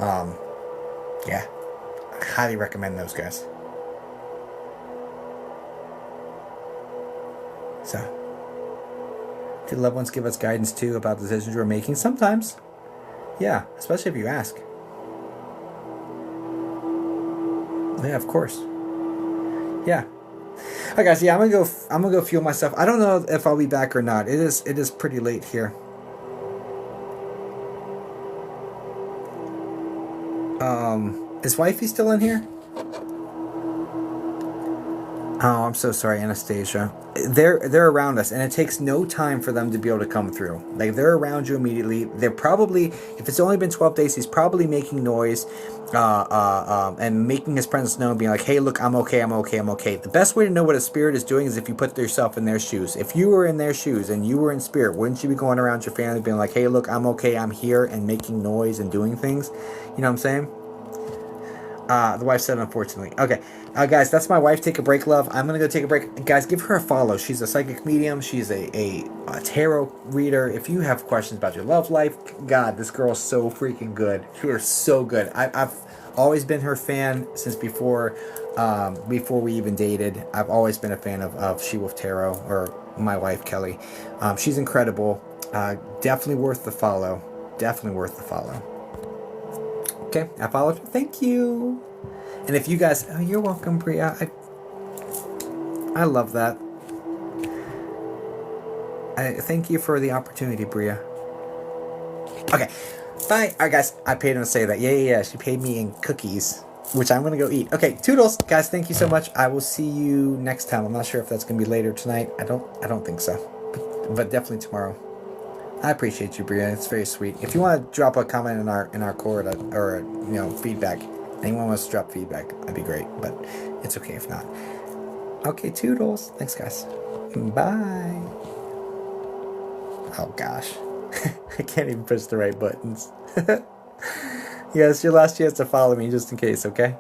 I highly recommend those guys. So, do loved ones give us guidance too about the decisions we're making? Sometimes. Yeah, especially if you ask. Yeah, of course. Yeah. Alright guys, I'm gonna go fuel myself. I don't know if I'll be back or not. It is pretty late here. Is wifey still in here? Oh, I'm so sorry, Anastasia. They're around us, and it takes no time for them to be able to come through. Like, they're around you immediately. They're probably, if it's only been 12 days, he's probably making noise, and making his presence known, being like, hey, look, I'm okay. The best way to know what a spirit is doing is if you put yourself in their shoes. If you were in their shoes and you were in spirit, wouldn't you be going around your family being like, hey, look, I'm okay, I'm here, and making noise and doing things? You know what I'm saying? The wife said, unfortunately. Okay. Guys, that's my wife. Take a break, love. I'm going to go take a break. Guys, give her a follow. She's a psychic medium. She's a tarot reader. If you have questions about your love life, God, this girl is so freaking good. She is so good. I've always been her fan since before we even dated. I've always been a fan of She Wolf Tarot, or my wife, Kelly. She's incredible. Definitely worth the follow. Okay, I followed. Thank you. And if you guys, you're welcome, Bria. I love that. I thank you for the opportunity, Bria. Okay, bye. All right, guys. I paid him to say that. Yeah. She paid me in cookies, which I'm gonna go eat. Okay, toodles, guys. Thank you so much. I will see you next time. I'm not sure if that's gonna be later tonight. I don't think so, but definitely tomorrow. I appreciate you, Bria. It's very sweet. If you want to drop a comment in our cord or feedback, anyone wants to drop feedback, that'd be great. But it's okay if not. Okay, toodles. Thanks, guys. Bye. Oh gosh, I can't even push the right buttons. Yeah, it's your last chance to follow me, just in case. Okay.